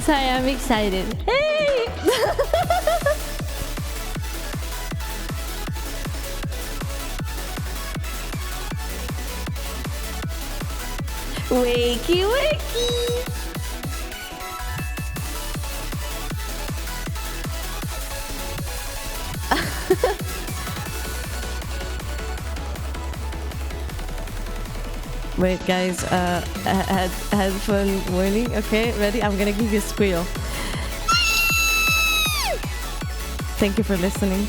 Sorry, I'm excited. Hey! Wakey, wakey! Wait, guys, headphone warning. Okay, ready? I'm gonna give you a squeal. Thank you for listening.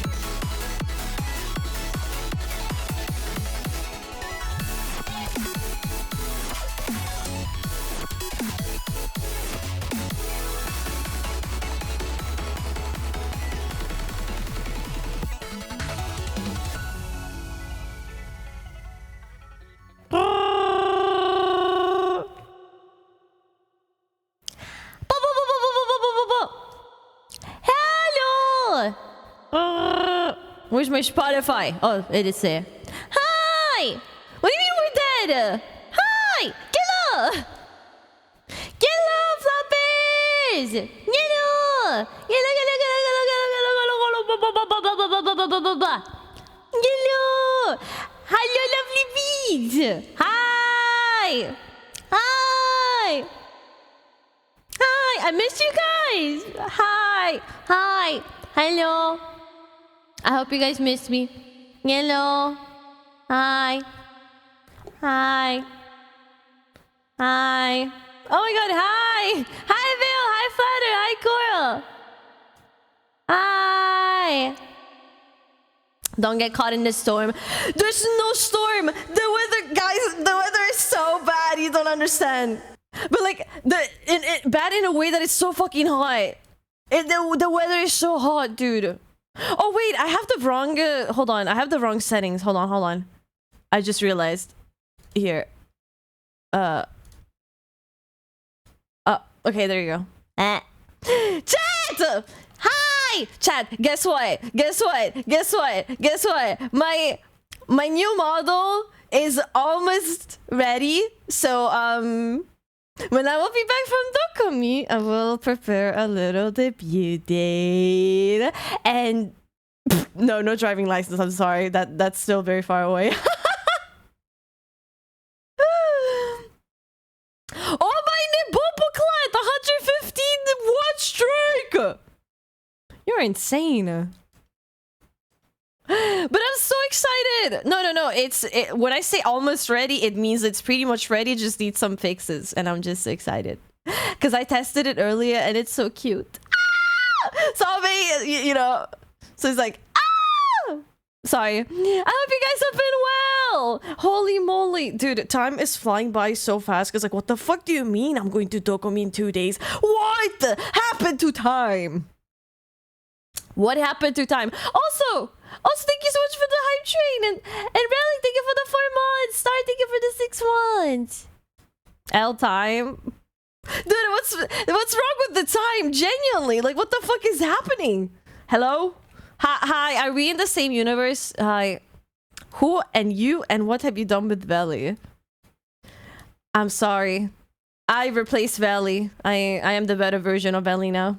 Where's my Spotify? Oh, it is there. Hi! What do you mean we're dead? Hi! Hello! Hello, floppers! Hello! Hello! Hello, lovely bees! Hi! Hi! Hi! I missed you guys! Hi! Hi! Hello! I hope you guys missed me. Hello. Hi. Hi. Hi. Oh my god, hi. Hi, Bill. Hi, Flutter. Hi, Coral. Hi. Don't get caught in the storm. There's no storm. The weather, guys, the weather is so bad. You don't understand. But like, bad in a way that it's so fucking hot. The weather is so hot, dude. Oh wait, I have the wrong hold on, I have the wrong settings. Hold on. I just realized. Here. Okay, there you go. Chat! Hi! Chat, guess what? My new model is almost ready. So when I will be back from Dokumi, I will prepare a little debut date. And no driving license. I'm sorry. That's still very far away. Oh my Niboboclat! 115 watt strike! You're insane. But I'm so excited. No. When I say almost ready, it means it's pretty much ready. Just need some fixes, and I'm just excited because I tested it earlier, and it's so cute. So you know, so it's like Sorry. I hope you guys have been well. Holy moly, dude! Time is flying by so fast. Cause like, what the fuck do you mean? I'm going to Dokumi in 2 days. What happened to time? What happened to time? Also, thank you so much for the hype train and Rally, thank you for the 4 months. Star, thank you for the 6 months. L time, dude. What's wrong with the time? Genuinely, like, what the fuck is happening? Hello, hi. Are we in the same universe? Hi. Who and you and what have you done with Belly? I'm sorry. I replaced Valley. I am the better version of Valley now.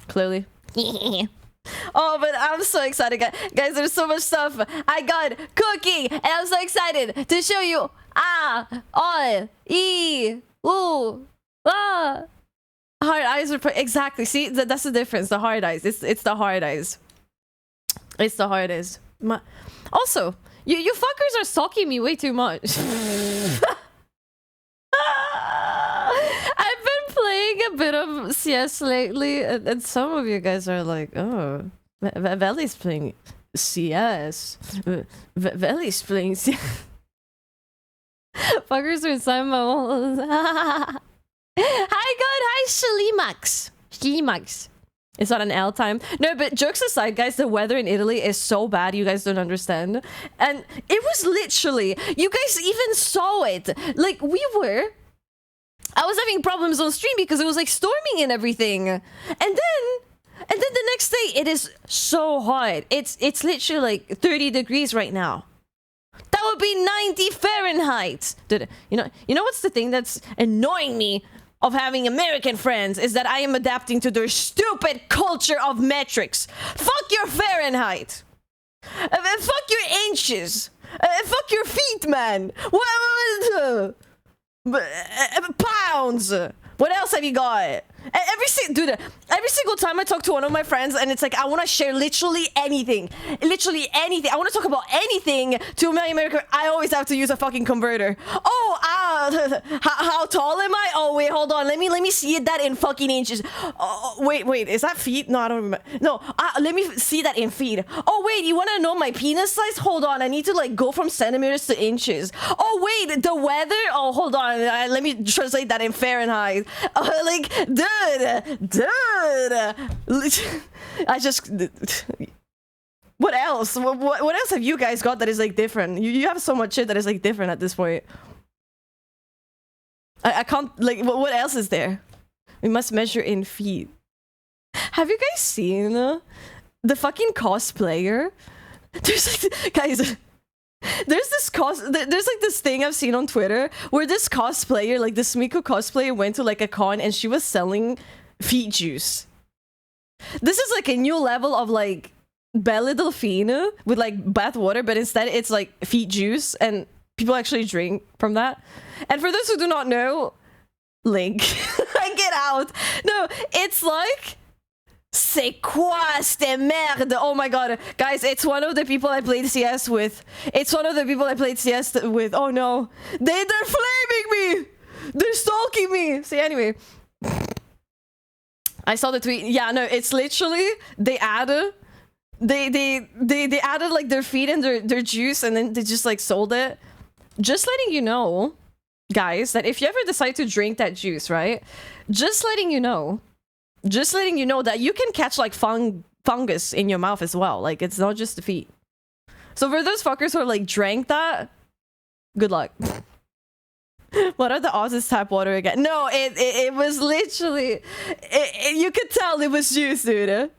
Clearly. Oh, but I'm so excited, guys. There's so much stuff. I got cooking, and I'm so excited to show you. Hard eyes are exactly. See, that's the difference. The hard eyes. It's the hard eyes. It's the hard eyes. Also, you fuckers are stalking me way too much. I've been playing a bit of CS lately, and some of you guys are like, "Oh, Valley's playing CS. Valley's playing CS." Fuckers are inside my walls. Hi, God. Hi, Shalimax. Shalimax. It's not an L time. No, but jokes aside, guys, the weather in Italy is so bad. You guys don't understand. And it was literally, you guys even saw it. Like, I was having problems on stream because it was like storming and everything. And then the next day, it is so hot. It's literally like 30 degrees right now. That would be 90 Fahrenheit. Dude, you know what's the thing that's annoying me of having American friends is that I am adapting to their stupid culture of metrics. Fuck your Fahrenheit. Fuck your inches. Fuck your feet, man. Pounds. What else have you got? Every single time I talk to one of my friends and it's like I want to share literally anything. I want to talk about anything to my American. I always have to use a fucking converter. Oh, how tall am I? Oh wait, hold on. Let me see that in fucking inches. Oh, wait, is that feet? No, I don't remember. No, let me see that in feet. Oh wait, you want to know my penis size? Hold on, I need to like go from centimeters to inches. Oh wait, the weather. Oh hold on, let me translate that in Fahrenheit. Like, dude, I just. What else? What else have you guys got that is like different? You have so much shit that is like different at this point. I can't, like, what else is there? We must measure in feet. Have you guys seen the fucking cosplayer? There's like, guys, there's like this thing I've seen on Twitter where this cosplayer, like this Miko cosplayer, went to like a con and she was selling feet juice. This is like a new level of like Belle Delphine with like bath water, but instead it's like feet juice and people actually drink from that. And for those who do not know, Link, get out. No, it's like, c'est quoi cette merde? Oh my god. Guys, it's one of the people I played CS with. Oh no. They're flaming me! They're stalking me! See, anyway. I saw the tweet. Yeah, no, it's literally, they added like their feet and their juice and then they just like sold it. Just letting you know, guys, that if you ever decide to drink that juice, right? Just letting you know that you can catch like fungus in your mouth as well. Like, it's not just the feet. So for those fuckers who are like drank that, good luck. What are the odds it's tap water again? No, it was literally, you could tell it was juice, dude.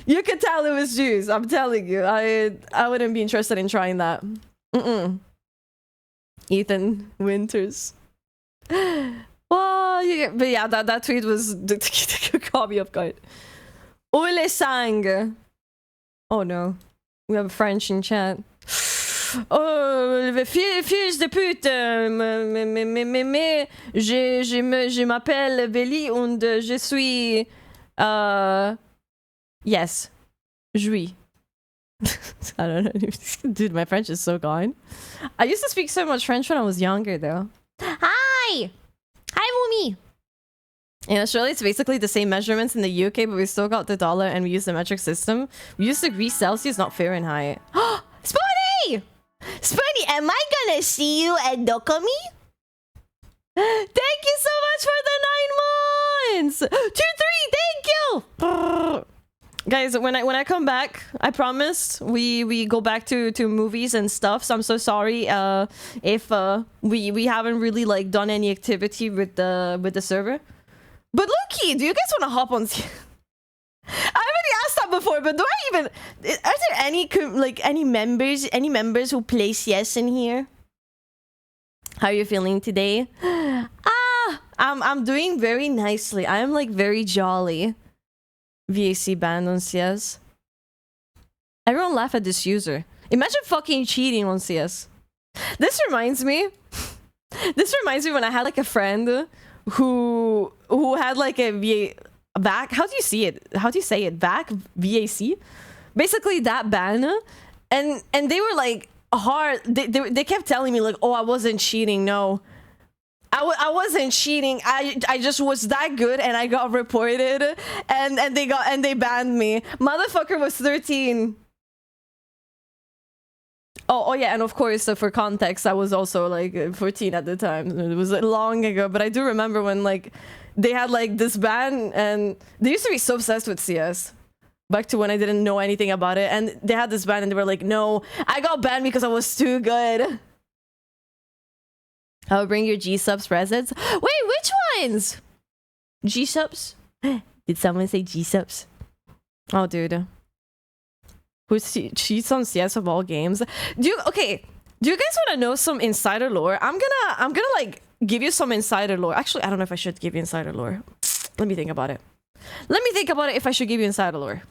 You could tell it was juice. I'm telling you, I wouldn't be interested in trying that. Ethan Winters. Well, but yeah, that tweet was caught me off guard. Ole sang. Oh no, we have French in chat. Oh, fils de pute, je m'appelle Belly und je suis yes, jouis. I don't know. Dude, my French is so gone. I used to speak so much French when I was younger, though. Hi! Hi, Mumi! In Australia, it's basically the same measurements in the UK, but we still got the dollar and we use the metric system. We use degrees Celsius, not Fahrenheit. Spoonie! Spoonie, am I gonna see you at Dokami? Thank you so much for the 9 months! 2-3, thank you! Guys, when I come back, I promise we go back to movies and stuff. So I'm so sorry if we haven't really like done any activity with the server. But Loki, do you guys want to hop on? I already asked that before, but do I even? Are there any members who play CS in here? How are you feeling today? I'm doing very nicely. I am like very jolly. VAC banned on CS. Everyone laugh at this user. Imagine fucking cheating on CS. This reminds me when I had like a friend who had like a VAC. How do you see it? How do you say it? VAC? Basically that ban. And they were like hard. They kept telling me like, oh, I wasn't cheating. No. I wasn't cheating. I just was that good and I got reported and they banned me. Motherfucker was 13. Oh yeah, and of course, for context, I was also like 14 at the time. It was long ago, but I do remember when like they had like this ban, and they used to be so obsessed with CS. Back to when I didn't know anything about it, and they had this ban, and they were like, "No, I got banned because I was too good." I'll bring your G subs presents. Wait, which ones? G subs? Did someone say G subs? Oh, dude. Who cheats on CS of all games? Do you guys want to know some insider lore? I'm gonna like give you some insider lore. Actually, I don't know if I should give you insider lore. Let me think about it. Let me think about it if I should give you insider lore.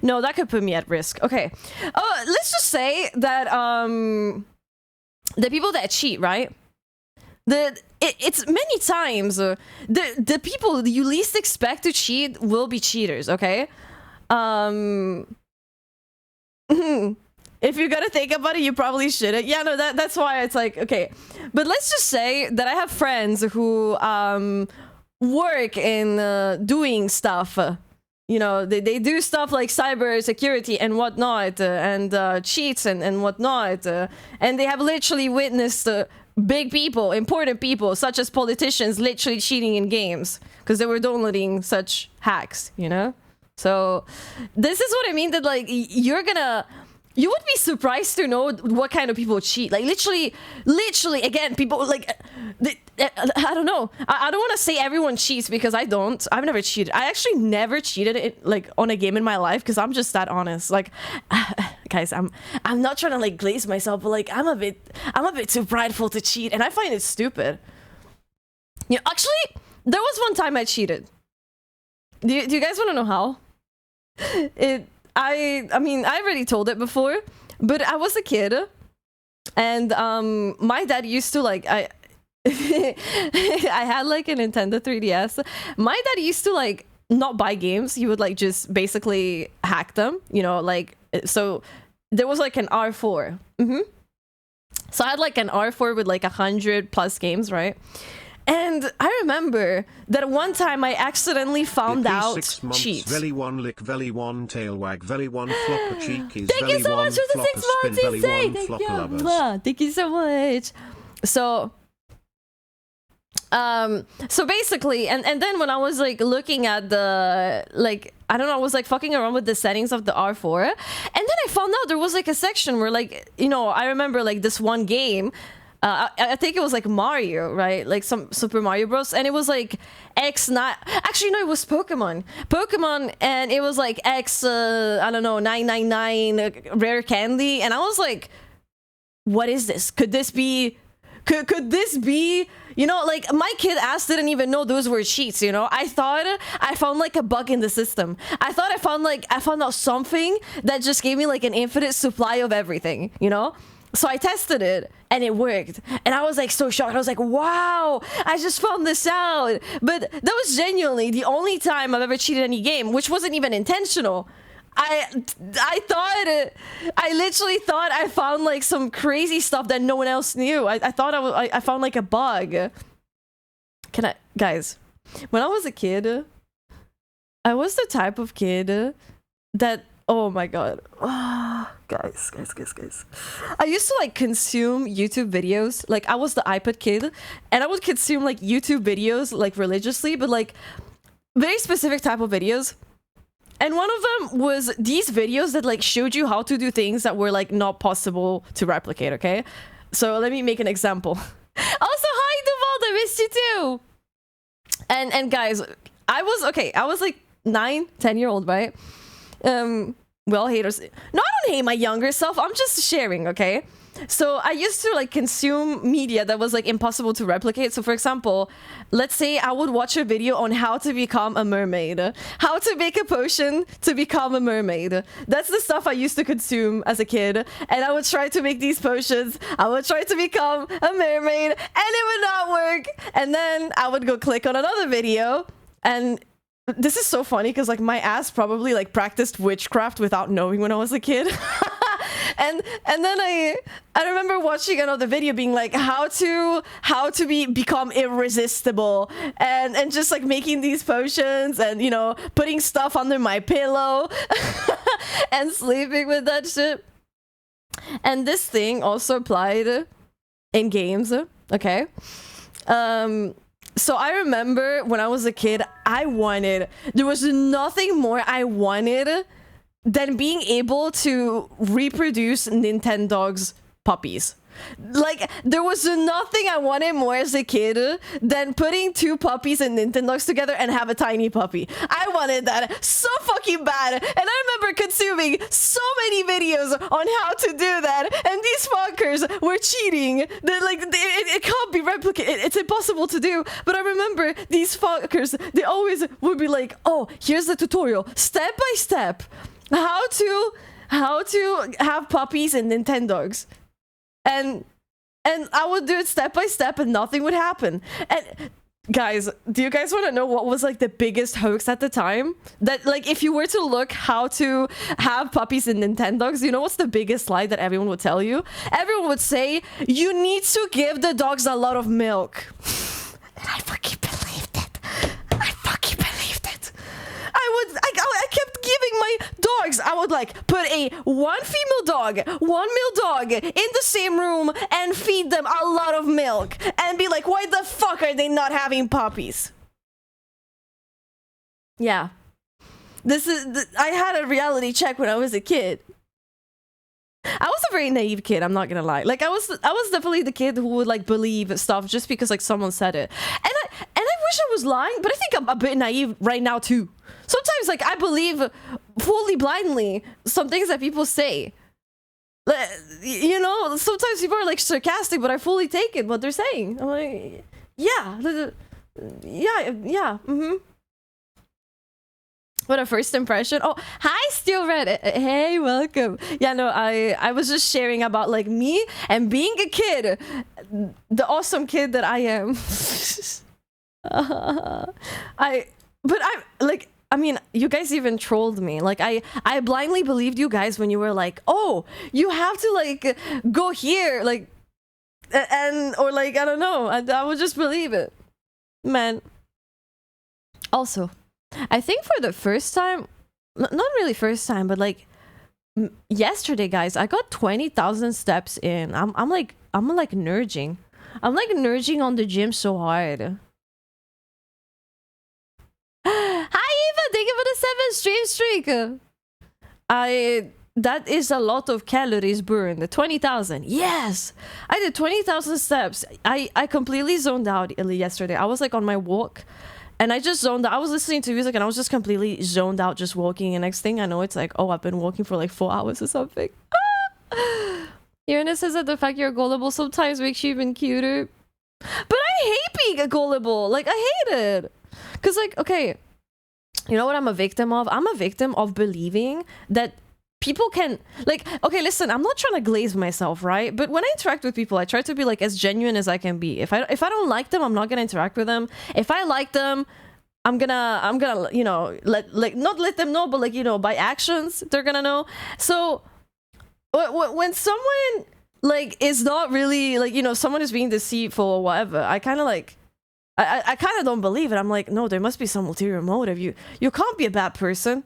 No, that could put me at risk. Okay. Let's just say that the people that cheat, right? It's many times the people you least expect to cheat will be cheaters, okay? If you're gonna think about it, you probably shouldn't. Yeah, no, that's why it's like, okay. But let's just say that I have friends who work in doing stuff. You know, they do stuff like cyber security and whatnot, and cheats and whatnot. And they have literally witnessed big people, important people, such as politicians, literally cheating in games because they were downloading such hacks, you know? So this is what I mean, that like you would be surprised to know what kind of people cheat. Like literally again, people like I don't know. I don't want to say everyone cheats because I don't. I've never cheated. I actually never cheated like on a game in my life because I'm just that honest. Like guys, I'm not trying to like glaze myself, but like I'm a bit too prideful to cheat, and I find it stupid. Yeah, actually, there was one time I cheated. Do you guys want to know how? I mean, I already told it before, but I was a kid, and my dad used to like I had like a Nintendo 3DS. My dad used to like not buy games. He would like just basically hack them, you know, like, so there was like an R4. So I had like an R4 with like 100+ games, right? And I remember that one time I accidentally found out cheats. Velly one lick, velly one tail wag, velly one flopper cheekies. Thank you so much for the 6 months, insane. Thank you so much. So basically, and then when I was like looking at the, like, I don't know, I was like fucking around with the settings of the R4, and then I found out there was like a section where, like, you know, I remember like this one game. I think it was like Mario, right? Like some Super Mario Bros. And it was like X9. Actually, no, it was Pokemon. And it was like X, I don't know, 999 rare candy. And I was like, what is this? Could this be? Could this be? You know, like my kid ass didn't even know those were cheats. You know, I thought I found like a bug in the system. I thought I found out something that just gave me like an infinite supply of everything. You know. So I tested it and it worked, and I was like so shocked. I was like, wow, I just found this out. But that was genuinely the only time I've ever cheated any game, which wasn't even intentional. I literally thought I found like some crazy stuff that no one else knew. I thought I found like a bug. Guys, when I was a kid, I was the type of kid that, oh my god. Guys. I used to like consume YouTube videos. Like I was the iPad kid, and I would consume like YouTube videos like religiously, but like very specific type of videos. And one of them was these videos that like showed you how to do things that were like not possible to replicate, okay? So let me make an example. Also, hi Duval, I missed you too. And guys, I was like 9-10-year-old, right? Well, haters. No, I don't hate my younger self. I'm just sharing, okay? So I used to like consume media that was like impossible to replicate. So for example, let's say I would watch a video on how to become a mermaid, how to make a potion to become a mermaid. That's the stuff I used to consume as a kid. And I would try to make these potions. I would try to become a mermaid and it would not work. And then I would go click on another video, and this is so funny because like my ass probably like practiced witchcraft without knowing when I was a kid. and then I remember watching another video being like how to become irresistible, and just like making these potions and, you know, putting stuff under my pillow and sleeping with that shit. And this thing also applied in games, okay? So I remember when I was a kid, there was nothing more I wanted than being able to reproduce Nintendo's puppies. Like, there was nothing I wanted more as a kid than putting two puppies and Nintendogs together and have a tiny puppy. I wanted that so fucking bad. And I remember consuming so many videos on how to do that. And these fuckers were cheating. It can't be replicated. It's impossible to do. But I remember these fuckers, they always would be like, oh, here's the tutorial, step by step, how to have puppies and Nintendogs. And I would do it step by step and nothing would happen. And guys, do you guys want to know what was like the biggest hoax at the time? That like if you were to look how to have puppies in Nintendogs, you know what's the biggest lie that everyone would tell you? Everyone would say, you need to give the dogs a lot of milk. And I fucking believed it. I kept giving my dogs. I would like put one female dog, one male dog in the same room and feed them a lot of milk and be like, why the fuck are they not having puppies? Yeah. I had a reality check when I was a kid. I was a very naive kid, I'm not gonna lie. Like I was definitely the kid who would like believe stuff just because like someone said it. And I wish I was lying, but I think I'm a bit naive right now too. Sometimes like I believe fully blindly some things that people say. You know, sometimes people are like sarcastic, but I fully take it what they're saying. I'm like, yeah, What a first impression. Oh, hi, Steel Red. Hey, welcome. Yeah, no, I was just sharing about like me and being a kid, the awesome kid that I am. I mean, you guys even trolled me. Like, I blindly believed you guys when you were like, oh, you have to, like, go here, like, or, like, I don't know. I would just believe it. Man. Also, I think for the first time, not really first time, but, like, yesterday, guys, I got 20,000 steps in. I'm like nurging. I'm, like, nurging on the gym so hard. Hi Eva, thank you for the 7 stream streak. That is a lot of calories burned. 20,000. Yes, I did 20,000 steps. I completely zoned out yesterday. I was like on my walk, and I just zoned out. I was listening to music, and I was just completely zoned out, just walking. And next thing I know, it's like, oh, I've been walking for like 4 hours or something. Uranus says that the fact you're gullible sometimes makes you even cuter. But I hate being gullible. Like, I hate it. Because, like, okay, you know what I'm a victim of? I'm a victim of believing that people can, like, okay, listen, I'm not trying to glaze myself, right? But when I interact with people, I try to be, like, as genuine as I can be. If I don't like them, I'm not gonna interact with them. If I like them, I'm gonna, you know, not let them know, but, like, you know, by actions, they're gonna know. So, when someone, like, is not really, like, you know, someone is being deceitful or whatever, I kind of, like, I kind of don't believe it. I'm like, no, there must be some ulterior motive. You can't be a bad person.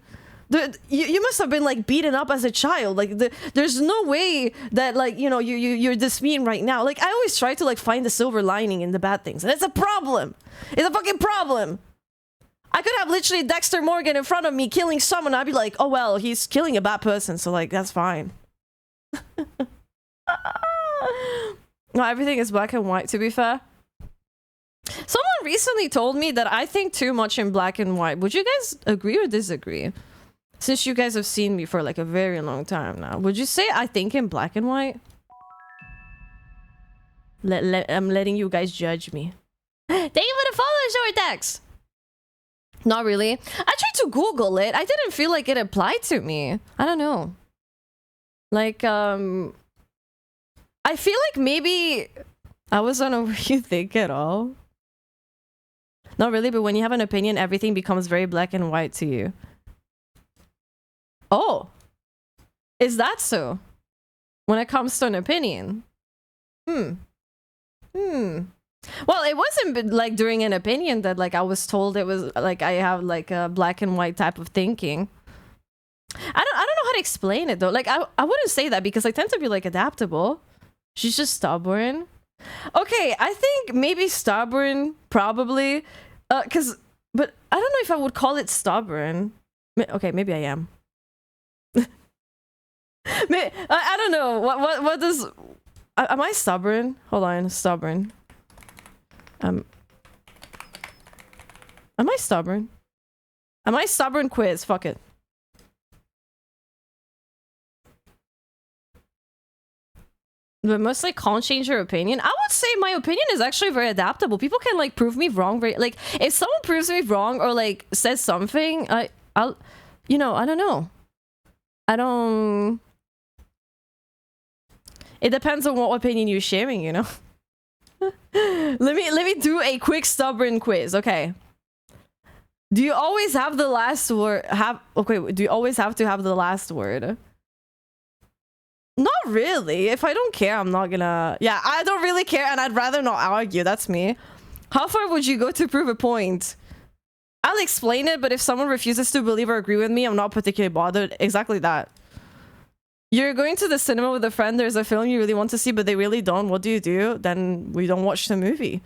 You must have been like beaten up as a child. Like there's no way that like, you know, you're this mean right now. Like I always try to like find the silver lining in the bad things, and it's a problem. It's a fucking problem. I could have literally Dexter Morgan in front of me killing someone. I'd be like, oh well, he's killing a bad person, so like that's fine. No, everything is black and white. To be fair. Someone recently told me that I think too much in black and white. Would you guys agree or disagree? Since you guys have seen me for like a very long time now. Would you say I think in black and white? I'm letting you guys judge me. Thank you for the follow, Shortex. Not really. I tried to Google it. I didn't feel like it applied to me. I don't know. Like, I feel like maybe I wasn't over you think at all. Not really, but when you have an opinion, everything becomes very black and white to you. Oh. Is that so? When it comes to an opinion? Well, it wasn't like during an opinion that like I was told it was like I have like a black and white type of thinking. I don't know how to explain it though. Like I wouldn't say that because I tend to be like adaptable. She's just stubborn. Okay, I think maybe stubborn, probably. But I don't know if I would call it stubborn. Okay, maybe I am. I don't know. What does... Am I stubborn? Hold on, stubborn. Am I stubborn? Am I stubborn? Quiz, fuck it. But mostly can't change your opinion. I would say my opinion is actually very adaptable. People can like prove me wrong very like if someone proves me wrong or like says something, I'll you know, I don't know. I don't... It depends on what opinion you're sharing, you know. let me do a quick stubborn quiz, okay? Do you always have the last word? Do you always have to have the last word? Not really. If I don't care, I'm not gonna... Yeah, I don't really care and I'd rather not argue. That's me. How far would you go to prove a point? I'll explain it, but if someone refuses to believe or agree with me, I'm not particularly bothered. Exactly that. You're going to the cinema with a friend, there's a film you really want to see, but they really don't. What do? Then we don't watch the movie.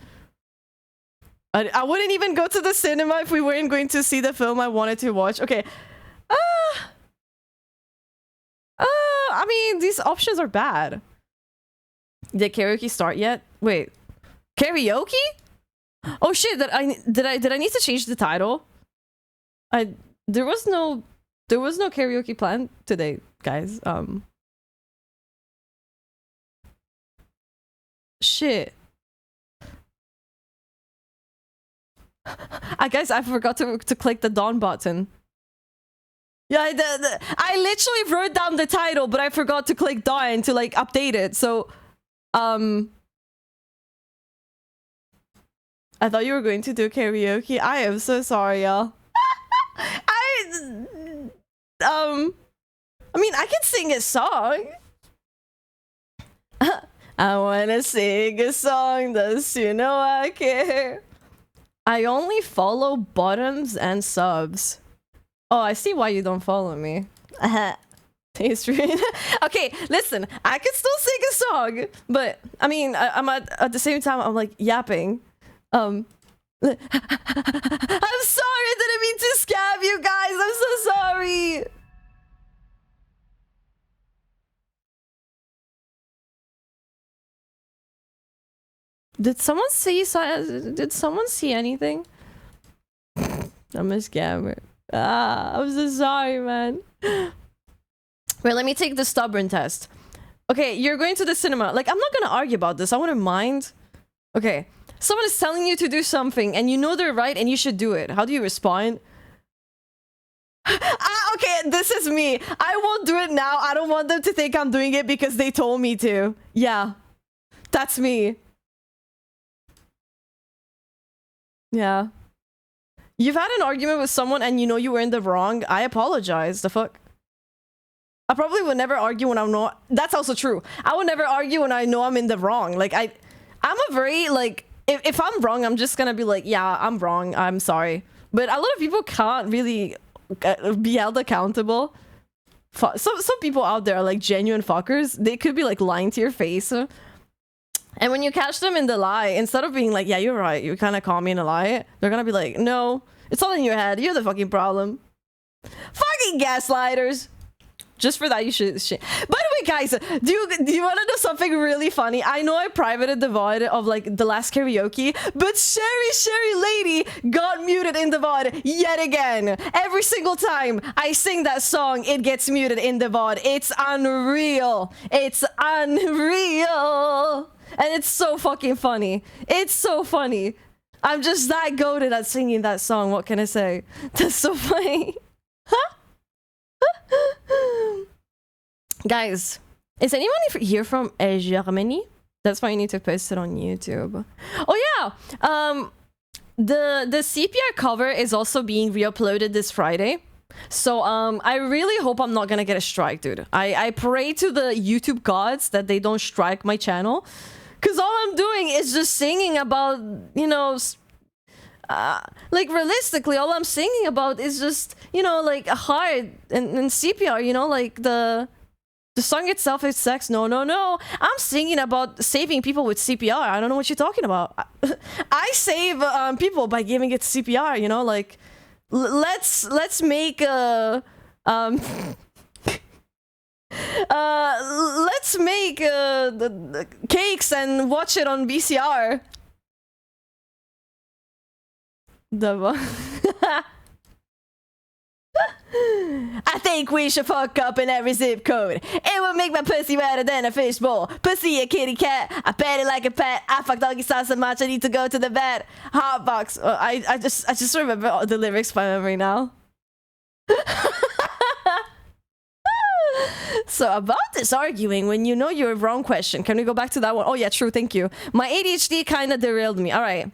I wouldn't even go to the cinema if we weren't going to see the film I wanted to watch. Okay. I mean, these options are bad. Did karaoke start yet? Wait. Karaoke? Oh shit, did I need to change the title? There was no karaoke plan today, guys. Shit. Guys, I forgot to click the Dawn button. Yeah, I literally wrote down the title, but I forgot to click Dawn to like update it. So, I thought you were going to do karaoke. I am so sorry, y'all. I mean, I can sing a song. I wanna sing a song, does you know I care? I only follow bottoms and subs. Oh, I see why you don't follow me. Okay, listen, I can still sing a song, but I mean, I'm at the same time, I'm like yapping. I'm sorry, I didn't mean to scab you guys. I'm so sorry. Did someone see anything? I'm a scammer. I'm so sorry, man. Wait, let me take the stubborn test. Okay, you're going to the cinema. Like, I'm not gonna argue about this. I wouldn't mind. Okay, someone is telling you to do something and you know they're right and you should do it. How do you respond? Okay, this is me. I won't do it now. I don't want them to think I'm doing it because they told me to. Yeah, that's me. Yeah. You've had an argument with someone and you know you were in the wrong. I apologize. The fuck? I probably would never argue when I'm not. That's also true. I would never argue when I know I'm in the wrong. Like, I'm a very, like, if I'm wrong, I'm just gonna be like, yeah, I'm wrong. I'm sorry. But a lot of people can't really be held accountable. Some people out there are like genuine fuckers. They could be like lying to your face. And when you catch them in the lie, instead of being like, yeah, you're right, you kind of caught me in a lie, they're gonna be like, no, it's all in your head. You're the fucking problem. Fucking gaslighters. Just for that, you should... By the way, guys, do you want to know something really funny? I know I privated the VOD of, like, the last karaoke, but Sherry Lady got muted in the VOD yet again. Every single time I sing that song, it gets muted in the VOD. It's unreal. It's unreal. And it's so fucking funny. It's so funny. I'm just that goated at singing that song. What can I say? That's so funny. Guys, is anyone here from Germany? That's why you need to post it on YouTube. Oh yeah, the CPR cover is also being re-uploaded this Friday. So I really hope I'm not gonna get a strike, dude. I pray to the YouTube gods that they don't strike my channel, because all I'm doing is just singing about, you know, like realistically, all I'm singing about is just, you know, like a heart and CPR, you know, like the song itself is sex. No. I'm singing about saving people with CPR. I don't know what you're talking about. I save people by giving it CPR, you know, like let's make let's make the cakes and watch it on VCR. I think we should fuck up in every zip code. It would make my pussy wetter than a fishbowl. Pussy a kitty cat. I pet it like a pet. I fuck doggy style so much I need to go to the vet. Hotbox. I just remember all the lyrics by memory now. So about this arguing when you know you're wrong question. Can we go back to that one? Oh yeah, true, thank you. My ADHD kind of derailed me. All right.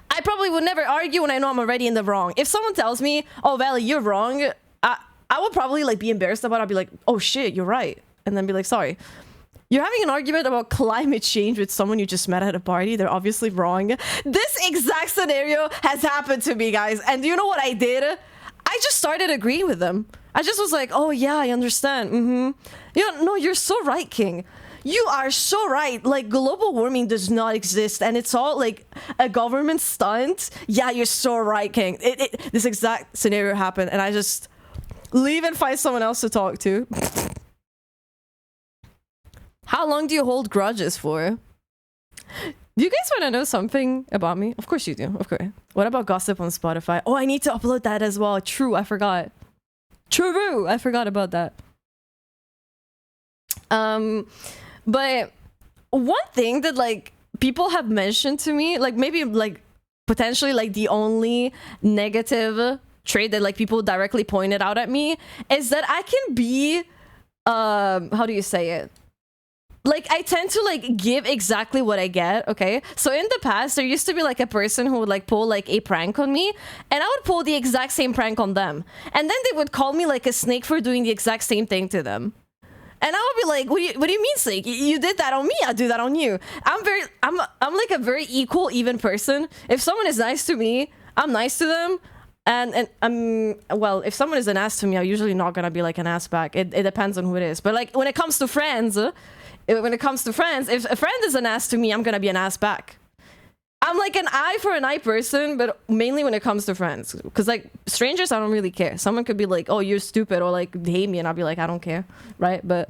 I probably would never argue when I know I'm already in the wrong. If someone tells me, oh, Valley, you're wrong, I would probably like be embarrassed about it. I'd be like, oh shit, you're right. And then be like, sorry. You're having an argument about climate change with someone you just met at a party. They're obviously wrong. This exact scenario has happened to me, guys. And do you know what I did? I just started agreeing with them. I just was like, oh yeah, I understand. You know, no, you're so right, King. You are so right. Like, global warming does not exist, and it's all like a government stunt. Yeah, you're so right, King. This exact scenario happened, and I just leave and find someone else to talk to. How long do you hold grudges for? Do you guys want to know something about me? Of course you do. Of course. What about gossip on Spotify? Oh, I need to upload that as well. True, I forgot. True, I forgot about that. But one thing that like people have mentioned to me, like maybe like potentially like the only negative trait that like people directly pointed out at me is that I can be how do you say it? Like, I tend to like give exactly what I get, okay? So in the past, there used to be like a person who would like pull like a prank on me, and I would pull the exact same prank on them. And then they would call me like a snake for doing the exact same thing to them. And I would be like, what do you mean, snake? You did that on me, I do that on you. I'm like a very equal, even person. If someone is nice to me, I'm nice to them. And well, if someone is an ass to me, I'm usually not gonna be like an ass back. It depends on who it is. But like when it comes to friends, if a friend is an ass to me, I'm gonna be an ass back. I'm like an eye for an eye person, but mainly when it comes to friends. Because like strangers, I don't really care. Someone could be like, oh, you're stupid, or like hate me, and I'll be like, I don't care, right? But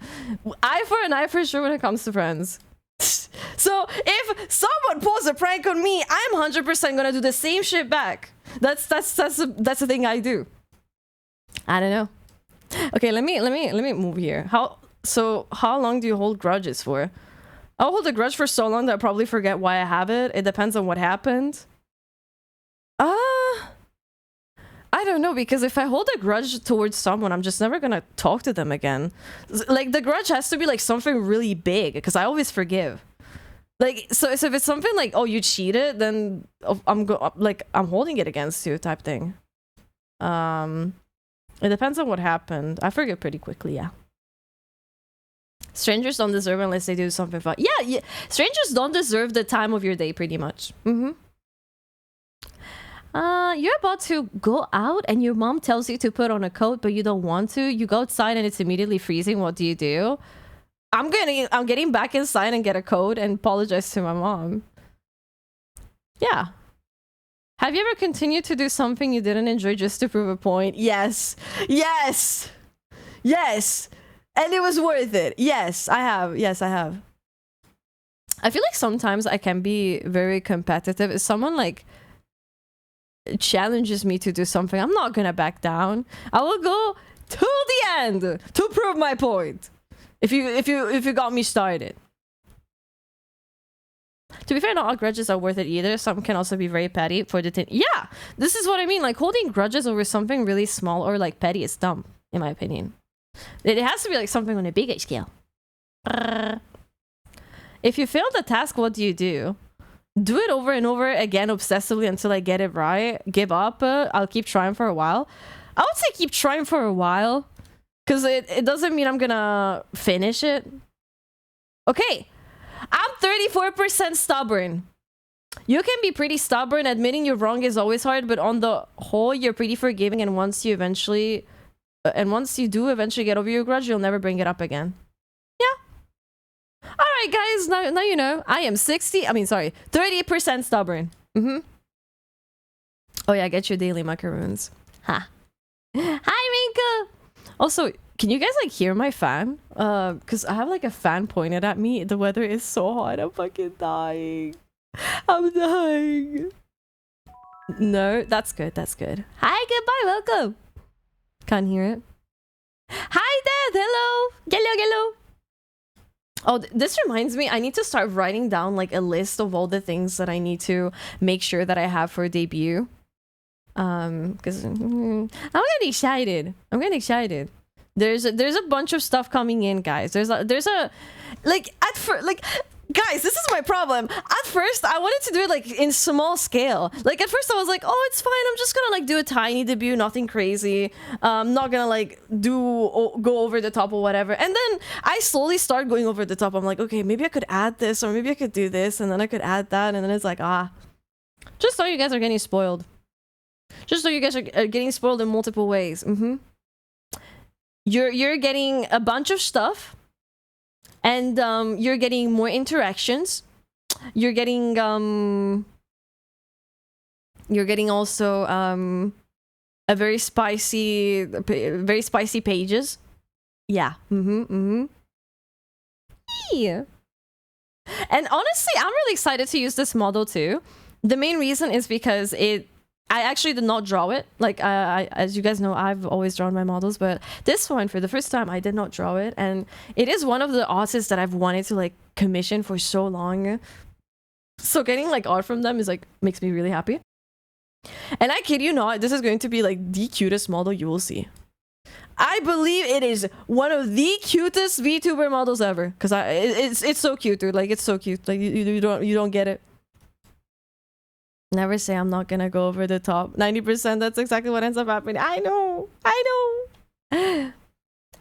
eye for an eye for sure when it comes to friends. So if someone pulls a prank on me, I'm 100% gonna do the same shit back. That's the thing I do. I don't know. Okay, let me move here. How long do you hold grudges for? I'll hold a grudge for so long that I'll probably forget why I have it. It depends on what happened. I don't know, because if I hold a grudge towards someone, I'm just never gonna talk to them again. Like, the grudge has to be like something really big, because I always forgive. Like, so if it's something like, oh, you cheated, then I'm holding it against you type thing. It depends on what happened. I forget pretty quickly, yeah. Strangers don't deserve unless they do something fun. Yeah, strangers don't deserve the time of your day, pretty much. You're about to go out and your mom tells you to put on a coat, but you don't want to. You go outside and it's immediately freezing. What do you do? I'm getting back inside and get a coat and apologize to my mom. Yeah. Have you ever continued to do something you didn't enjoy just to prove a point? Yes. Yes. Yes. And it was worth it. Yes, I have. Yes, I have. I feel like sometimes I can be very competitive. If someone like challenges me to do something, I'm not gonna back down. I will go to the end to prove my point. If you got me started. To be fair, not all grudges are worth it either. Some can also be very petty for the yeah, this is what I mean. Like, holding grudges over something really small or like petty is dumb, in my opinion. It has to be like something on a bigger scale. If you fail the task, what do you do? Do it over and over again obsessively until I get it right. Give up. I'll keep trying for a while. I would say keep trying for a while, because it doesn't mean I'm gonna finish it. Okay, I'm 34% stubborn. You can be pretty stubborn. Admitting you're wrong is always hard, but on the whole, you're pretty forgiving. And once you do eventually get over your grudge, you'll never bring it up again. Yeah. All right, guys. Now you know. I am 30% stubborn. Oh yeah, get your daily macaroons. Ha. Hi, Minka. Also, can you guys like hear my fan? Because I have like a fan pointed at me. The weather is so hot. I'm fucking dying. I'm dying. No, that's good. That's good. Hi, goodbye, welcome. Can't hear it. Hi, Dad. Hello. Hello. Oh, this reminds me. I need to start writing down like a list of all the things that I need to make sure that I have for debut. Because I'm getting excited. There's a bunch of stuff coming in, guys. There's a like guys, this is my problem. At first I wanted to do it like in small scale. Like at first I was like, oh, it's fine, I'm just gonna like do a tiny debut, nothing crazy. Not gonna like go over the top or whatever. And then I slowly start going over the top. I'm like, okay, maybe I could add this, or maybe I could do this, and then I could add that, and then it's like, just so you guys are getting spoiled. Just so you guys are getting spoiled in multiple ways. You're getting a bunch of stuff, and you're getting more interactions. You're getting also a very spicy pages. Yeah. Yeah. And honestly, I'm really excited to use this model too. The main reason is because I actually did not draw it. Like, as you guys know, I've always drawn my models, but this one, for the first time, I did not draw it. And it is one of the artists that I've wanted to, like, commission for so long. So getting, like, art from them is, like, makes me really happy. And I kid you not, this is going to be, like, the cutest model you will see. I believe it is one of the cutest VTuber models ever. Because it's so cute, dude. Like, it's so cute. Like, you don't get it. Never say I'm not gonna go over the top. 90%, that's exactly what ends up happening. I know.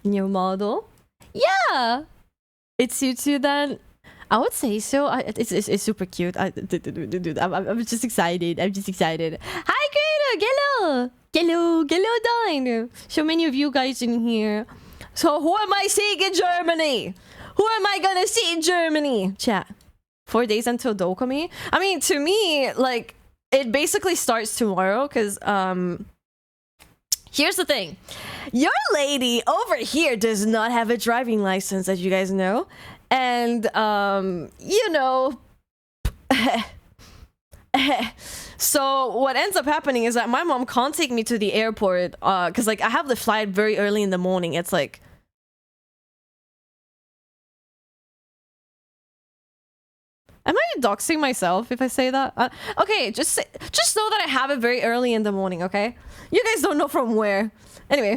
New model? Yeah! It suits you then? I would say so. It's super cute. Dude, I'm just excited. Hi, Greta! Hello, Dine! So many of you guys in here. So who am I seeing in Germany? Who am I gonna see in Germany? Chat. 4 days until Dokumi? I mean, to me, like, it basically starts tomorrow, because here's the thing. Your lady over here does not have a driving license, as you guys know. And you know, so what ends up happening is that my mom can't take me to the airport because like I have the flight very early in the morning. It's like, am I doxing myself if I say that? Okay, just know that I have it very early in the morning, okay? You guys don't know from where. Anyway,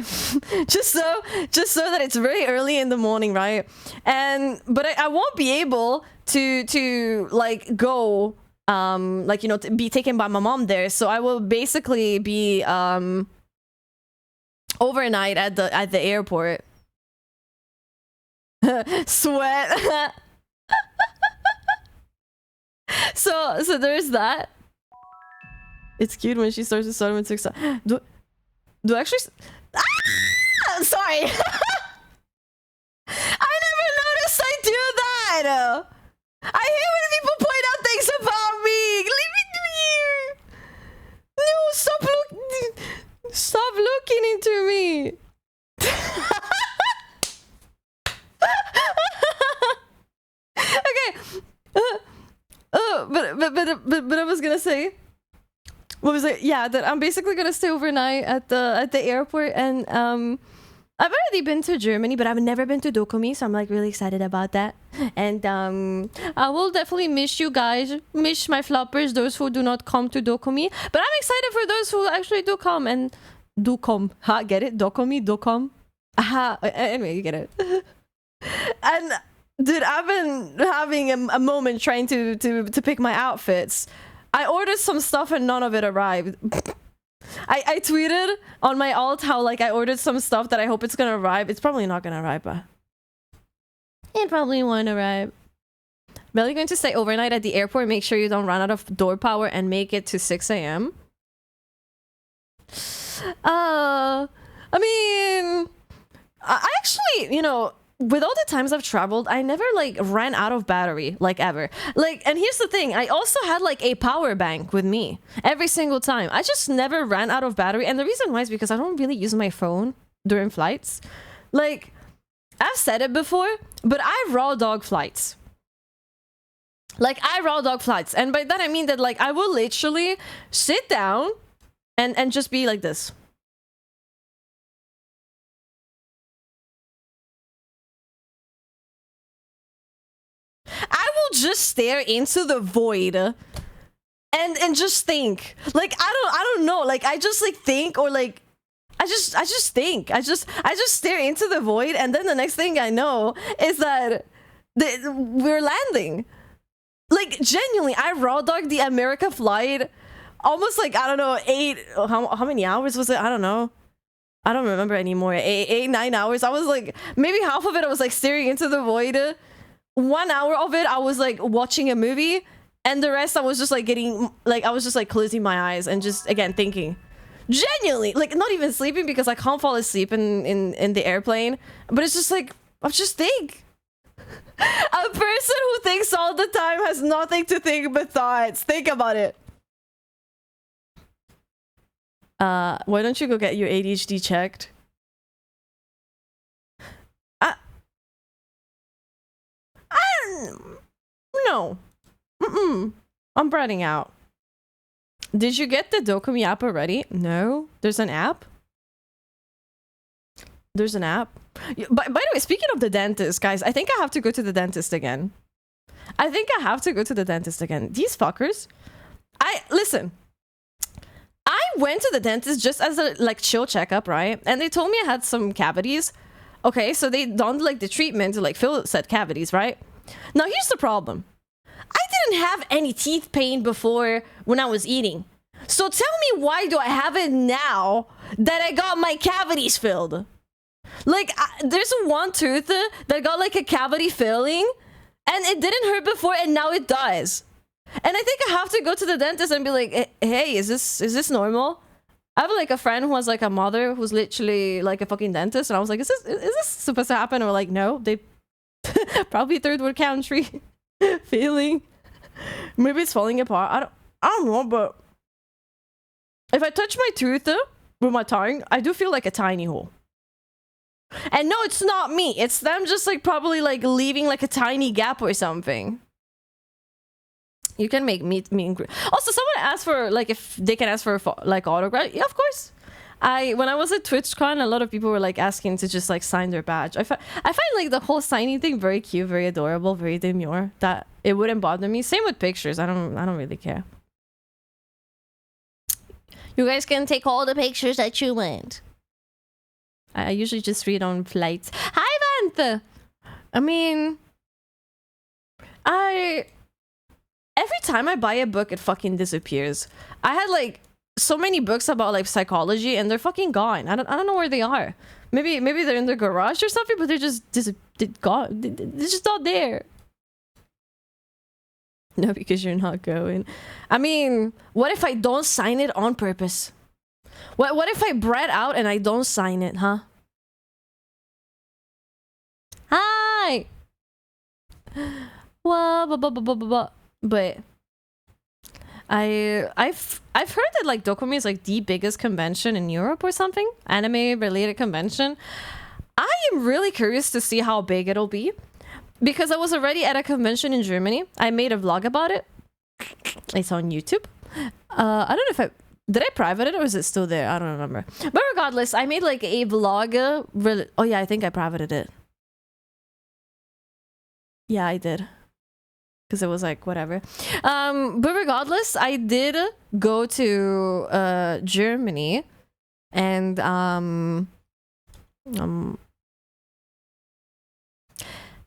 just know that it's very early in the morning, right? But I won't be able to like go like, you know, to be taken by my mom there. So I will basically be overnight at the airport. Sweat. So there's that. It's cute when she starts to start with 6. Do I actually? Sorry. I never noticed I do that. I hate when people point out things about me. Leave me to you. No, stop looking into me. Okay. But I was gonna say, what was it? Yeah, that I'm basically gonna stay overnight at the airport, and I've already been to Germany, but I've never been to Dokumi, so I'm like really excited about that. And I will definitely miss you guys, miss my floppers, those who do not come to Dokumi. But I'm excited for those who actually do come and do come. Ha, get it? Dokumi, Dokom. Aha. Anyway, you get it. And dude, I've been having a moment trying to pick my outfits. I ordered some stuff and none of it arrived. I tweeted on my alt how like I ordered some stuff that I hope it's gonna arrive. It's probably not gonna arrive, but it probably won't arrive. Really going to stay overnight at the airport. Make sure you don't run out of door power and make it to 6 a.m. I mean, I actually, you know, with all the times I've traveled, I never like ran out of battery, like ever. Like, and here's the thing, I also had like a power bank with me every single time. I just never ran out of battery. And the reason why is because I don't really use my phone during flights. Like, I've said it before, but I raw dog flights. Like, I raw dog flights. And by that I mean that like I will literally sit down and just be like this. I will just stare into the void and just think. Like I don't know. Like I just like think, or like I just think. I just stare into the void, and then the next thing I know is that we're landing. Like genuinely, I raw dogged the America flight almost like, I don't know, how many hours was it? I don't know. I don't remember anymore. 9 hours. I was like, maybe half of it I was like staring into the void. 1 hour of it I was like watching a movie, and the rest I was just like getting like, I was just like closing my eyes and just again thinking. Genuinely, like not even sleeping, because I can't fall asleep in the airplane, but it's just like I just think. A person who thinks all the time has nothing to think but thoughts. Think about it. Why don't you go get your ADHD checked? No. I'm running out. Did you get the Dokumi app already? No. There's an app? There's an app? By the way, speaking of the dentist, guys, I think I have to go to the dentist again. These fuckers. Listen. I went to the dentist just as a like chill checkup, right? And they told me I had some cavities. Okay, so they done like the treatment to like fill said cavities, right? Now here's the problem. I didn't have any teeth pain before when I was eating. So tell me, why do I have it now that I got my cavities filled? Like, there's one tooth that got like a cavity filling, and it didn't hurt before, and now it does. And I think I have to go to the dentist and be like, hey, is this normal? I have like a friend who has like a mother who's literally like a fucking dentist, and I was like, is this supposed to happen? Or like, no, they probably third world country feeling. Maybe it's falling apart. I don't know, but if I touch my tooth with my tongue, I do feel like a tiny hole. And no, it's not me. It's them just like probably like leaving like a tiny gap or something. You can make me and also someone asked for like if they can ask for like autograph. Yeah, of course. When I was at TwitchCon, a lot of people were like asking to just like sign their badge. I find like the whole signing thing very cute, very adorable, very demure. That it wouldn't bother me. Same with pictures. I don't really care. You guys can take all the pictures that you want. I usually just read on flights. Hi, Vantha! I mean, every time I buy a book, it fucking disappears. I had like so many books about like psychology, and they're fucking gone. I don't know where they are. Maybe they're in the garage or something, but they're just gone. They're just not there. No, because you're not going. I mean, what if I don't sign it on purpose? What if I brat out and I don't sign it, huh? Hi! Well, but I've heard that like Dokumi is like the biggest convention in Europe or something, anime related convention. I am really curious to see how big it'll be, because I was already at a convention in Germany. I made a vlog about it. It's on YouTube. I don't know if Did I private it or is it still there? I don't remember. But regardless, I made like a vlog. Oh yeah, I think I privated it. Yeah, I did. Because it was like whatever. But regardless, I did go to Germany, and and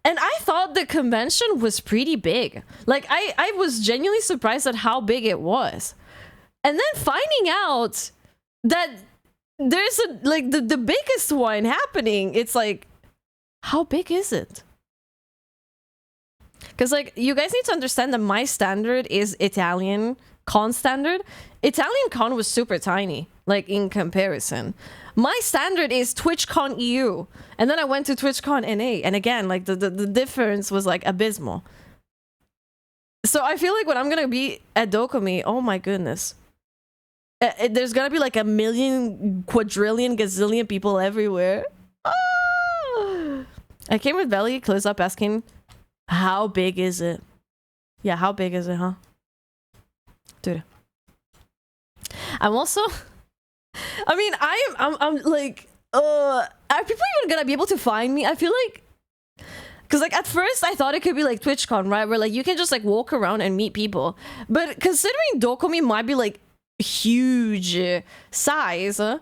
I thought the convention was pretty big. Like I was genuinely surprised at how big it was. And then finding out that there's a like the biggest one happening, it's like, how big is it? Because like you guys need to understand that my standard is Italian con standard. Italian con was super tiny, like in comparison. My standard is TwitchCon EU, and then I went to TwitchCon NA, and again, like the difference was like abysmal. So I feel like when I'm gonna be at Dokumi, oh my goodness. There's gonna be like a million, quadrillion, gazillion people everywhere. Ah! I came with Belly close up asking, how big is it? Yeah, how big is it, huh? Dude. I'm also... I mean, I'm like... are people even gonna be able to find me? I feel like... Because like at first I thought it could be like TwitchCon, right? Where like you can just like walk around and meet people. But considering Dokumi might be like huge size, maybe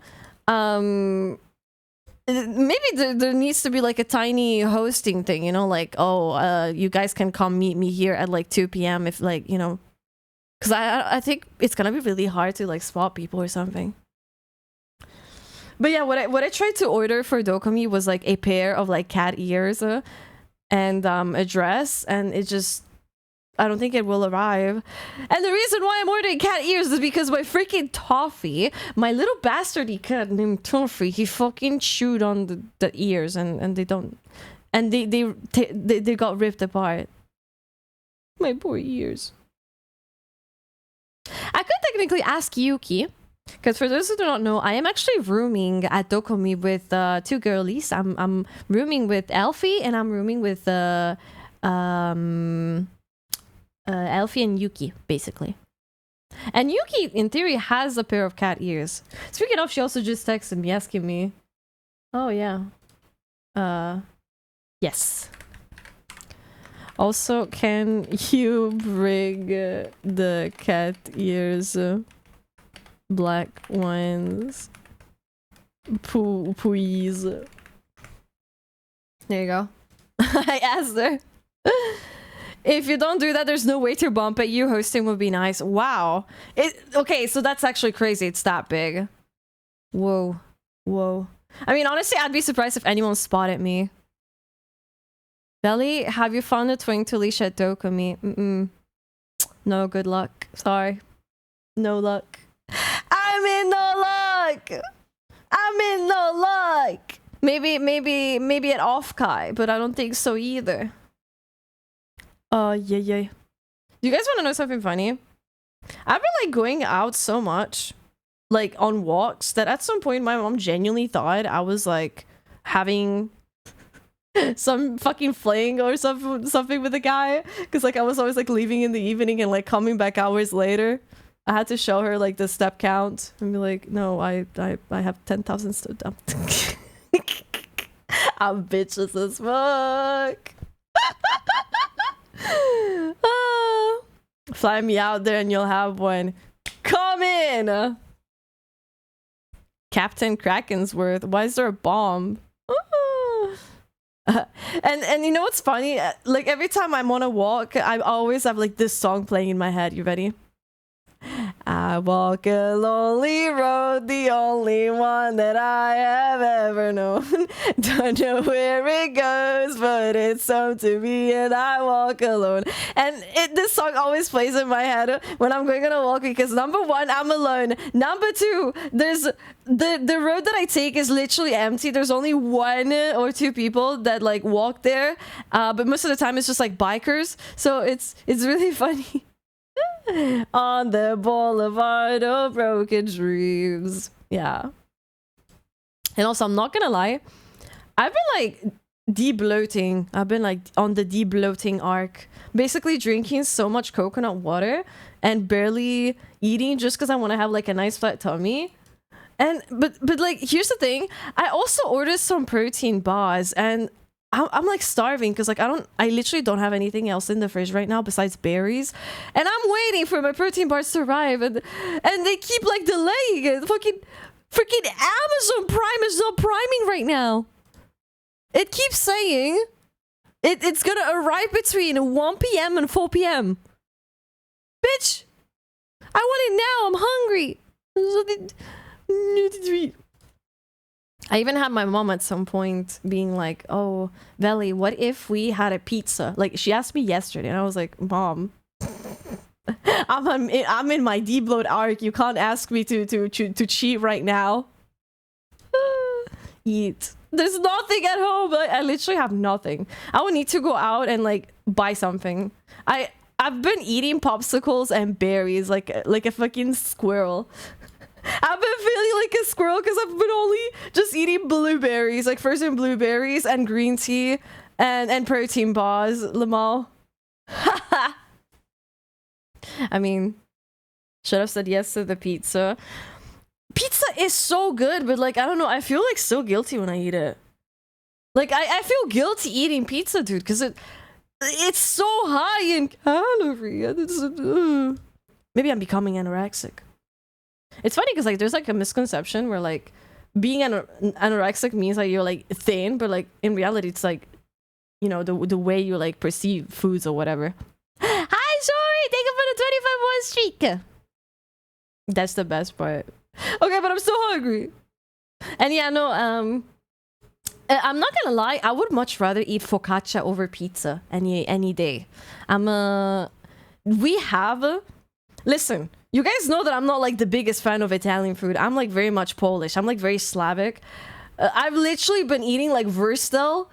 there needs to be like a tiny hosting thing, you know, like, oh, you guys can come meet me here at like 2 p.m. if like, you know, because I think it's gonna be really hard to like spot people or something. But yeah, what I tried to order for Dokumi was like a pair of like cat ears and a dress, and it just, I don't think it will arrive. And the reason why I'm ordering cat ears is because my freaking Toffee, my little bastardy cat named Toffee, he fucking chewed on the ears, and they don't, and they got ripped apart. My poor ears. I could technically ask Yuki, because for those who do not know, I am actually rooming at Dokumi with two girlies. I'm rooming with Elfie, and I'm rooming with Elfie and Yuki, basically. And Yuki, in theory, has a pair of cat ears. Speaking of, she also just texted me asking me, oh yeah, yes. Also, can you bring the cat ears, black ones, please? There you go. I asked her. If you don't do that, there's no way to bump it. You hosting would be nice. Wow. Okay, so that's actually crazy. It's that big. Whoa. Whoa. I mean, honestly, I'd be surprised if anyone spotted me. Belly, have you found a twin to leash at Dokumi? No, good luck. Sorry. No luck. I'm in no luck! I'm in no luck! Maybe at Offkai, but I don't think so either. Yeah. You guys want to know something funny? I've been like going out so much, like on walks, that at some point my mom genuinely thought I was like having some fucking fling or something with a guy, because like I was always like leaving in the evening and like coming back hours later. I had to show her like the step count and be like, no, I have 10,000 stood up. I'm bitches as fuck. Fly me out there and you'll have one. Come in! Captain Krakensworth. Why is there a bomb? And you know what's funny? Like every time I'm on a walk, I always have like this song playing in my head. You ready? I walk a lonely road, the only one that I have ever known. Don't know where it goes, but it's home to me and I walk alone. And this song always plays in my head when I'm going on a walk, because number one, I'm alone. Number two, there's the road that I take is literally empty. There's only one or two people that like walk there, but most of the time it's just like bikers. So it's really funny. On the boulevard of broken dreams. Yeah. And also, I'm not gonna lie, I've been like de-bloating. I've been like on the de-bloating arc. Basically drinking so much coconut water and barely eating just because I want to have like a nice flat tummy. And but like here's the thing, I also ordered some protein bars and I'm like starving because like I literally don't have anything else in the fridge right now besides berries, and I'm waiting for my protein bars to arrive, and they keep like delaying it. Freaking Amazon Prime is not priming right now. It keeps saying it's gonna arrive between 1 p.m. and 4 p.m. Bitch, I want it now. I'm hungry. I even had my mom at some point being like, "Oh, Veli, what if we had a pizza?" Like she asked me yesterday, and I was like, "Mom, I'm in my de-bloat arc. You can't ask me to cheat right now." Eat. There's nothing at home. I literally have nothing. I would need to go out and like buy something. I've been eating popsicles and berries like a fucking squirrel. I've been feeling like a squirrel because I've been only just eating blueberries, like frozen blueberries and green tea and protein bars, Lamal. I mean, should have said yes to the pizza. Pizza is so good, but like, I don't know, I feel like so guilty when I eat it. Like, I feel guilty eating pizza, dude, because it's so high in calories. Maybe I'm becoming anorexic. It's funny because like there's like a misconception where like being anorexic means like you're like thin, but like in reality it's like, you know, the way you like perceive foods or whatever. Hi, sorry, thank you for the 25-1 streak. That's the best part. Okay, but I'm so hungry. And yeah, no, I'm not gonna lie, I would much rather eat focaccia over pizza any day. Listen, you guys know that I'm not like the biggest fan of Italian food. I'm like very much Polish. I'm like very Slavic. I've literally been eating like wurstel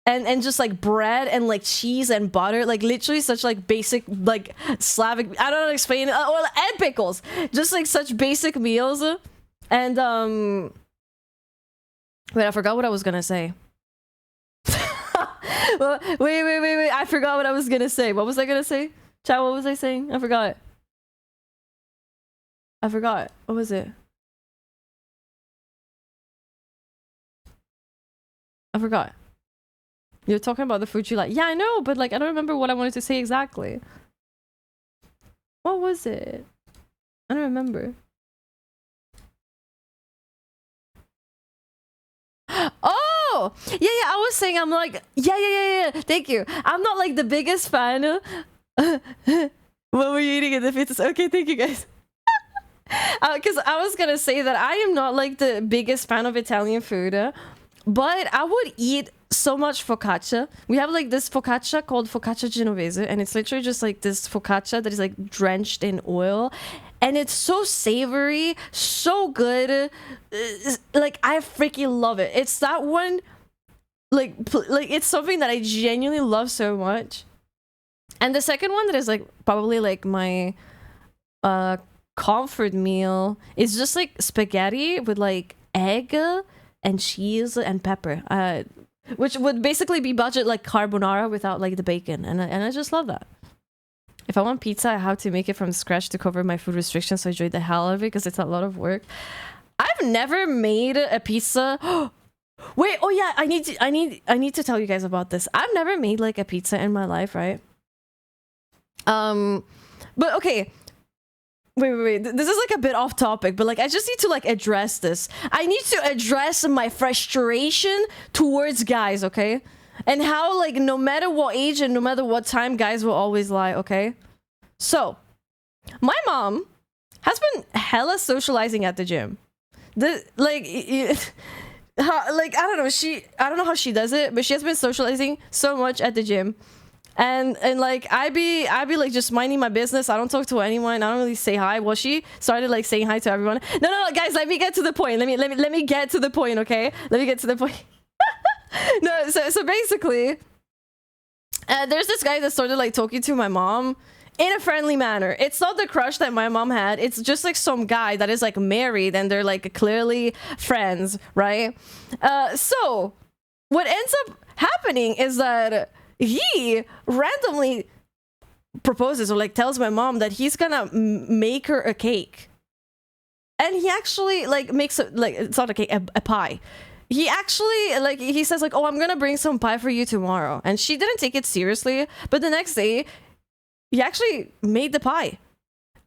and just like bread and like cheese and butter, like literally such like basic like Slavic, I don't know how to explain it, and pickles, just like such basic meals. And wait, I forgot what I was gonna say. Well, wait, I forgot what I was gonna say. What was I gonna say? Chat, what was I saying? I forgot. What was it? I forgot. You're talking about the food you like. Yeah, I know, but like I don't remember what I wanted to say exactly. What was it? I don't remember. Oh! Yeah, I was saying I'm like, yeah. Thank you. I'm not like the biggest fan. What were you eating at the fitness? Okay, thank you guys. Because I was gonna say that I am not like the biggest fan of Italian food, but I would eat so much focaccia. We have like this focaccia called focaccia genovese, and it's literally just like this focaccia that is like drenched in oil, and it's so savory, so good. Like I freaking love it. It's that one, like it's something that I genuinely love so much. And the second one that is like probably like my comfort meal is just like spaghetti with like egg and cheese and pepper, which would basically be budget like carbonara without like the bacon, and I just love that. If I want pizza, I have to make it from scratch to cover my food restrictions, so I enjoy the hell out of it because it's a lot of work. I've never made a pizza. Wait, oh yeah, I need to tell you guys about this. I've never made like a pizza in my life, right? But okay. Wait. This is like a bit off topic, but like I just need to like address this. I need to address my frustration towards guys, okay? And how like no matter what age and no matter what time, guys will always lie, okay? So, my mom has been hella socializing at the gym. Like I don't know how she does it, but she has been socializing so much at the gym. And like I be like just minding my business. I don't talk to anyone. I don't really say hi. Well, she started like saying hi to everyone. No, guys, let me get to the point. Let me get to the point, okay? Let me get to the point. No, so basically, there's this guy that started like talking to my mom in a friendly manner. It's not the crush that my mom had. It's just like some guy that is like married and they're like clearly friends, right? So what ends up happening is that he randomly proposes or like tells my mom that he's gonna make her a cake. And he actually like makes it, like, it's not a cake, a pie. He actually, like, he says like, oh, I'm gonna bring some pie for you tomorrow. And she didn't take it seriously, but the next day he actually made the pie.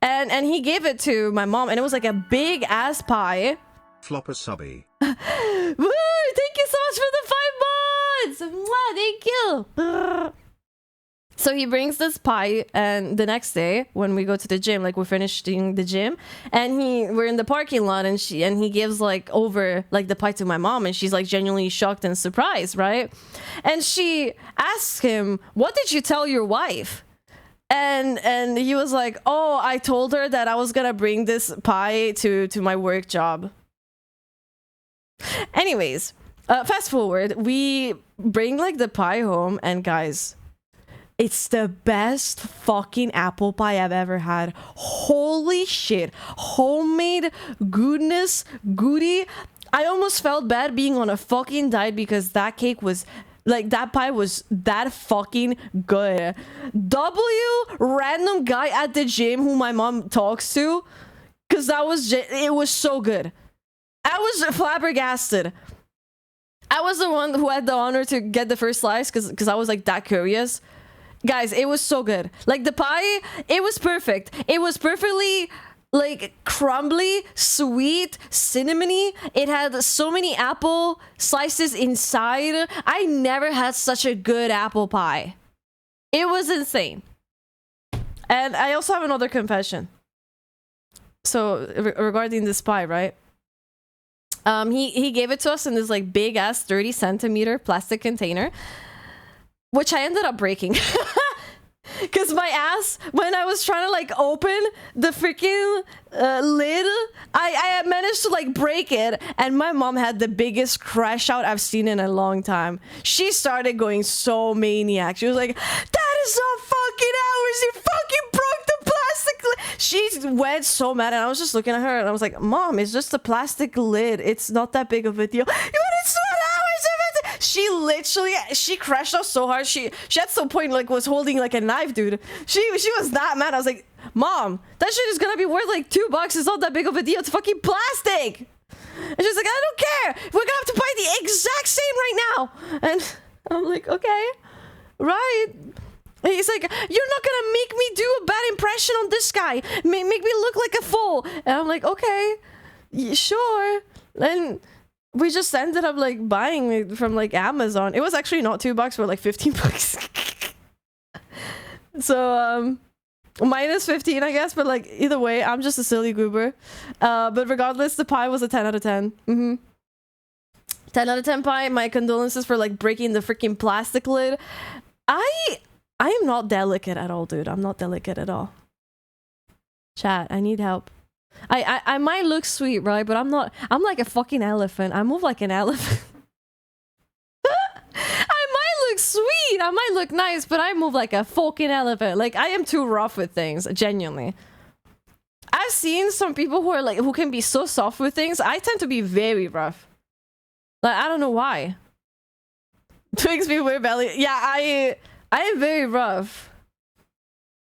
And he gave it to my mom, and it was like a big ass pie. Flopper subby. Woo! Thank you so much for the 5 months! Mwah, thank you! So he brings this pie, and the next day when we go to the gym, like we're finishing the gym, and we're in the parking lot, and he gives like over like the pie to my mom, and she's like genuinely shocked and surprised, right? And she asks him, "What did you tell your wife?" And he was like, "Oh, I told her that I was gonna bring this pie to my work job." Anyways, fast forward, we bring like the pie home, and guys, it's the best fucking apple pie I've ever had. Holy shit. Homemade goodness, goody. I almost felt bad being on a fucking diet because that cake was, like, that pie was that fucking good. Random guy at the gym who my mom talks to, because it was so good. I was flabbergasted. I was the one who had the honor to get the first slice because I was like that curious. Guys, it was so good. Like the pie, it was perfect. It was perfectly like crumbly, sweet, cinnamony. It had so many apple slices inside. I never had such a good apple pie. It was insane. And I also have another confession. So regarding this pie, right? He gave it to us in this like big ass 30 centimeter plastic container, which I ended up breaking. Because my ass, when I was trying to like open the freaking lid, I managed to like break it, and my mom had the biggest crash out I've seen in a long time. She started going so maniac. She was like, "That is not fucking ours, you fucking broke the plastic lid." She went so mad, and I was just looking at her, and I was like, "Mom, it's just a plastic lid. It's not that big of a deal." But it's not ours. She crashed out so hard. She at some point like was holding like a knife, dude. She was that mad. I was like, "Mom, that shit is gonna be worth like $2. It's not that big of a deal. It's fucking plastic." And she's like, "I don't care. We're gonna have to buy the exact same right now." And I'm like, "Okay, right." And he's like, "You're not gonna make me do a bad impression on this guy. Make me look like a fool." And I'm like, "Okay, sure." And we just ended up like buying it from like Amazon. It was actually not $2, but like $15. So minus 15, I guess, but like either way, I'm just a silly goober. But regardless, the pie was a 10 out of 10. 10 out of 10 pie. My condolences for like breaking the freaking plastic lid. I am not delicate at all, dude. I'm not delicate at all. Chat, I need help. I might look sweet, right? But I'm not. I'm like a fucking elephant. I move like an elephant. I might look sweet. I might look nice, but I move like a fucking elephant. Like I am too rough with things, genuinely. I've seen some people who are like who can be so soft with things. I tend to be very rough. Like I don't know why. Twigs me weird belly. Yeah, I am very rough.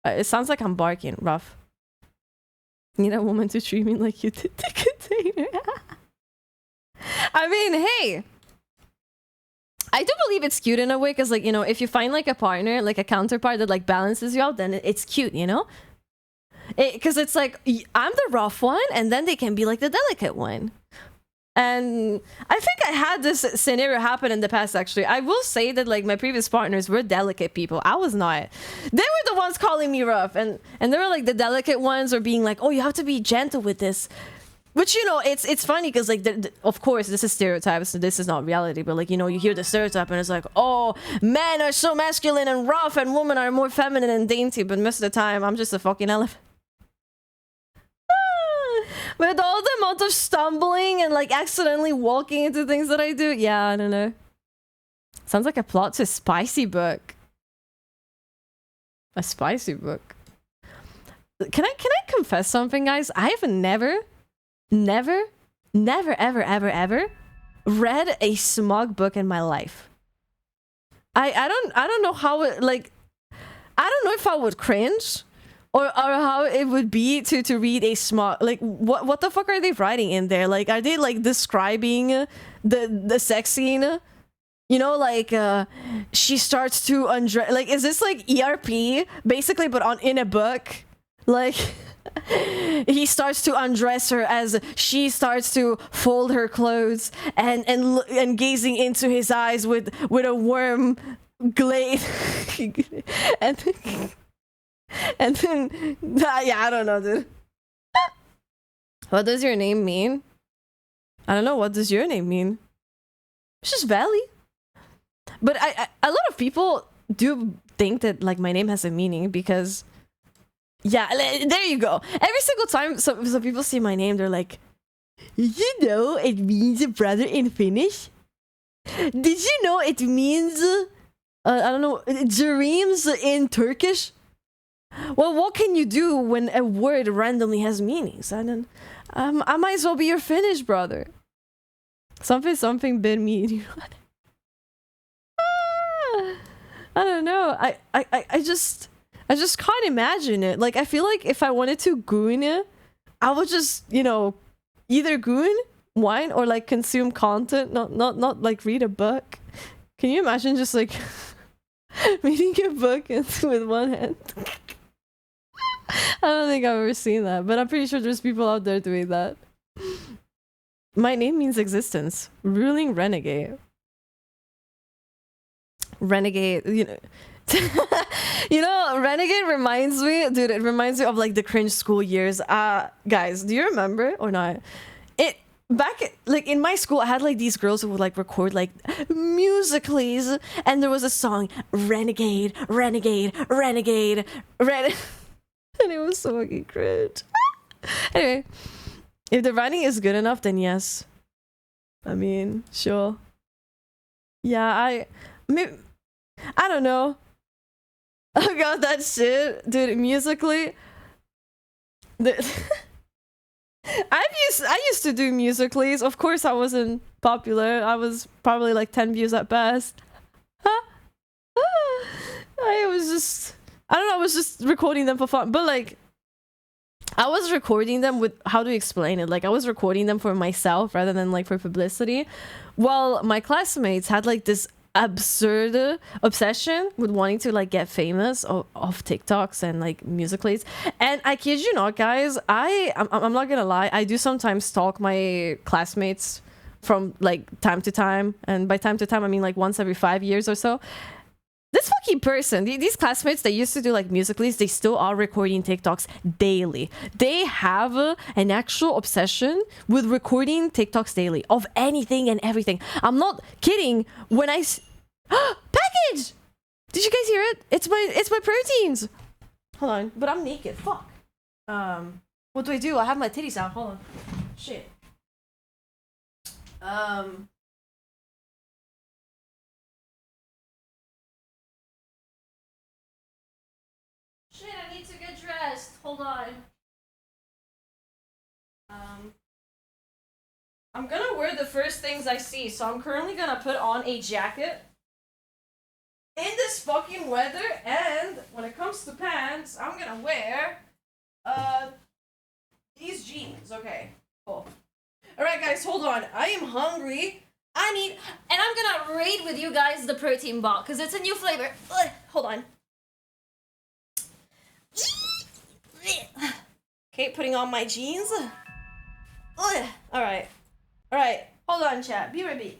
It sounds like I'm barking. Rough. Need a woman to treat me like you did the container. I mean, hey, I do believe it's cute in a way, because like, you know, if you find like a partner, like a counterpart that like balances you out, then it's cute, you know? Because it's like, I'm the rough one, and then they can be like the delicate one. And I think I had this scenario happen in the past, actually. I will say that like my previous partners were delicate people. I was not. They were the ones calling me rough, and they were like the delicate ones, or being like, "Oh, you have to be gentle with this." Which, you know, it's funny because like of course this is stereotypes, so this is not reality, but like, you know, you hear the stereotype and it's like, "Oh, men are so masculine and rough and women are more feminine and dainty," but most of the time I'm just a fucking elephant. With all the amount of stumbling and like accidentally walking into things that I do, yeah, I don't know. Sounds like a plot to a spicy book. A spicy book. Can I confess something, guys? I have never ever read a smug book in my life. I don't know how it like I don't know if I would cringe or how it would be to read a smog. Like what the fuck are they writing in there? Like are they like describing the sex scene? You know, like she starts to undress. Like is this like ERP basically, but on in a book? Like he starts to undress her as she starts to fold her clothes and gazing into his eyes with a warm glade and and then yeah, I don't know, dude. What does your name mean? I don't know. What does your name mean? It's just Valley. But I a lot of people do think that like my name has a meaning because yeah, there you go. Every single time some people see my name, they're like, you know, it means brother in Finnish. Did you know it means I don't know, dreams in Turkish? Well, what can you do when a word randomly has meanings? I don't. I might as well be your Finnish brother. Something bit me. I don't know. I just can't imagine it. Like I feel like if I wanted to goon it, I would just, you know, either goon, whine, or like consume content, not like read a book. Can you imagine just like reading a book with one hand? I don't think I've ever seen that, but I'm pretty sure there's people out there doing that. My name means existence. Ruling renegade. Renegade, you know. You know, renegade reminds me, dude, it reminds me of like the cringe school years. Guys, do you remember or not? It back like in my school I had like these girls who would like record like musicals, and there was a song renegade renegade renegade red and it was so fucking cringe. Anyway, if the writing is good enough, then yes. I mean, sure. Yeah, I don't know. Oh god, that shit, dude. Musically, I used to do musicals. Of course, I wasn't popular. I was probably like 10 views at best. I was just, I don't know. I was just recording them for fun, but like, I was recording them with, how do you explain it? Like, I was recording them for myself rather than like for publicity. Well, my classmates had like this absurd obsession with wanting to like get famous of TikToks and like musicals. And I kid you not, guys, I'm not gonna lie, I do sometimes stalk my classmates from like time to time, and by time to time I mean like once every 5 years or so. This fucking person, these classmates that used to do like musicals, they still are recording TikToks daily. They have an actual obsession with recording TikToks daily of anything and everything. I'm not kidding when I package. Did you guys hear it? It's my proteins. Hold on, but I'm naked. Fuck. What do? I have my titties out. Hold on. Shit. Shit, I need to get dressed. Hold on. I'm gonna wear the first things I see, so I'm currently gonna put on a jacket in this fucking weather, and when it comes to pants, I'm gonna wear these jeans. Okay, cool. Alright guys, hold on. I am hungry. And I'm gonna raid with you guys the protein bar, because it's a new flavor. Ugh, hold on. Okay, putting on my jeans. Alright. Alright, hold on, chat. Be right back.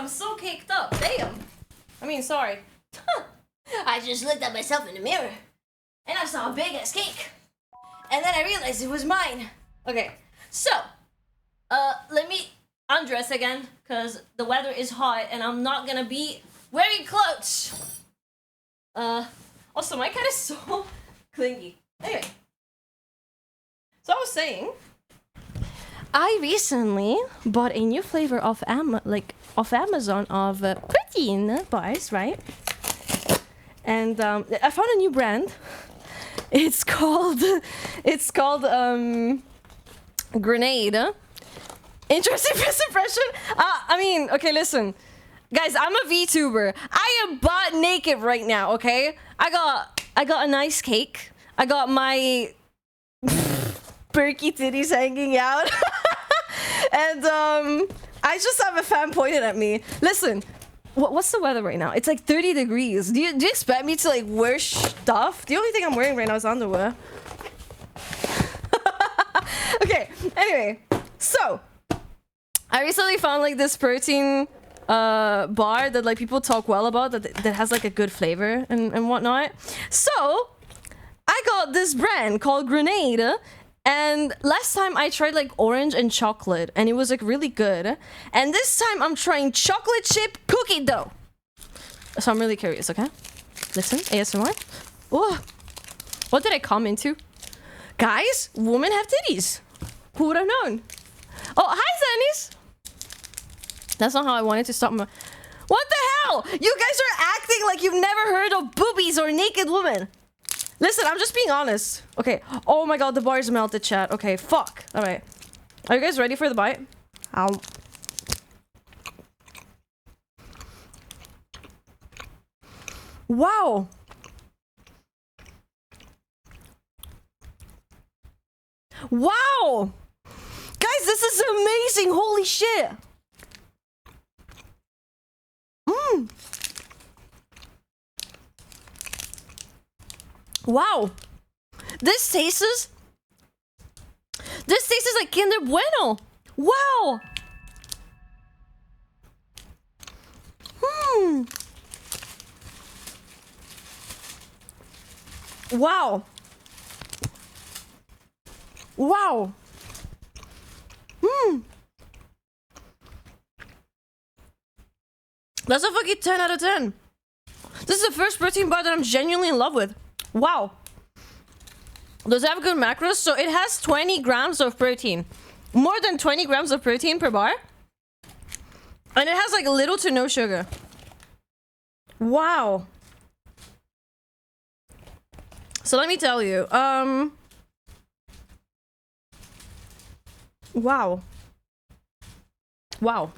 I'm so caked up. Damn. I mean, sorry. I just looked at myself in the mirror and I saw a big ass cake. And then I realized it was mine. Okay, so, let me undress again because the weather is hot and I'm not gonna be wearing clothes. Also, my cat is so clingy. Anyway, so I was saying, I recently bought a new flavor of Amazon of protein bars, right? And I found a new brand. It's called Grenade. Interesting first impression. I mean, okay, listen, guys, I'm a VTuber. I am butt naked right now. Okay, I got a nice cake. I got my perky titties hanging out, and I just have a fan pointed at me. Listen. What's the weather right now? It's like 30 degrees. Do you expect me to like wear stuff? The only thing I'm wearing right now is underwear. Okay, anyway. So, I recently found like this protein bar that like people talk well about that has like a good flavor and whatnot. So, I got this brand called Grenade. And last time I tried like orange and chocolate and it was like really good. And this time I'm trying chocolate chip cookie dough. So I'm really curious, okay? Listen, ASMR. Oh, what did I come into? Guys, women have titties. Who would have known? Oh, hi, Zennies. That's not how I wanted to stop my... What the hell? You guys are acting like you've never heard of boobies or naked women. Listen, I'm just being honest. Okay. Oh my god, the bars melted, chat. Okay, fuck. Alright. Are you guys ready for the bite? Ow. Wow. Wow. Guys, this is amazing. Holy shit. Mmm. Wow, this tastes like Kinder Bueno. Wow. Wow. Wow. That's a fucking 10 out of 10. This is the first protein bar that I'm genuinely in love with. Wow. Does it have good macros? So it has 20 grams of protein. More than 20 grams of protein per bar. And it has like little to no sugar. Wow. So let me tell you. Wow. Wow.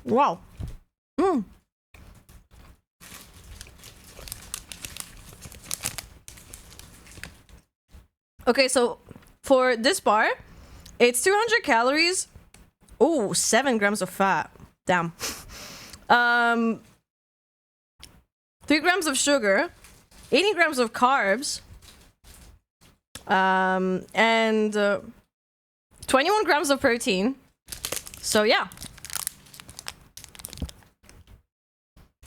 Wow. Okay, so for this bar, it's 200 calories. Oh, 7 grams of fat. Damn. 3 grams of sugar, 80 grams of carbs, and 21 grams of protein. So yeah.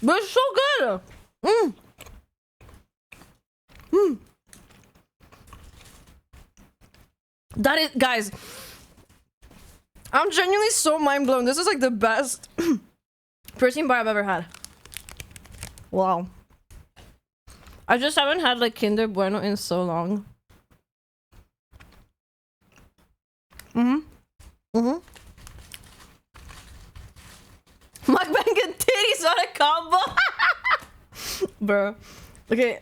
But it's so good. That is, guys, I'm genuinely so mind blown. This is like the best protein bar I've ever had. Wow. I just haven't had like Kinder Bueno in so long. Mukbang and titties on a combo. Bro. Okay.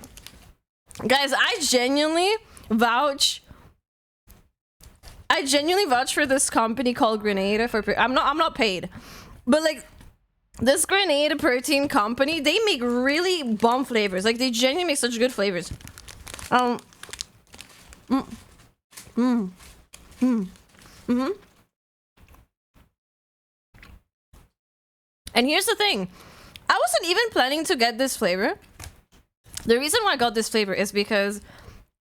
Guys, I genuinely vouch for this company called Grenade for I'm not paid. But like this Grenade protein company, they make really bomb flavors. Like they genuinely make such good flavors. And here's the thing. I wasn't even planning to get this flavor. The reason why I got this flavor is because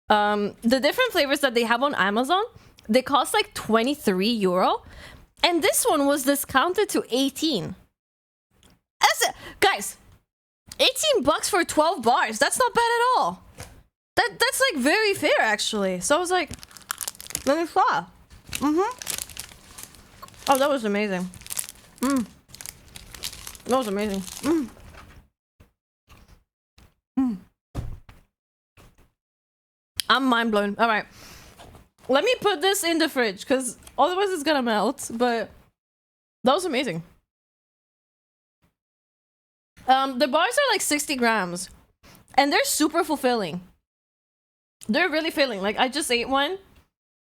the different flavors that they have on Amazon, they cost like 23 euro. And this one was discounted to 18. That's it. Guys, 18 bucks for 12 bars. That's not bad at all. That's like very fair actually. So I was like, let me try. Oh, that was amazing. That was amazing. I'm mind blown. All right, let me put this in the fridge because otherwise it's gonna melt. But that was amazing. The bars are like 60 grams, and they're super fulfilling. They're really filling. Like I just ate one,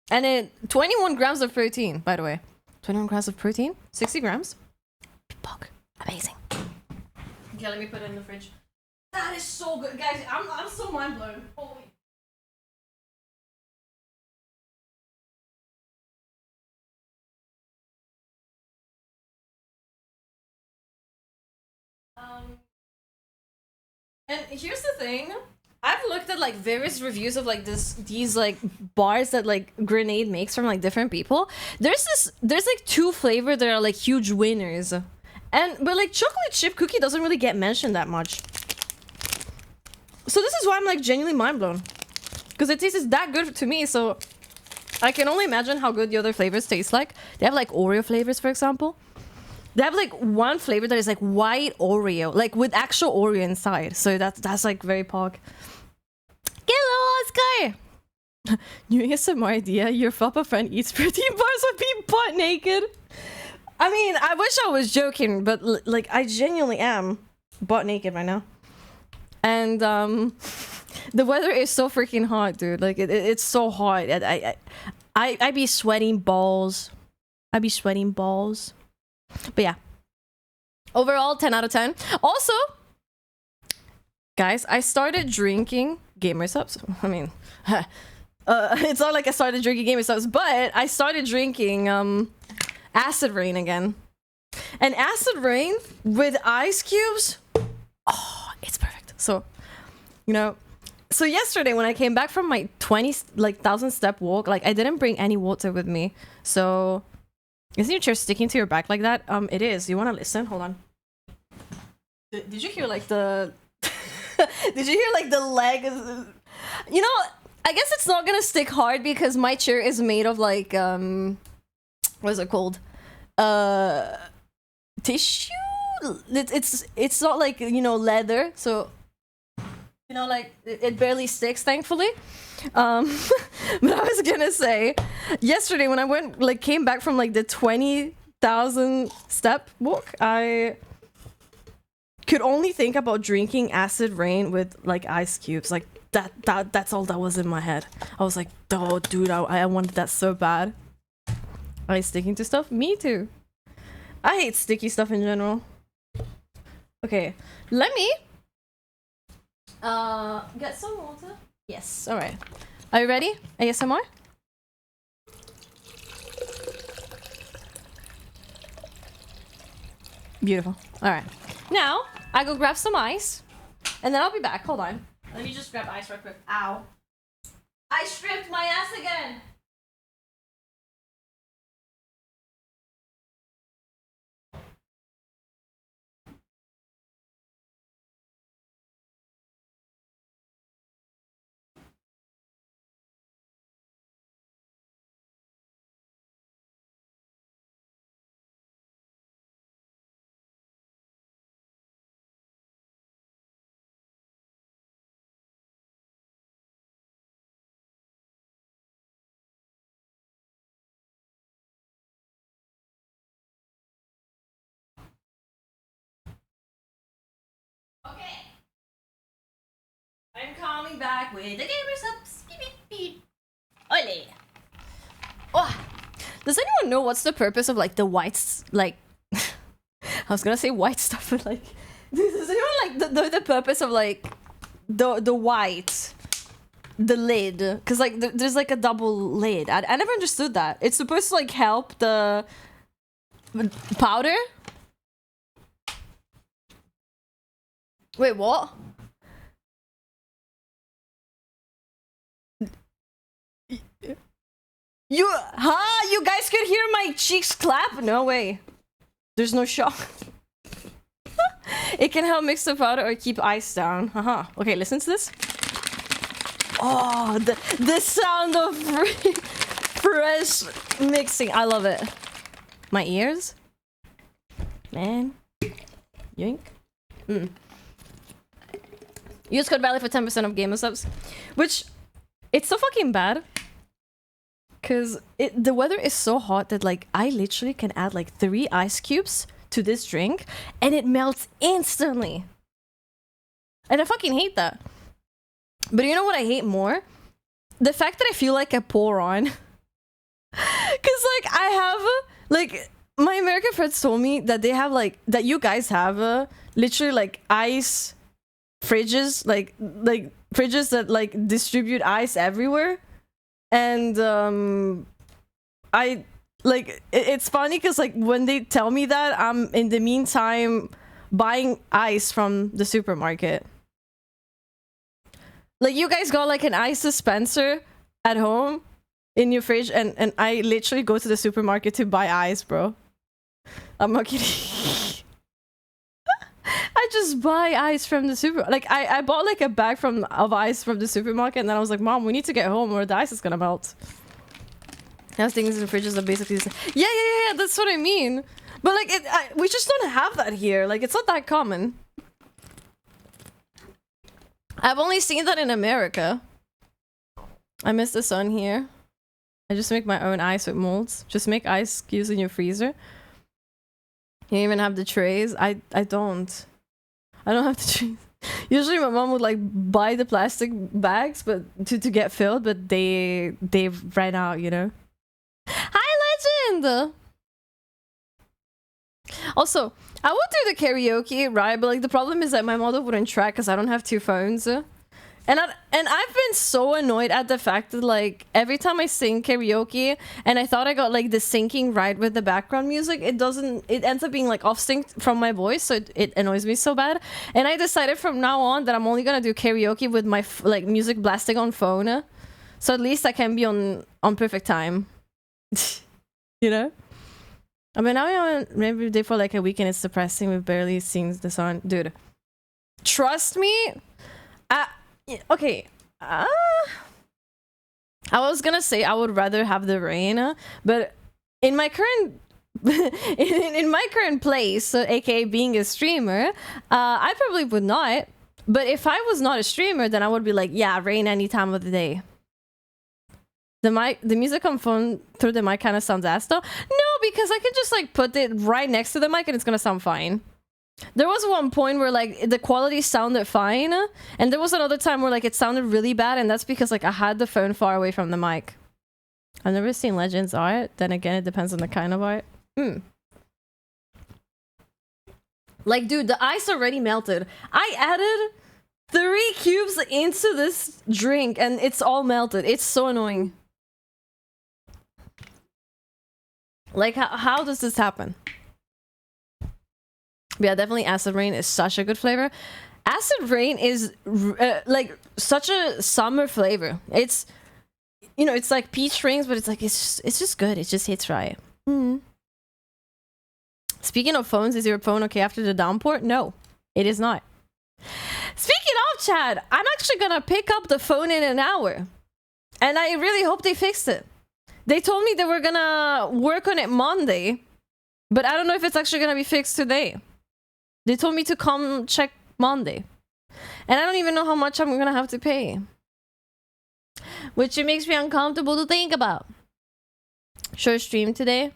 and it 21 grams of protein. By the way, 21 grams of protein, 60 grams. Fuck, amazing. Okay, let me put it in the fridge. That is so good, guys. I'm so mind blown. Holy. And here's the thing. I've looked at like various reviews of like these like bars that like Grenade makes from like different people. There's like two flavors that are like huge winners. But like chocolate chip cookie doesn't really get mentioned that much. So this is why I'm like genuinely mind blown. Because it tastes that good to me, so I can only imagine how good the other flavors taste like. They have like Oreo flavors, for example. They have like one flavor that is like white Oreo, like with actual Oreo inside. So that's like very pog. Hello, Oscar! New ASMR idea, your Fappa friend eats protein bars with being butt naked. I mean, I wish I was joking, but like I genuinely am butt naked right now. And the weather is so freaking hot, dude. Like it's so hot. I be sweating balls. I be sweating balls. But yeah, overall 10 out of 10. Also, guys, I started drinking gamer subs. I mean, it's not like I started drinking gamer subs, but I started drinking acid rain again. And acid rain with ice cubes, oh, it's perfect. So, you know, so yesterday when I came back from my 1,000 step walk, like I didn't bring any water with me. So isn't your chair sticking to your back like that? It is. You want to listen? Hold on. Did you hear like the... Did you hear like the leg? You know, I guess it's not gonna stick hard because my chair is made of like, what is it called? Tissue? It's not like, you know, leather. So, you know, like it barely sticks, thankfully. But I was gonna say, yesterday when I came back from like the 20,000 step walk, I could only think about drinking acid rain with like ice cubes. Like that's all that was in my head. I was like, oh dude, I wanted that so bad. Are you sticking to stuff? Me too. I hate sticky stuff in general. Okay, let me get some water. Yes, all right. Are you ready? ASMR? Beautiful. All right. Now, I go grab some ice, and then I'll be back. Hold on. Let me just grab ice real quick. Ow. I stripped my ass again. Okay. I'm coming back with the gamer subs. Beep, beep, beep. Ole. Oh. Does anyone know what's the purpose of like the whites, like I was gonna say white stuff, but like does anyone like the purpose of like the white, the lid? Because like there's like a double lid. I never understood that. It's supposed to like help the powder. Wait, what? You guys could hear my cheeks clap? No way. There's no shock. It can help mix the powder or keep ice down. Haha. Okay, listen to this. Oh, the sound of fresh mixing. I love it. My ears? Man. Yoink. Use code Valley for 10% of gamer subs. Which, it's so fucking bad. Because the weather is so hot that, like, I literally can add, like, 3 ice cubes to this drink and it melts instantly. And I fucking hate that. But you know what I hate more? The fact that I feel like a pour on. Because, like, I have, like, my American friends told me that they have, like, that you guys have, literally, like, ice fridges, like fridges that, like, distribute ice everywhere. And, I, like, it's funny because, like, when they tell me that, I'm, in the meantime, buying ice from the supermarket. Like, you guys got, like, an ice dispenser at home in your fridge, and I literally go to the supermarket to buy ice, bro. I'm not kidding. I just buy ice from the super. Like, I bought, like, a bag of ice from the supermarket, and then I was like, Mom, we need to get home or the ice is gonna melt. Those things in fridges are basically the same. Yeah, that's what I mean. But, like, we just don't have that here. Like, it's not that common. I've only seen that in America. I miss the sun here. I just make my own ice with molds. Just make ice cubes in your freezer. You even have the trays. I don't. I don't have the trays. Usually my mom would, like, buy the plastic bags but to get filled, but they've ran out, you know. Hi, Legend! Also, I would do the karaoke, right? But, like, the problem is that my mother wouldn't track because I don't have 2 phones. And I've been so annoyed at the fact that, like, every time I sing karaoke and I thought I got, like, the syncing right with the background music, it ends up being, like, off synced from my voice, so it annoys me so bad. And I decided from now on that I'm only gonna do karaoke with my like music blasting on phone, so at least I can be on perfect time. You know. I mean, now I'm on every day for like a week and it's depressing. We've barely seen the sun, dude. Trust me. Okay. I was gonna say I would rather have the rain, but in my current in my current place, aka being a streamer, I probably would not. But if I was not a streamer, then I would be like, yeah, rain any time of the day. The music on phone through the mic kind of sounds ass though. No, because I can just like put it right next to the mic and it's gonna sound fine. There was one point where like the quality sounded fine, and there was another time where like it sounded really bad, and that's because like I had the phone far away from the mic. I've never seen Legends art. Then again, it depends on the kind of art. Like, dude, the ice already melted. I added 3 cubes into this drink, and it's all melted. It's so annoying. Like, how does this happen? But yeah, definitely acid rain is such a good flavor. Acid rain is like such a summer flavor. It's, you know, it's like peach rings, but it's like it's just good. It just hits right. Speaking of phones, is your phone okay after the downpour? No, it is not. Speaking of Chad, I'm actually gonna pick up the phone in an hour, and I really hope they fixed it. They told me they were gonna work on it Monday, but I don't know if it's actually gonna be fixed today. They told me to come check Monday, and I don't even know how much I'm gonna have to pay, which it makes me uncomfortable to think about. Short stream today.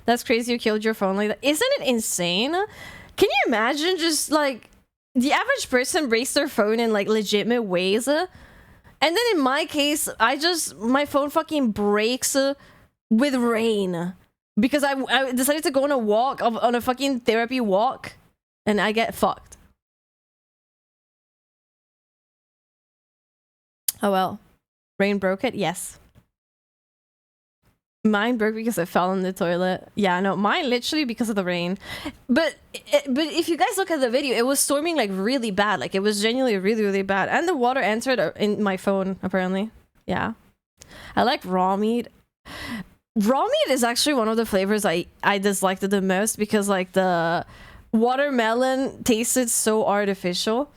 That's crazy you killed your phone like that. Isn't it insane? Can you imagine just like the average person breaks their phone in like legitimate ways, and then in my case, my phone fucking breaks with rain because I decided to go on a walk, on a fucking therapy walk, and I get fucked. Oh well. Rain broke it? Yes. Mine broke because I fell in the toilet. Yeah, no, mine literally because of the rain. But if you guys look at the video, it was storming like really bad. Like it was genuinely really, really bad. And the water entered in my phone, apparently. Yeah. I like raw meat. Raw meat is actually one of the flavors I disliked it the most because like the watermelon tasted so artificial.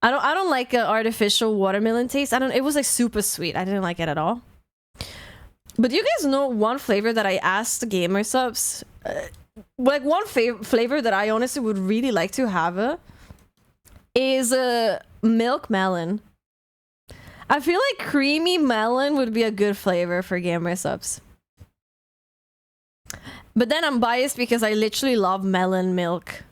I don't like an artificial watermelon taste. It was like super sweet. I didn't like it at all. But you guys know one flavor that I asked the gamer subs, like one flavor that I honestly would really like to have is a milk melon. I feel like creamy melon would be a good flavor for gamer subs. But then I'm biased because I literally love melon milk.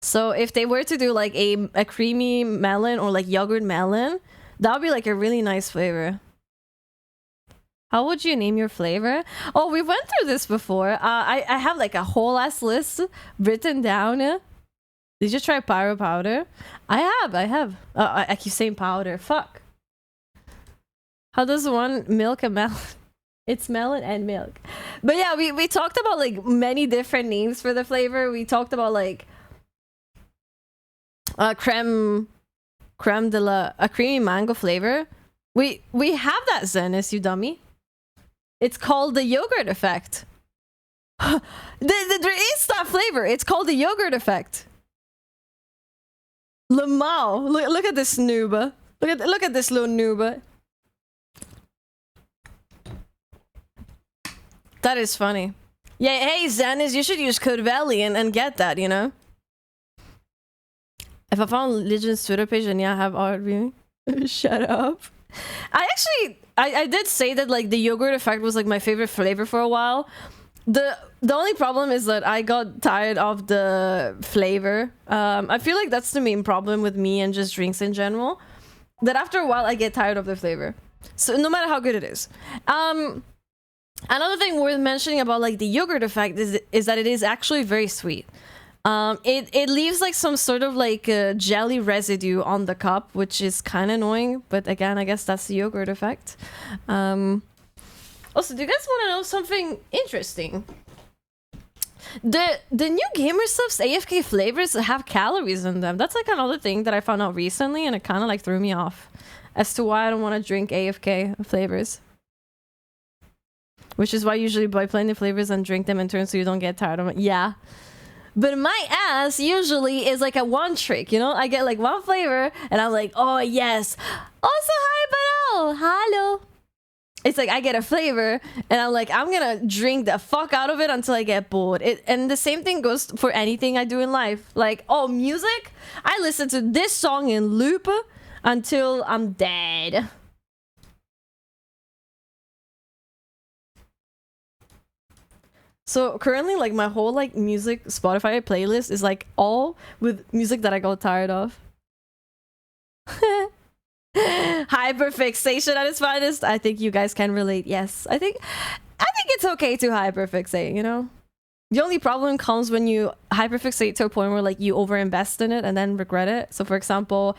So if they were to do like a creamy melon or like yogurt melon, that would be like a really nice flavor. How would you name your flavor? Oh, we went through this before. I have like a whole ass list written down. Did you try pyro powder? I have. I keep saying powder. Fuck. How does one milk a melon? It's melon and milk. But yeah, we talked about like many different names for the flavor. We talked about like creme de la, a creamy mango flavor. We have that, Zenis, you dummy. It's called the yogurt effect. There is that flavor. It's called the yogurt effect. Lamau. Look at this noob. Look at this little noob. That is funny. Yeah, hey Zenis, you should use Code Valley and get that, you know? If I found Legion's Twitter page and yeah, I have art viewing. Shut up. I did say that like the yogurt effect was like my favorite flavor for a while. The only problem is that I got tired of the flavor. I feel like that's the main problem with me and just drinks in general. That after a while I get tired of the flavor. So no matter how good it is. Another thing worth mentioning about like the yogurt effect is that it is actually very sweet. It leaves like some sort of like jelly residue on the cup, which is kind of annoying. But again, I guess that's the yogurt effect. Also, do you guys want to know something interesting? The new gamer stuff's AFK flavors have calories in them. That's like another thing that I found out recently, and it kind of like threw me off as to why I don't want to drink AFK flavors. Which is why I usually buy plenty of flavors and drink them in turn so you don't get tired of it. Yeah. But my ass usually is like a one trick, you know? I get like one flavor and I'm like, oh yes. Also, hi, Banal. Hello. It's like I get a flavor and I'm like, I'm gonna drink the fuck out of it until I get bored. And the same thing goes for anything I do in life. Like, oh, music? I listen to this song in loop until I'm dead. So currently, like my whole like music Spotify playlist is like all with music that I got tired of. Hyperfixation at its finest. I think you guys can relate. Yes, I think it's okay to hyperfixate. You know, the only problem comes when you hyperfixate to a point where like you overinvest in it and then regret it. So for example,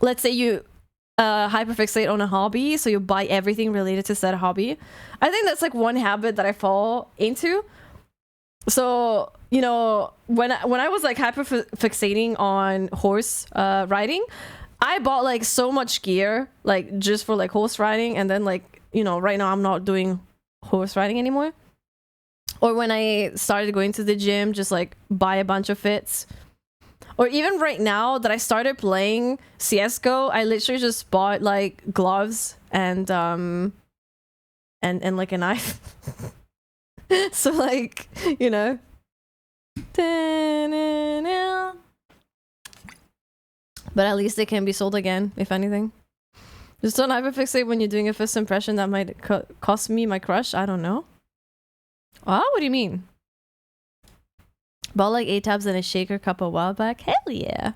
let's say you hyperfixate on a hobby, so you buy everything related to said hobby. I think that's like one habit that I fall into. So you know, when I was like hyperfixating on horse riding, I bought like so much gear like just for like horse riding, and then like, you know, right now I'm not doing horse riding anymore. Or when I started going to the gym, just like buy a bunch of fits. Or even right now that I started playing CS:GO, I literally just bought like gloves and like a knife. So like, you know. But at least they can be sold again, if anything. Just don't hyperfixate when you're doing a first impression that might cost me my crush. I don't know. Oh, what do you mean? Bought like 8 tabs and a shaker cup a while back. Hell yeah.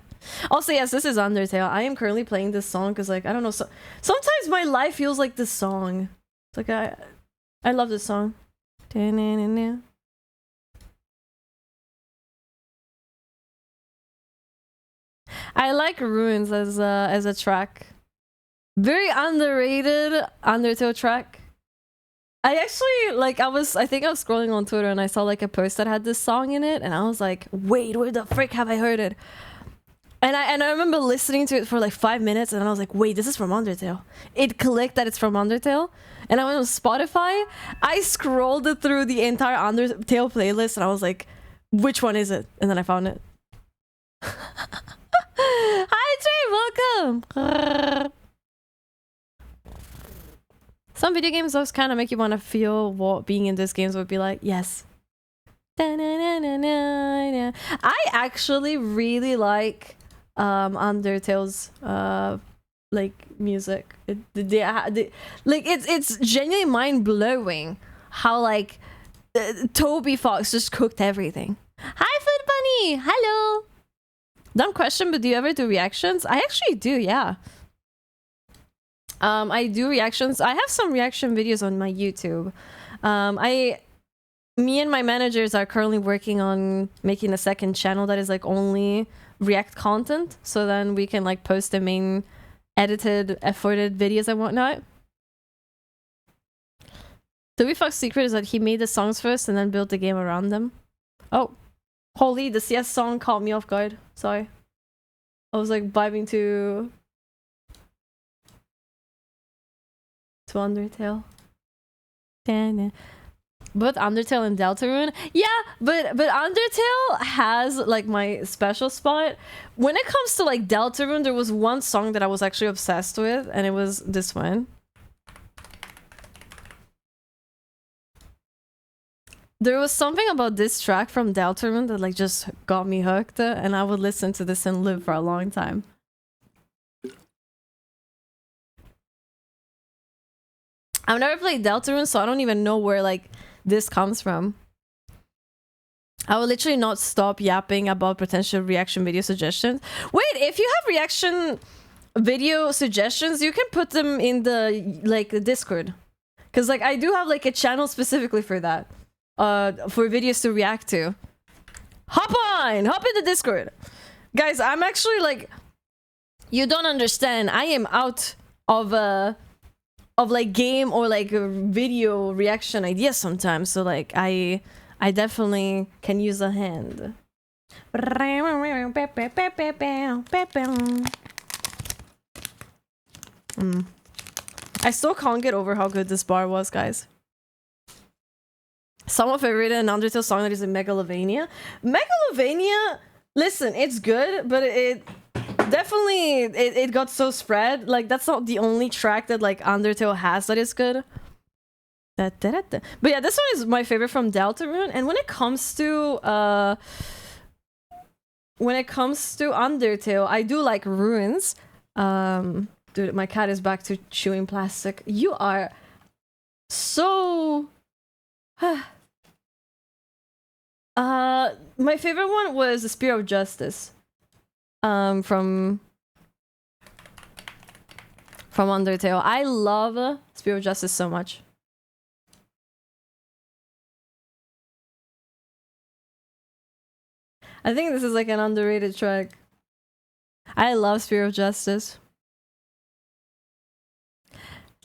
Also, yes, this is Undertale. I am currently playing this song because, like, I don't know. Sometimes my life feels like this song. It's like I love this song. I like Ruins as a track. Very underrated Undertale track. I actually, like, I think I was scrolling on Twitter and I saw like a post that had this song in it, and I was like, wait, where the frick have I heard it? And I remember listening to it for like 5 minutes, and I was like, wait, this is from Undertale. It clicked that it's from Undertale. And I went on Spotify. I scrolled through the entire Undertale playlist, and I was like, which one is it? And then I found it. Hi, Trey, welcome. Some video games those kind of make you want to feel what being in these games would be like. Yes. I actually really like Undertale's like music. Like it's genuinely mind-blowing how like Toby Fox just cooked everything. Hi, Food Bunny. Hello. Dumb question, but do you ever do reactions? I actually do, yeah. I do reactions. I have some reaction videos on my YouTube. Me and my managers are currently working on making a second channel that is like only React content, so then we can like post the main edited, efforted videos and whatnot. Toby Fox's secret is that he made the songs first and then built the game around them. Oh, holy, the CS song caught me off guard. Sorry. I was like vibing to Undertale. Both Undertale and Deltarune. Yeah, but Undertale has like my special spot. When it comes to like Deltarune, there was one song that I was actually obsessed with, and it was this one. There was something about this track from Deltarune that like just got me hooked, and I would listen to this and live for a long time. I've never played Deltarune, so I don't even know where like this comes from. I will literally not stop yapping about potential reaction video suggestions. Wait, if you have reaction video suggestions, you can put them in the like the Discord, because like I do have like a channel specifically for that, for videos to react to. Hop in the Discord, guys. I'm actually like, you don't understand. I am out of like game or like video reaction ideas sometimes, so like I definitely can use a hand. I still can't get over how good this bar was, guys. Someone favorite an Undertale song that is in Megalovania. Megalovania, listen, it's good, but it definitely it got so spread. Like that's not the only track that like Undertale has that is good. But yeah, this one is my favorite from Deltarune. And when it comes to Undertale, I do like Ruins. Dude, my cat is back to chewing plastic. You are so my favorite one was the Spear of Justice. From Undertale. I love Spear of Justice so much. I think this is like an underrated track. I love Spear of Justice.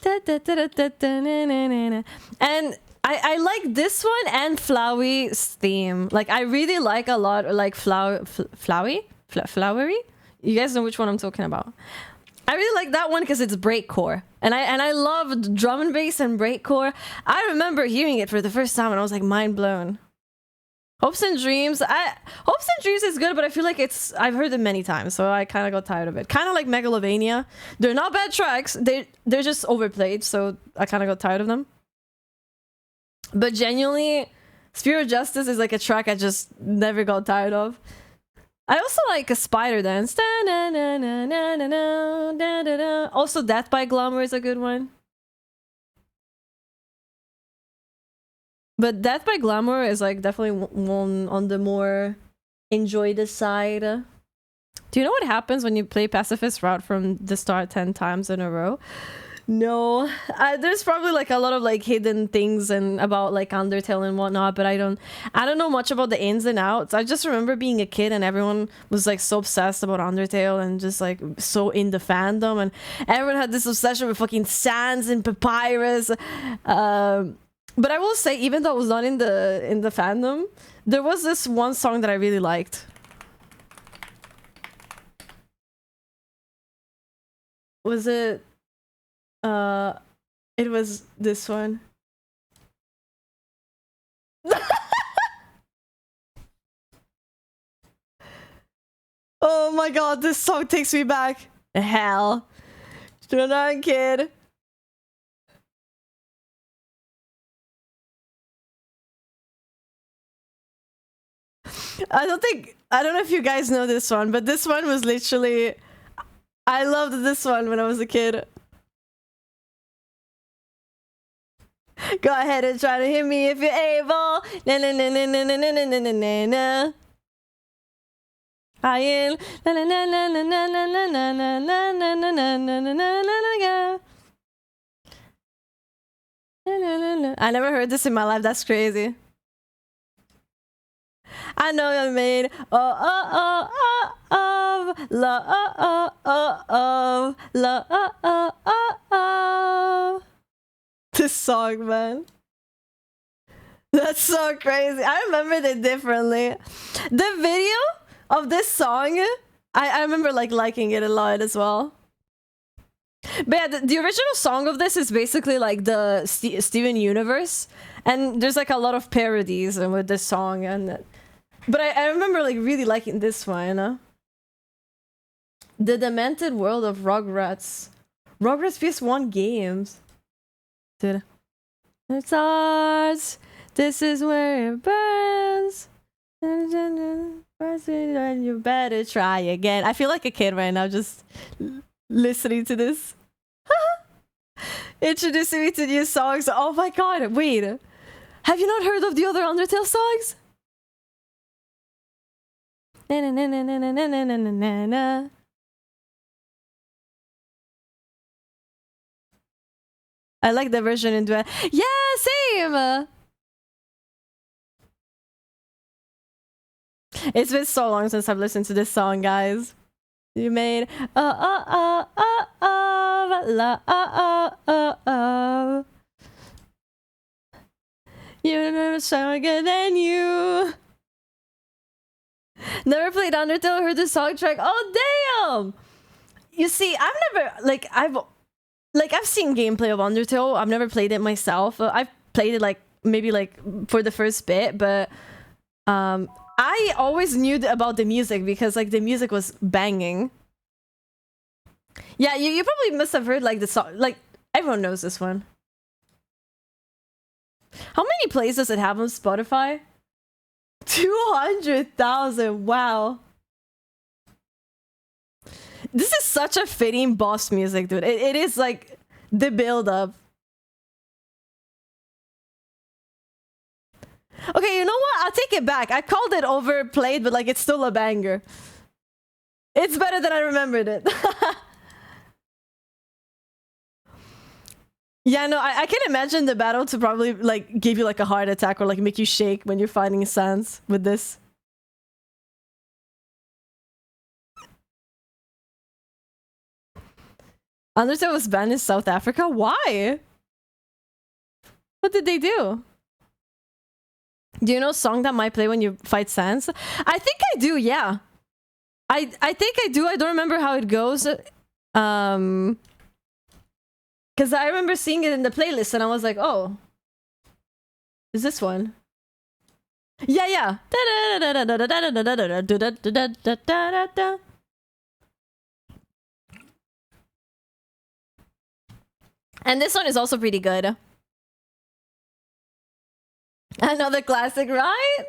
And I like this one and Flowey's theme. Like I really like a lot like Flowery? You guys know which one I'm talking about. I really like that one because it's breakcore, and I love drum and bass and breakcore. I remember hearing it for the first time and I was like mind blown. Hopes and Dreams. Hopes and Dreams is good, but I feel like I've heard it many times, so I kind of got tired of it. Kind of like Megalovania. They're not bad tracks. They're just overplayed, so I kind of got tired of them. But genuinely, Spear of Justice is like a track I just never got tired of. I also like a Spider Dance. Also, Death by Glamour is a good one. But Death by Glamour is like definitely one on the more enjoy the side. Do you know what happens when you play Pacifist Route from the start 10 times in a row? No, there's probably like a lot of like hidden things and about like Undertale and whatnot, but I don't know much about the ins and outs. I just remember being a kid and everyone was like so obsessed about Undertale and just like so in the fandom, and everyone had this obsession with fucking Sans and Papyrus. But I will say, even though I was not in the fandom, there was this one song that I really liked. Was it uh it was this one. Oh my god, this song takes me back. Hell. You're not a kid. I don't know if you guys know this one, but this one was literally, I loved this one when I was a kid. Go ahead and try to hit me if you're able. Na na na na na na na na na na na. I am. Na na na na na na na na na na na na na na na na na. I never heard this in my life. That's crazy. I know you're made of love. This song, man. That's so crazy. I remembered it differently. The video of this song, I remember like liking it a lot as well. But yeah, the original song of this is basically like the Steven Universe, and there's like a lot of parodies with this song. But I remember like really liking this one. The Demented World of Rugrats. Rugrats PS1 games. Dude. It starts. This is where it burns. And you better try again. I feel like a kid right now just listening to this. Introducing me to new songs. Oh my god, wait. Have you not heard of the other Undertale songs? Na na na na na na na na na na. I like the version in duet. Yeah, same. It's been so long since I've listened to this song, guys. You made love. You're stronger than you. Never played Undertale, heard the soundtrack. Oh damn! You see, I've never I've seen gameplay of Undertale. I've never played it myself. I've played it maybe for the first bit, but I always knew about the music because like the music was banging. Yeah, you probably must have heard like the song. Like everyone knows this one. How many plays does it have on Spotify? 200,000. Wow. This is such a fitting boss music, dude. It is like the build up. Okay, you know what? I'll take it back. I called it overplayed, but like it's still a banger. It's better than I remembered it. Yeah, no, I can imagine the battle to probably like give you like a heart attack or like make you shake when you're fighting Sans with this. Undertale was banned in South Africa? Why? What did they do? Do you know a song that might play when you fight Sans? I think I do, yeah. I think I do. I don't remember how it goes. Because I remember seeing it in the playlist and I was like, oh. Is this one? Yeah, yeah. And this one is also pretty good. Another classic, right?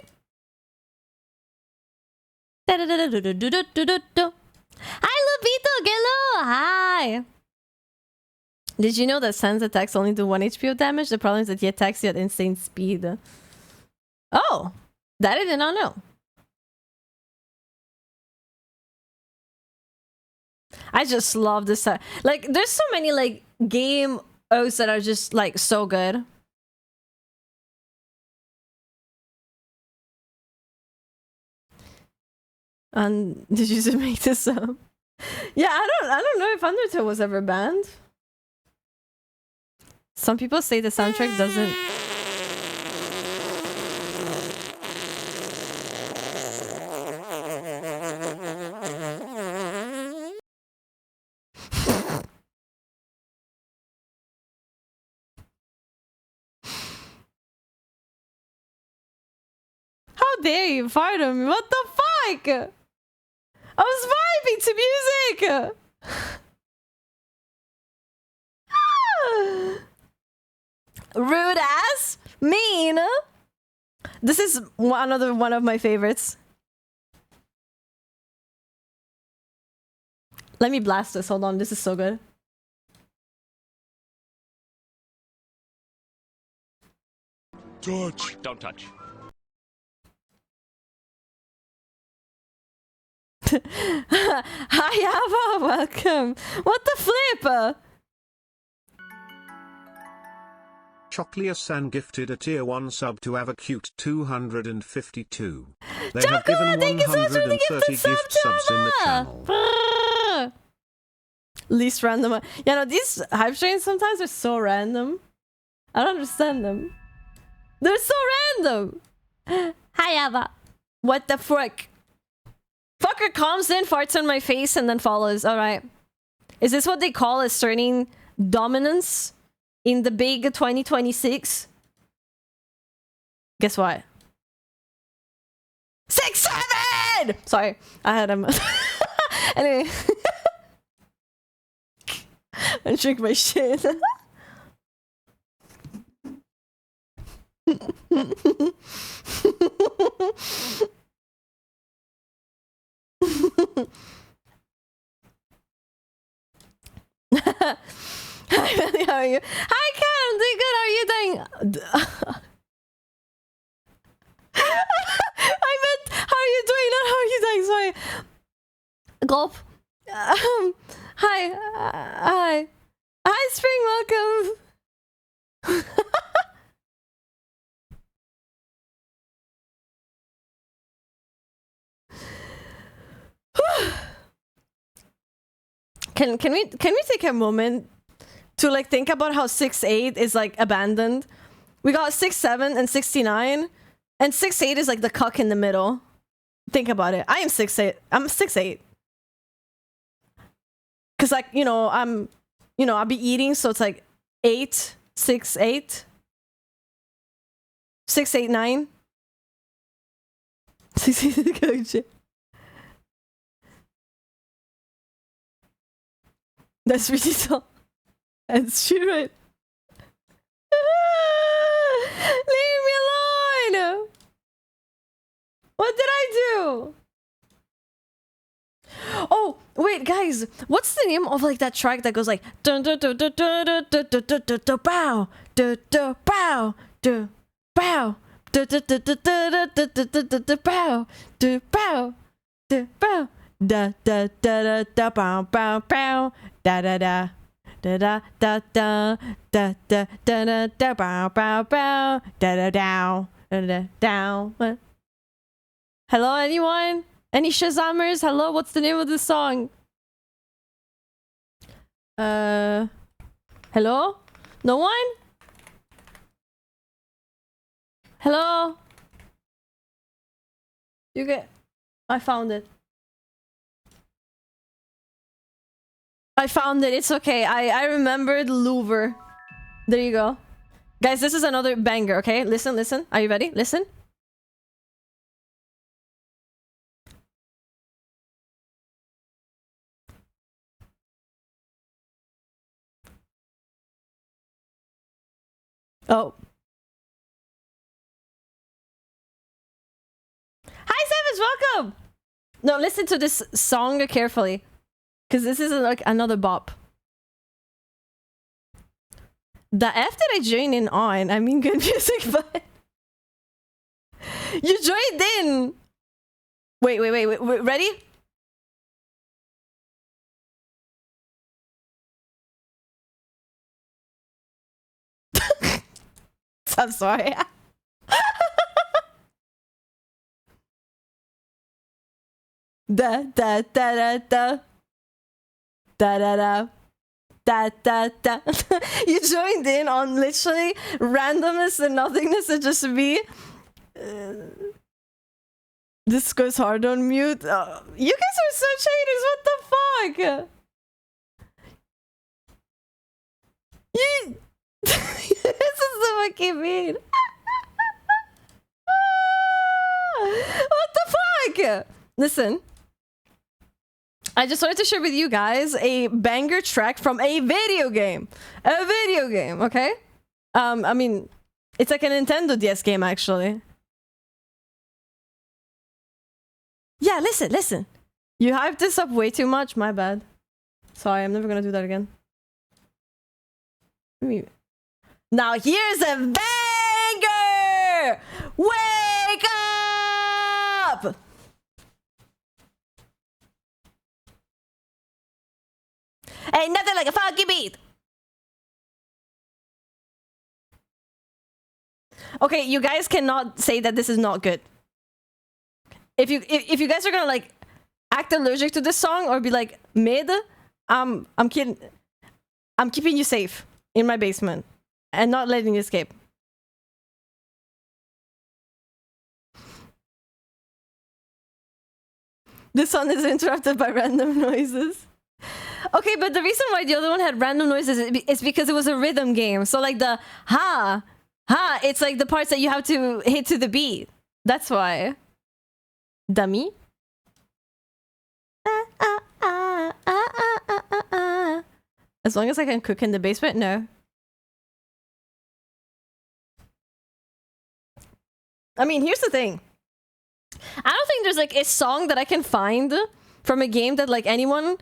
Hi, Lupito! Hello! Hi! Did you know that Sans attacks only do 1 HP of damage? The problem is that he attacks you at insane speed. Oh! That I did not know. I just love this. Like, there's so many, like, game O's that are just, like, so good. And did you just make this up? Yeah, I don't know if Undertale was ever banned. Some people say the soundtrack doesn't. dare you fart on me? What the fuck? I was vibing to music. Rude ass, mean. This is another one of my favorites. Let me blast this. Hold on, this is so good. Touch. Don't touch. Hi, Ava. Welcome. What the flip? Choclia-san gifted a tier 1 sub to Avacute 252. They have Choco, given thank you so much for the 130 gifted sub gift to subs in the Ava. channel. Least random. Yeah, no, these hype trains sometimes are so random. I don't understand them. They're so random. Hi, Ava. What the frick? Fucker comes in, farts on my face, and then follows. Alright. Is this what they call asserting dominance in the big 2026? Guess what? 6-7! Sorry, I had him. Anyway. And drink my shit. Hi, Melly, how are you? Hi, Kat, I'm doing good. How are you doing? I meant, how are you doing? Not how are you doing? Sorry. Gulp. Hi. Hi. Hi, Spring. Welcome. Can we take a moment to like think about how 6-8 is like abandoned? We got 6-7 and 69, and 6-8 is like the cuck in the middle. Think about it. I am 6-8. I'm 6-8. Cause like, you know, I'll be eating, so it's like 8, 6, 8. 6, 8, 9. 6, 8, that's really tall. That's true, right? Leave me alone! What did I do? Oh, wait, guys. What's the name of like that track that goes like dun dun dun dun dun dun dun dun dun dun dun bow dun dun bow dun bow dun dun dun dun dun dun dun dun dun dun bow dun bow dun bow da da da da da bow bow bow da da da da da da da da da da da da bow bow bow da da down da da down. Hello, anyone? Any Shazamers? Hello, what's the name of the song? Hello? No one? Hello? You get... I found it. I found it. It's okay. I remembered Louvre. There you go. Guys, this is another banger, okay? Listen, listen. Are you ready? Listen. Oh. Hi, Savage, welcome! No, listen to this song carefully. Because this is like another bop. The F that I joined in on, I mean good music, but... You joined in! Wait, ready? I'm sorry. Da da da da da da da da da da da. You joined in on literally randomness and nothingness and just me. This goes hard on mute. You guys are such haters. What the fuck? You. This is the fucking mean. Okay, listen. I just wanted to share with you guys a banger track from a video game. A video game, okay? I mean, it's like a Nintendo DS game, actually. Yeah, listen. You hyped this up way too much. My bad. Sorry, I'm never gonna do that again. Now here's a banger! Wake up! Ain't nothing like a funky beat. Okay, you guys cannot say that this is not good. If you guys are gonna like act allergic to this song or be like mid, I'm kidding. I'm keeping you safe in my basement and not letting you escape. This song is interrupted by random noises. Okay, but the reason why the other one had random noises is because it was a rhythm game. So like the ha, it's like the parts that you have to hit to the beat. That's why. Dummy. As long as I can cook in the basement, no. I mean, here's the thing. I don't think there's like a song that I can find from a game that like anyone,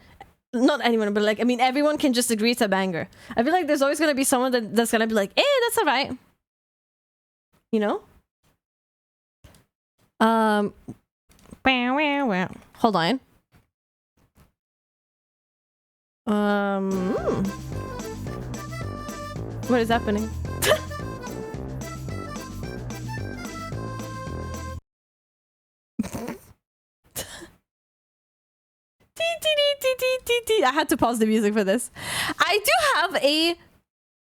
not anyone, but like, I mean, everyone can just agree it's a banger. I feel like there's always gonna be someone that's gonna be like, eh, that's alright. You know? Hold on. What is happening? I had to pause the music for this. I do have a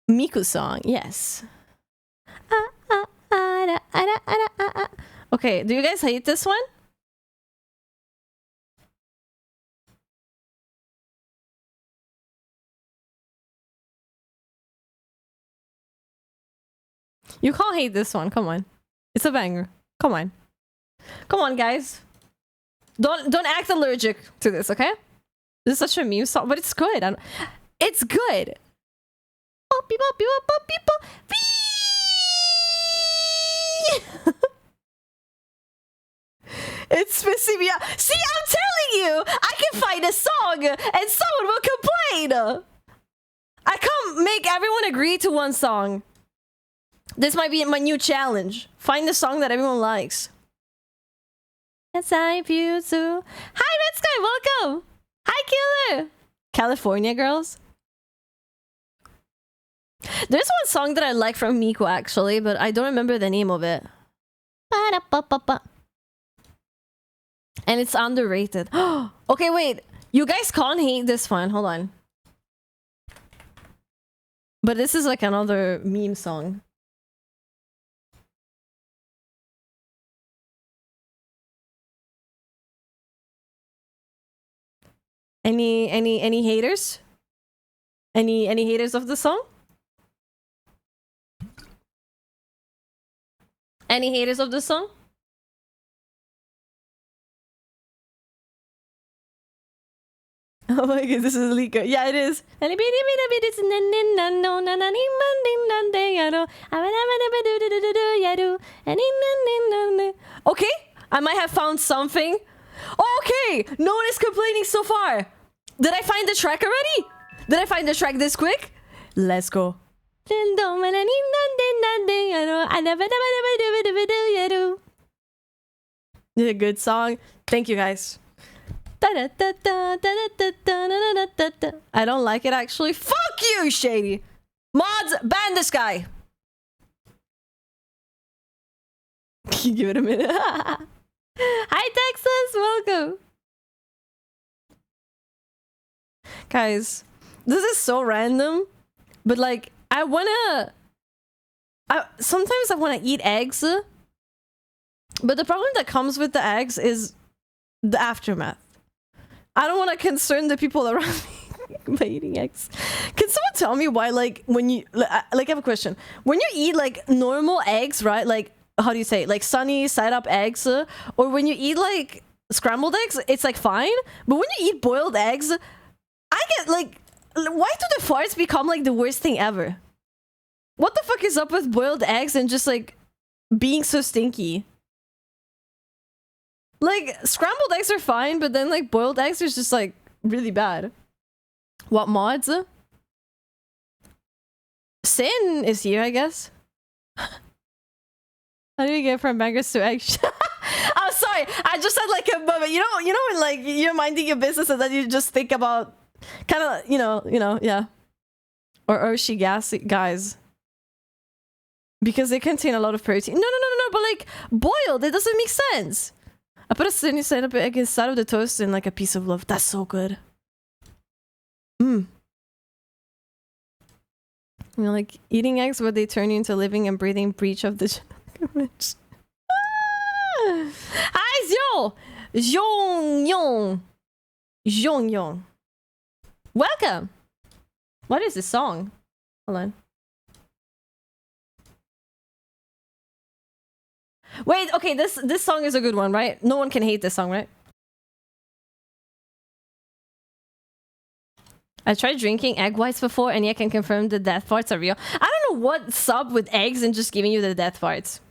Miku song, yes. Okay, do you guys hate this one? You can't hate this one, come on. It's a banger. Come on. Come on, guys. Don't act allergic to this, okay? This is such a meme song, but it's good. It's good. It's pissing me off. See, I'm telling you, I can find a song and someone will complain. I can't make everyone agree to one song. This might be my new challenge. Find the song that everyone likes. Yes, I feel too. Hi, Red Sky, welcome. Hi, Killer. California girls. There's one song that I like from Miku actually, but I don't remember the name of it. And it's underrated. Okay, wait. You guys can't hate this one. Hold on. But this is like another meme song. Any haters? Any haters of the song? Any haters of the song? Oh my god, this is a leaker. Yeah, it is. Okay, I might have found something. Okay, no one is complaining so far. Did I find the track already? Did I find the track this quick? Let's go. It's a good song. Thank you guys. I don't like it actually. Fuck you, Shady. Mods, ban this guy. Give it a minute. Hi, Texas. Welcome. Guys, this is so random, but like, sometimes I wanna eat eggs, but the problem that comes with the eggs is the aftermath. I don't want to concern the people around me by eating eggs. Can someone tell me why, like, when you, like, I have a question. When you eat, like, normal eggs, right? Like, how do you say it? Like, sunny side up eggs, or when you eat, like, scrambled eggs, it's like fine. But when you eat boiled eggs, I get like, why do the farts become like the worst thing ever? What the fuck is up with boiled eggs and just like being so stinky? Like, scrambled eggs are fine, but then like boiled eggs are just like really bad. What mods? Sin is here, I guess. How do you get from bangers to eggs? I'm sorry, I just had like a moment. You know when like you're minding your business and then you just think about kind of, you know, yeah. Or Oshi gas guys. Because they contain a lot of protein. No, but like boiled, it doesn't make sense. I put a sunny side up egg inside of the toast and like a piece of loaf. That's so good. You know, like eating eggs where they turn you into living and breathing breach of the genetic image. Hi, Zyo! Zhong. Welcome! What is this song? Hold on. Wait, okay, this song is a good one, right? No one can hate this song, right? I tried drinking egg whites before, and I can confirm the death farts are real. I don't know what's up with eggs and just giving you the death farts.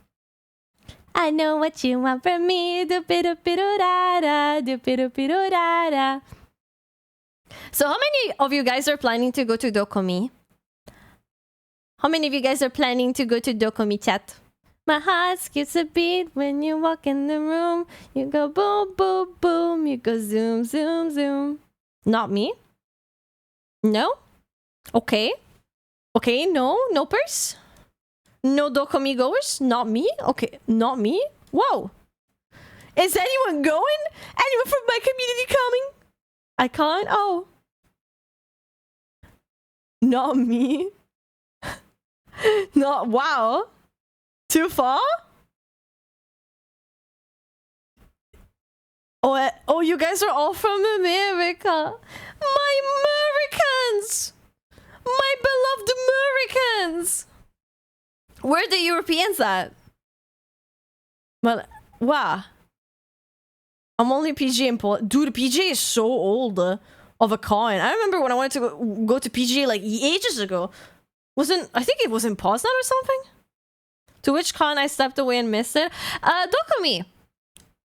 I know what you want from me. Do-pi-do-pi-do-da-da. So how many of you guys are planning to go to Dokomi? How many of you guys are planning to go to Dokomi, chat? My heart skips a beat when you walk in the room. You go boom, boom, boom. You go zoom, zoom, zoom. Not me. No? Okay. Okay, no purse? No Dokomi goers? Not me? Okay, not me? Whoa. Is anyone going? Anyone from my community coming? I can't? Oh. Not me? Not, wow. Too far? Oh, you guys are all from America. My Americans! My beloved Americans! Where are the Europeans at? Well, wow. I'm only PG in Poland. Dude, PG is so old of a coin. I remember when I wanted to go to PG like ages ago. I think it was in Poznan or something? To which con I stepped away and missed it. Dokomi.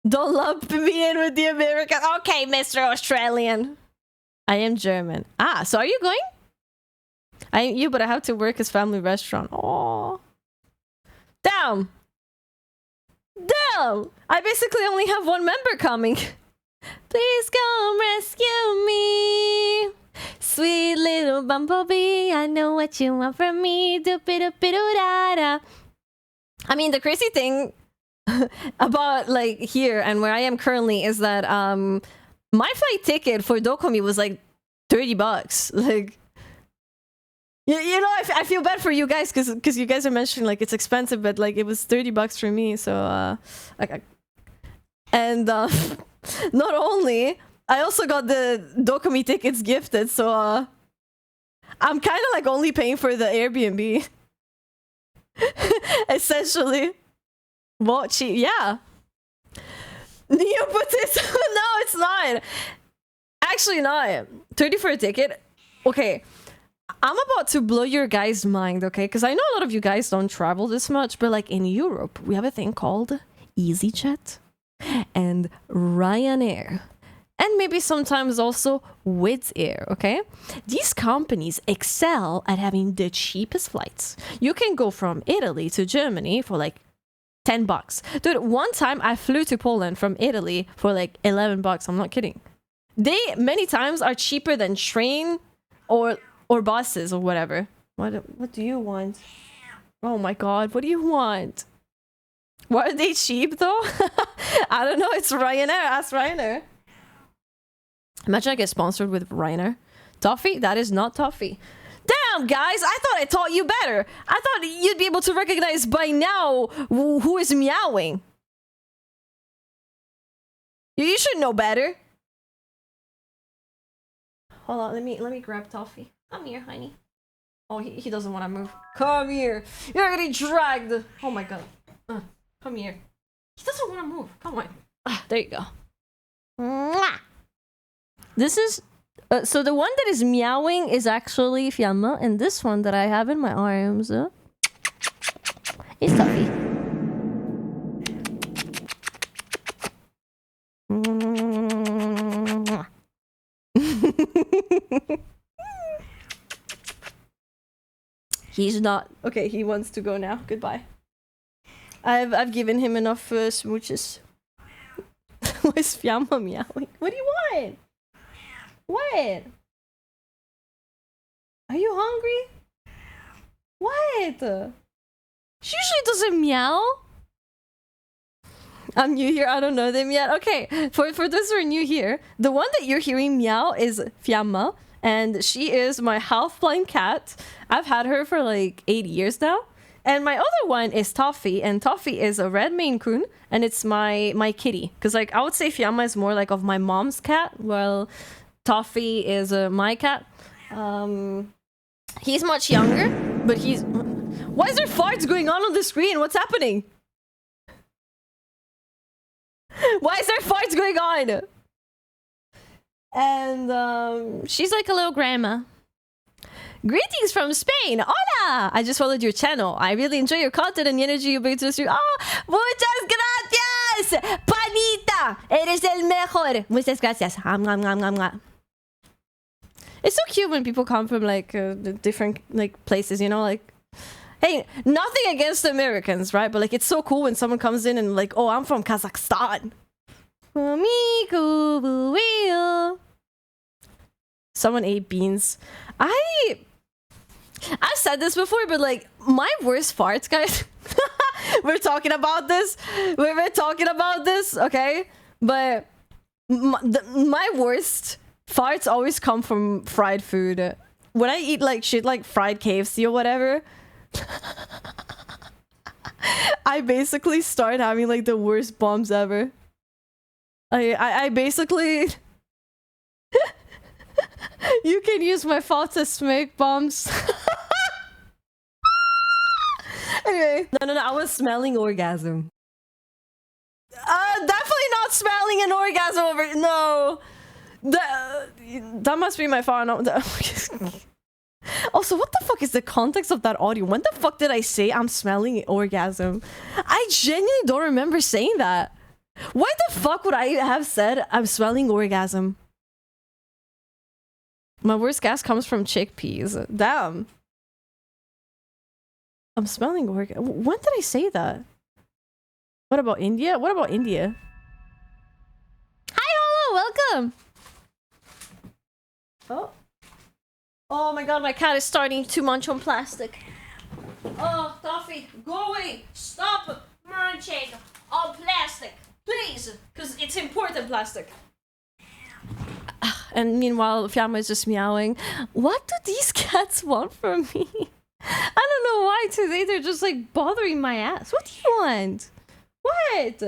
Don't lump me in with the Americans. Okay, Mr. Australian. I am German. Ah, so are you going? I am you, but I have to work as family restaurant. Oh. Damn. Damn. I basically only have one member coming. Please come rescue me. Sweet little bumblebee. I know what you want from me. Do-pi-do-pi-do-da-da. I mean, the crazy thing about like here and where I am currently is that my flight ticket for Dokomi was like $30. Like, you know, I feel bad for you guys because you guys are mentioning like it's expensive, but like it was $30 for me. So and not only I also got the Dokomi tickets gifted, so I'm kind of like only paying for the Airbnb. Essentially. What cheap? Yeah. Neopotism? No, it's not. Actually not. 30 for a ticket? Okay. I'm about to blow your guys' mind, okay? Because I know a lot of you guys don't travel this much, but like in Europe, we have a thing called EasyJet and Ryanair. And maybe sometimes also Wizz Air, okay? These companies excel at having the cheapest flights. You can go from Italy to Germany for like $10. Dude, one time I flew to Poland from Italy for like $11. I'm not kidding. They many times are cheaper than train or buses or whatever. What do you want? Oh my god, what do you want? Why are they cheap though? I don't know, it's Ryanair. Ask Ryanair. Imagine I get sponsored with Ryanair. Toffee? That is not toffee. Damn, guys, I thought I taught you better. I thought you'd be able to recognize by now who is meowing. You should know better. Hold on, let me grab Toffee. Come here, honey. Oh, he doesn't want to move. Come here. You're getting dragged. Oh my god. Come here. He doesn't want to move. Come on. There you go. Mwah. This is so the one that is meowing is actually Fiamma, and this one that I have in my arms is Tuffy. He's not okay. He wants to go now. Goodbye. I've given him enough smooches. Where's Fiamma meowing? What do you want? What? Are you hungry? What? She usually doesn't meow. I'm new here. I don't know them yet. Okay, for those who are new here, the one that you're hearing meow is Fiamma, and she is my half-blind cat. I've had her for like 8 years now. And my other one is Toffee, and Toffee is a red Maine Coon, and it's my kitty. Because like I would say Fiamma is more like of my mom's cat, while Toffee is my cat. He's much younger, but he's... Why is there farts going on the screen? What's happening? Why is there farts going on? And she's like a little grandma. Greetings from Spain. Hola! I just followed your channel. I really enjoy your content and the energy you bring to the stream. Oh, muchas gracias! Panita! Eres el mejor! Muchas gracias. It's so cute when people come from like different like places, you know, like... Hey, nothing against the Americans, right? But like, it's so cool when someone comes in and like, oh, I'm from Kazakhstan. Someone ate beans. I've said this before, but like, my worst farts, guys. We're talking about this. We're talking about this, okay? But my worst farts always come from fried food. When I eat like shit like fried KFC or whatever, I basically start having like the worst bombs ever. I basically... You can use my fault to make bombs. Anyway. No, I was smelling orgasm. Definitely not smelling an orgasm over... No. That must be my fault. No, also, what the fuck is the context of that audio? When the fuck did I say I'm smelling orgasm? I genuinely don't remember saying that. Why the fuck would I have said I'm smelling orgasm? My worst gas comes from chickpeas. Damn. I'm smelling orgasm. When did I say that? What about India? What about India? Hi, hello, welcome. Oh. Oh my god, my cat is starting to munch on plastic. Oh, Toffee, go away! Stop munching on plastic, please! Because it's important plastic. And meanwhile, Fiamma is just meowing. What do these cats want from me? I don't know why today they're just like bothering my ass. What do you want? What?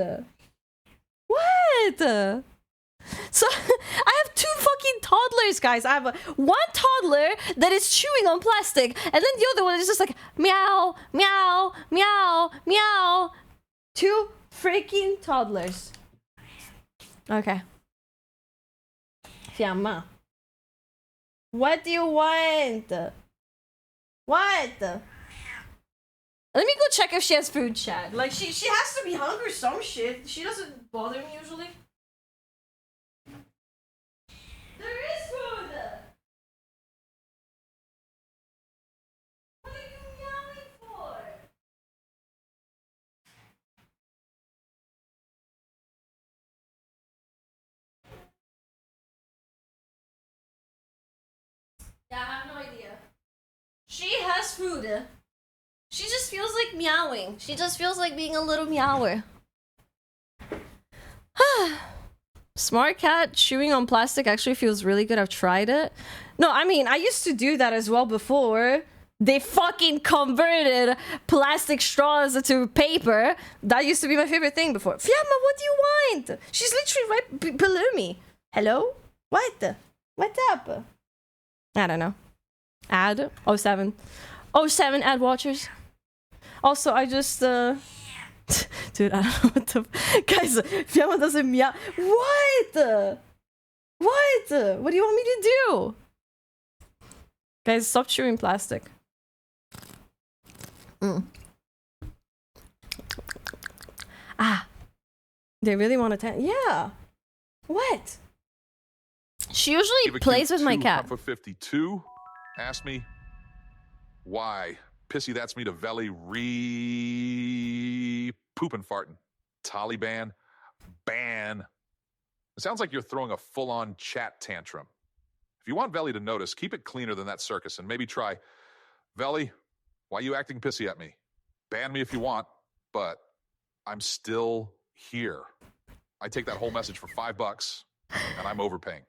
What? So I have 2 fucking toddlers, guys. I have one toddler that is chewing on plastic, and then the other one is just like meow, meow, meow, meow. 2 freaking toddlers. Okay. Fiamma. What do you want? What? Let me go check if she has food, chat. Like, she has to be hungry or some shit. She doesn't bother me usually. There is food! What are you meowing for? Yeah, I have no idea. She has food. She just feels like meowing. She just feels like being a little meower. Smart cat chewing on plastic actually feels really good. I've tried it. No, I mean, I used to do that as well before. They fucking converted plastic straws to paper. That used to be my favorite thing before. Fiamma, what do you want? She's literally right below me. Hello? What? What's up? I don't know. Ad 07. 07 ad watchers. Also, I just to Dude, I don't know what the... Guys, Fiamma doesn't meow. What? What? What do you want me to do? Guys, stop chewing plastic. Ah. They really want to... Yeah. What? She usually plays with my cat. For 52. Ask me why. Pissy, that's me to Veli pooping farting. Taliban ban. It sounds like you're throwing a full-on chat tantrum. If you want Veli to notice, keep it cleaner than that circus and maybe try, Veli, why are you acting pissy at me? Ban me if you want, but I'm still here. I take that whole message for $5 and I'm overpaying.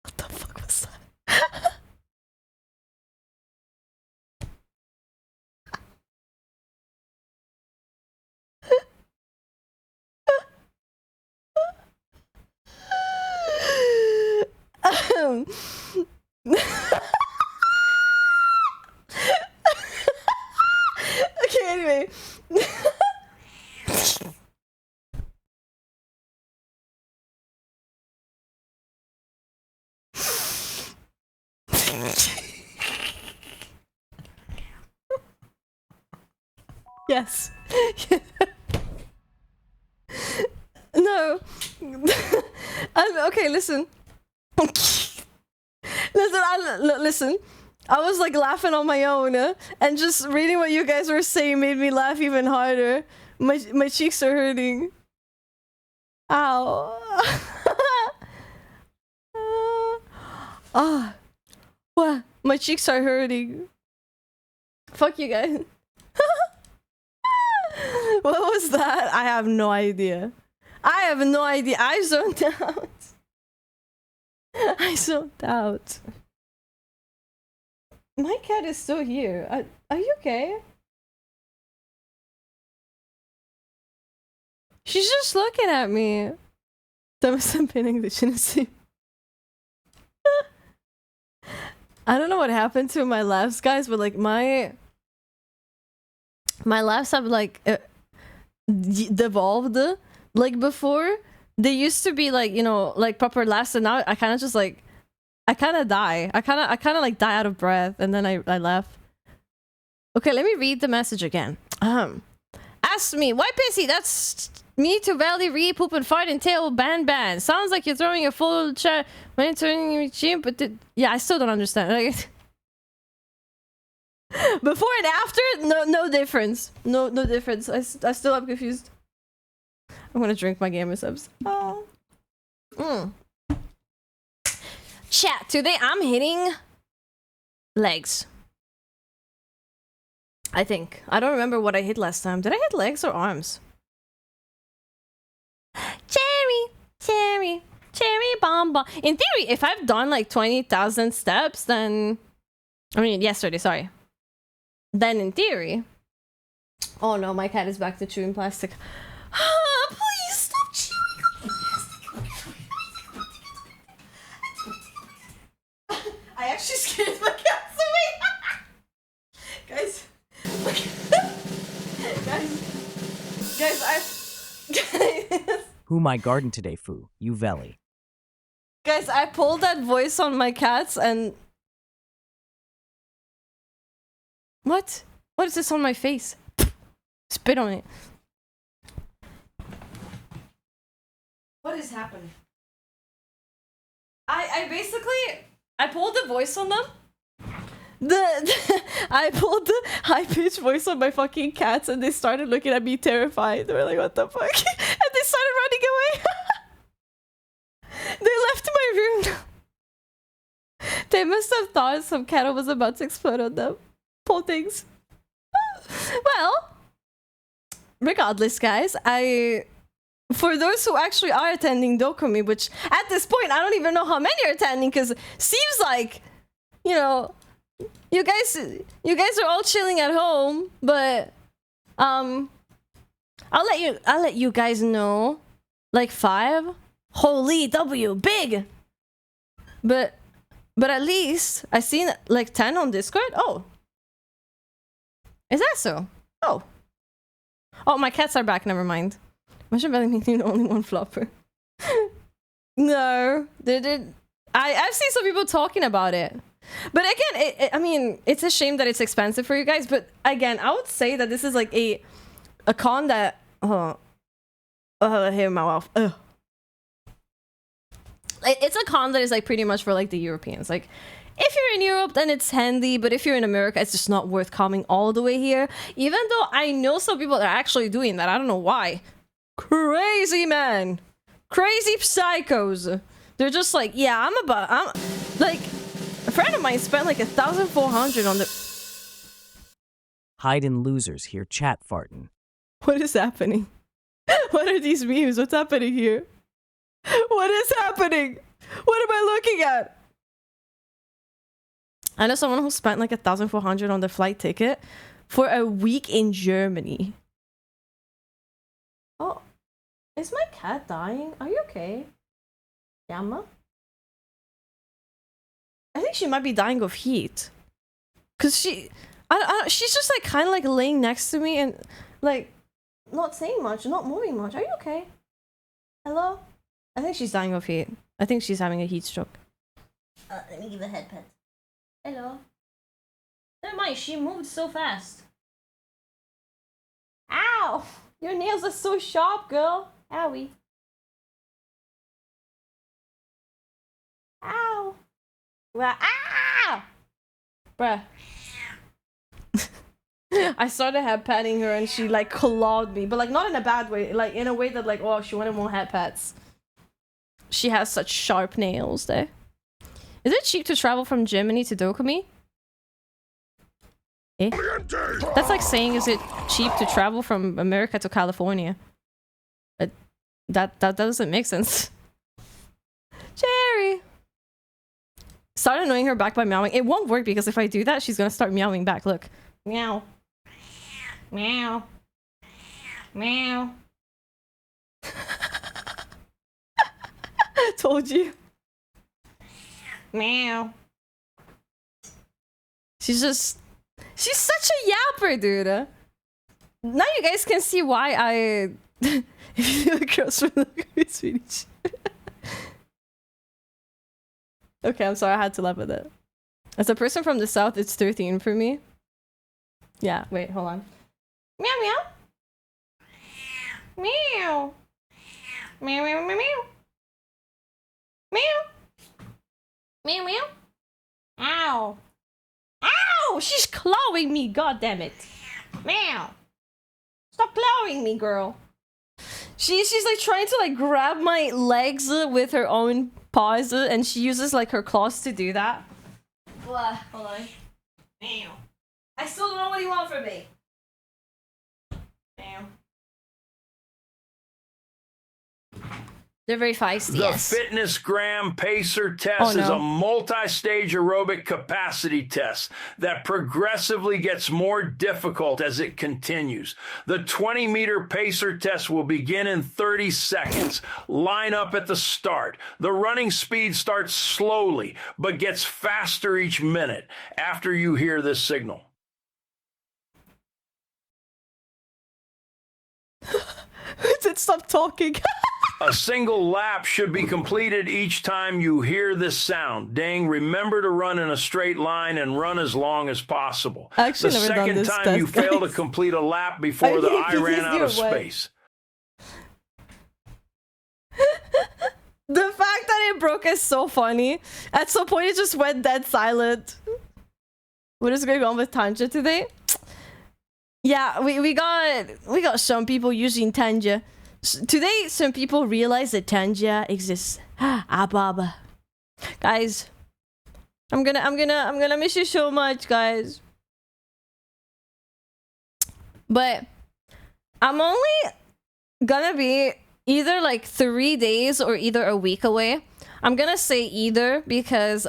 What the fuck was that? Okay, anyway. Yes. No. Okay, listen. Listen. I was like laughing on my own, and just reading what you guys were saying made me laugh even harder. My cheeks are hurting. Ow. Ah. What? My cheeks are hurting. Fuck you guys. What was that? I have no idea. I have no idea. I zoned out. I zoned out. My cat is still here. Are you okay? She's just looking at me. I'm pinning the chin. I don't know what happened to my laughs, guys, but like my laughs have like devolved. Like before, they used to be like, you know, like proper laughs, and now I kind of just like, I kind of die. I kind of like die out of breath, and then I laugh. Okay, let me read the message again. Ask me, why pissy? That's me to Valley poop and fart and tail ban. Sounds like you're throwing a full chat when turning your chin, but yeah, I still don't understand. Like, before and after, no difference. No difference. I still am confused. I'm gonna drink my gamer subs. Oh. Chat, today I'm hitting legs. I think. I don't remember what I hit last time. Did I hit legs or arms? Cherry bomb. In theory, if I've done like 20,000 steps, then... I mean, yesterday, sorry. Then in theory... Oh no, my cat is back to chewing plastic. Please stop chewing plastic. I actually scared my cats away. Guys. Guys, Who my garden today, foo? You Veli. Guys, I pulled that voice on my cats and... What? What is this on my face? Spit on it. What is happening? I basically... I pulled the voice on them. I pulled the high-pitched voice on my fucking cats and they started looking at me terrified. They were like, what the fuck? And they started running away. They left my room. They must have thought some cat was about to explode on them. Poor things. Well, regardless, guys, for those who actually are attending Dokumi, which at this point, I don't even know how many are attending, because seems like, you know, you guys are all chilling at home, but I'll let you guys know, like 5. Holy W, big. But at least I seen like 10 on Discord. Oh, is that so? Oh, my cats are back. Never mind. Imagine Belly making the only one flopper. No, I've seen some people talking about it. But again, I mean, it's a shame that it's expensive for you guys. But again, I would say that this is like a con that. Here my mouth. Ugh. It's a con that is like pretty much for like the Europeans. Like, if you're in Europe, then it's handy. But if you're in America, it's just not worth coming all the way here. Even though I know some people that are actually doing that. I don't know why. Crazy man, crazy psychos. They're just like, yeah, I'm like, a friend of mine spent like 1,400 on the. Hide and losers here chat farting. What is happening? What are these memes? What's happening here? What is happening? What am I looking at? I know someone who spent like 1,400 on the flight ticket for a week in Germany. Oh, is my cat dying? Are you okay? Yama? I think she might be dying of heat. Cause she's just like kind of like laying next to me and like not saying much, not moving much. Are you okay? Hello? I think she's dying of heat. I think she's having a heat stroke. Let me give a head pet. Hello? Never mind, she moved so fast. Ow! Your nails are so sharp, girl. Owie. Ow! Well, ah! Bruh. I started head patting her and she like clawed me, but like not in a bad way, like in a way that like, oh, she wanted more head pats. She has such sharp nails there. Is it cheap to travel from Germany to Dokumi? Eh? That's like saying, is it cheap to travel from America to California? But that doesn't make sense. Cherry! Start annoying her back by meowing. It won't work because if I do that, she's gonna start meowing back. Look. Meow. Meow. Meow. Told you. Meow. She's such a yapper, dude. Now you guys can see why I if you look across from the Swedish. Okay, I'm sorry, I had to laugh at that. As a person from the south, it's 13 for me. Yeah, wait, hold on. Meow meow. Meow. Meow meow meow meow. Meow. Meow meow. Ow. Ow! She's clawing me, god damn it. Meow. Stop clawing me, girl. She's like trying to like grab my legs with her own paws and she uses like her claws to do that. Hold on. Meow. I still don't know what you want from me. Meow. They're very feisty. The yes. Fitness Gram Pacer test is a multi-stage aerobic capacity test that progressively gets more difficult as it continues. The 20-meter pacer test will begin in 30 seconds. Line up at the start. The running speed starts slowly, but gets faster each minute after you hear this signal. Stop talking. A single lap should be completed each time you hear this sound. Dang, remember to run in a straight line and run as long as possible. The second time you fail to complete a lap before the eye ran out of space. The fact that it broke is so funny. At some point it just went dead silent. What is going on with Tanja today? Yeah, we got some people using Tanja. Today, some people realize that Tanja exists. Baba. Guys, I'm gonna miss you so much, guys. But I'm only gonna be either like 3 days or either a week away. I'm gonna say either because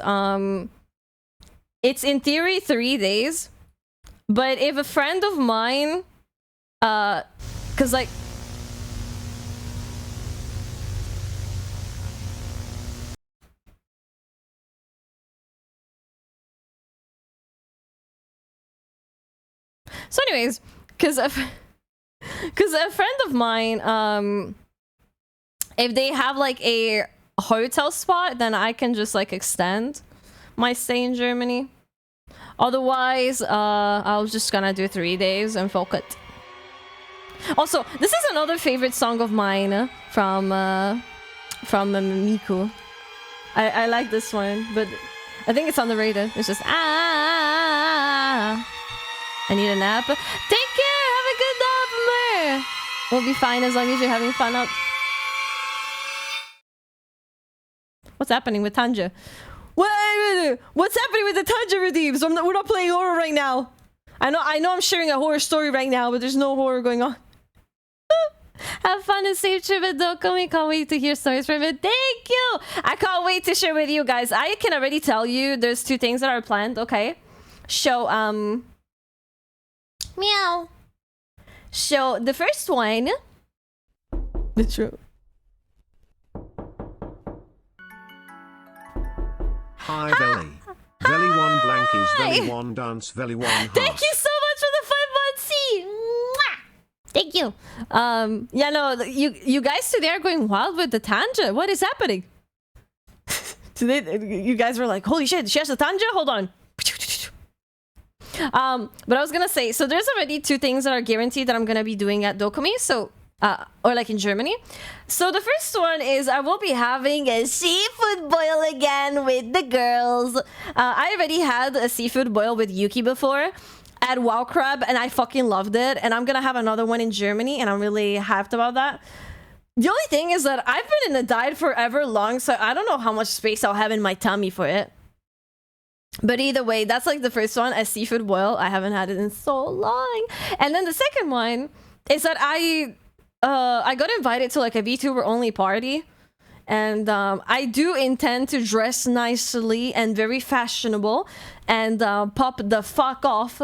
it's in theory 3 days. But if a friend of mine, cause like So anyways, because a friend of mine, if they have like a hotel spot, then I can just like extend my stay in Germany. Otherwise, I was just gonna do 3 days and fuck it. Also, this is another favorite song of mine from Miku. I like this one, but I think it's underrated. It's just I need a nap. Take care. Have a good nap, We'll be fine as long as you're having fun out. What's happening with Tanja? What's happening with the Tanja redeems? We're not playing horror right now. I know I'm sharing a horror story right now, but there's no horror going on. Have fun and safe trip at Dokumi. Can't wait to hear stories from it. Thank you. I can't wait to share with you guys. I can already tell you there's 2 things that are planned. Okay. So meow. So the first one. The truth. Hi, Veli. Veli 1 blankies, Veli 1 dance, Veli 1 heart. Thank you so much for the 5 months. Thank you. Yeah, no, you guys today are going wild with the Tanja. What is happening? Today, you guys were like, holy shit, she has a Tanja? Hold on. But I was gonna say, so there's already 2 things that are guaranteed that I'm gonna be doing at Dokumi, so or like in Germany. So the first one is I will be having a seafood boil again with the girls. I already had a seafood boil with Yuki before at Wow Crab, and I fucking loved it. And I'm gonna have another one in Germany, and I'm really hyped about that. The only thing is that I've been in a diet forever long, so I don't know how much space I'll have in my tummy for it. But either way, that's like the first one, a seafood boil. I haven't had it in so long. And then the second one is that I got invited to like a VTuber only party. And I do intend to dress nicely and very fashionable and pop the fuck off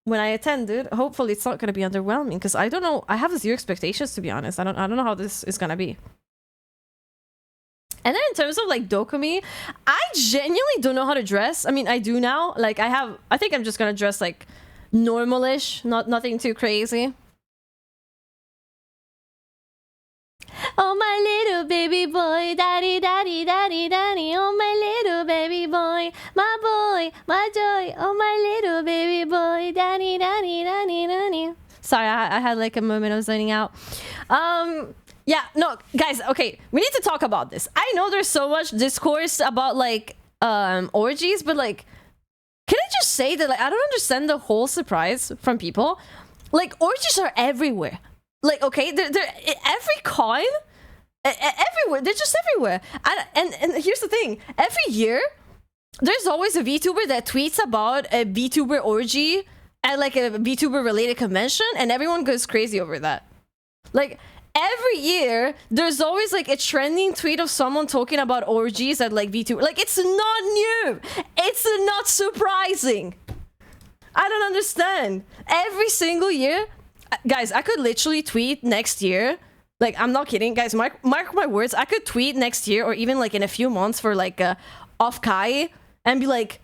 when I attended. Hopefully it's not going to be underwhelming, because I don't know. I have 0 expectations, to be honest. I don't know how this is going to be. And then in terms of like Dokumi, I genuinely don't know how to dress. I mean, I do now. Like I think I'm just going to dress like normal-ish, nothing too crazy. Oh, my little baby boy, daddy, daddy, daddy, daddy. Oh, my little baby boy, my joy. Oh, my little baby boy, daddy, daddy, daddy, daddy. Sorry, I had like a moment of zoning out. Yeah, no, guys, okay, we need to talk about this. I know there's so much discourse about like orgies, but like, can I just say that like I don't understand the whole surprise from people. Like, orgies are everywhere. Like, okay, they're every con, everywhere. They're just everywhere. And here's the thing: every year, there's always a VTuber that tweets about a VTuber orgy at like a VTuber related convention, and everyone goes crazy over that. Like, every year, there's always like a trending tweet of someone talking about orgies at like VTuber. Like, it's not new. It's not surprising. I don't understand. Every single year. Guys, I could literally tweet next year. Like, I'm not kidding. Guys, mark my words. I could tweet next year or even like in a few months for like off Kai and be like,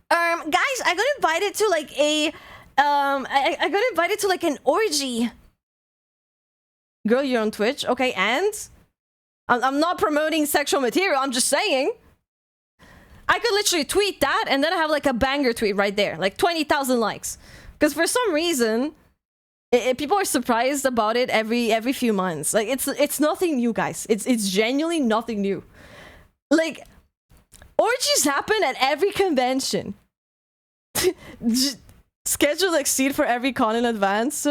guys, I got invited to like a I got invited to like an orgy. Girl, you're on Twitch. Okay, and I'm not promoting sexual material. I'm just saying. I could literally tweet that and then I have like a banger tweet right there. Like 20,000 likes. Because for some reason, people are surprised about it every few months. Like, it's nothing new, guys. It's genuinely nothing new. Like, orgies happen at every convention. Schedule like seat for every con in advance.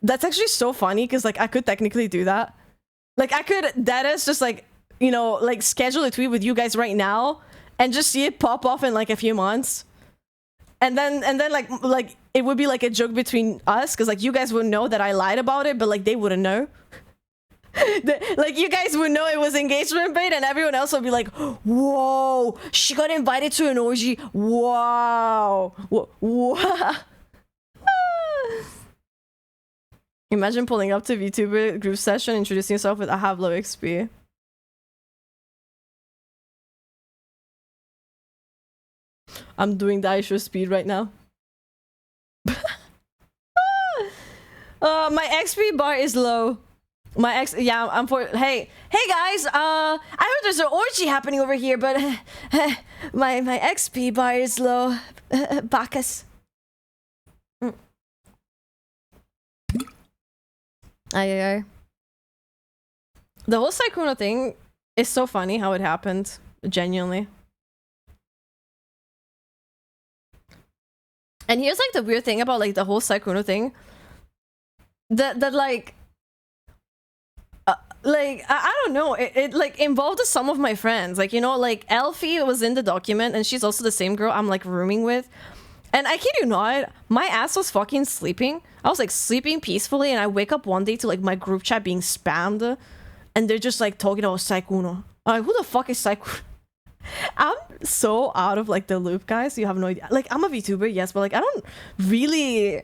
That's actually so funny, because like I could technically do that. Like, I could deadass just like, you know, like schedule a tweet with you guys right now and just see it pop off in like a few months. And then like it would be like a joke between us, because like you guys would know that I lied about it, but like they wouldn't know. Like, you guys would know it was engagement bait, and everyone else would be like, whoa, she got invited to an orgy. Wow. Wow. Imagine pulling up to VTuber group session, introducing yourself with I have low XP. I'm doing the Aisho speed right now. My XP bar is low. Yeah, I'm for. Hey guys. I heard there's an orgy happening over here, but my XP bar is low. Bacchus. Aye. The whole Sykkuno thing is so funny how it happened. Genuinely. And here's like the weird thing about like the whole Sykkuno thing. That like I don't know, it like involved some of my friends, like, you know, like Elfie was in the document and she's also the same girl I'm like rooming with, and I kid you not, my ass was fucking sleeping. I was like sleeping peacefully and I wake up one day to like my group chat being spammed and they're just like talking about Sykkuno. I'm like, who the fuck is Sykkuno? I'm so out of like the loop, guys. You have no idea. Like, I'm a VTuber, yes, but like I don't really,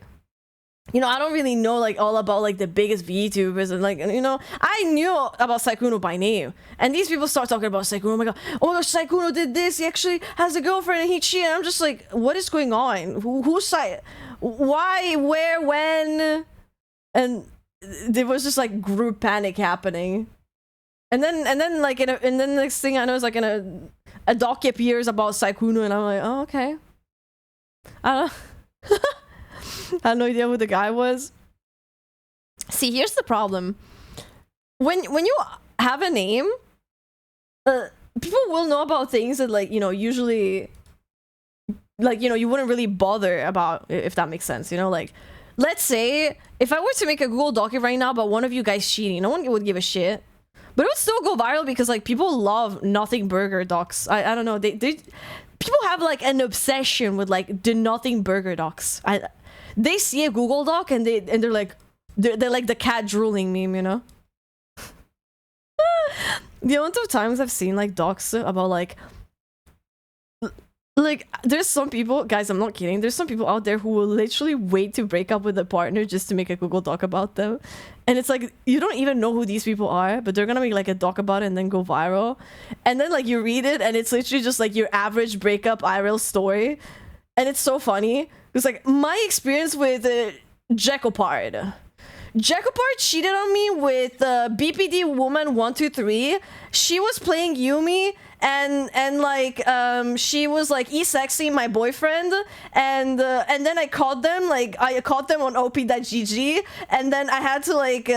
you know, I don't really know like all about like the biggest VTubers, and like, you know, I knew about Sykkuno by name, and these people start talking about Sykkuno. Oh my gosh, Sykkuno did this. He actually has a girlfriend and he cheated. I'm just like, what is going on? Who's Sy? Why? Where? When? And there was just like group panic happening, and then like and then the next thing I know is like a doc appears about Sykkuno, and I'm like, oh, okay. I don't. I had no idea who the guy was. See, here's the problem. When you have a name, people will know about things that, like, you know, usually, like, you know, you wouldn't really bother about, if that makes sense, you know? Like, let's say, if I were to make a Google Doc right now about one of you guys cheating, no one would give a shit. But it would still go viral because, like, people love Nothing Burger docs. I don't know. They people have, like, an obsession with, like, the Nothing Burger docs. They see a Google Doc and they're like the cat drooling meme, you know? The amount of times I've seen like docs about like there's some people, guys, I'm not kidding, there's some people out there who will literally wait to break up with a partner just to make a Google Doc about them. And it's like, you don't even know who these people are, but they're gonna make like a doc about it and then go viral. And then like you read it and it's literally just like your average breakup IRL story. And it's so funny. It's like my experience with Jekopard. Jekopard cheated on me with BPD Woman 123. She was playing Yumi, and like she was like e-sexy my boyfriend, and then I caught them on op.gg, and then I had to like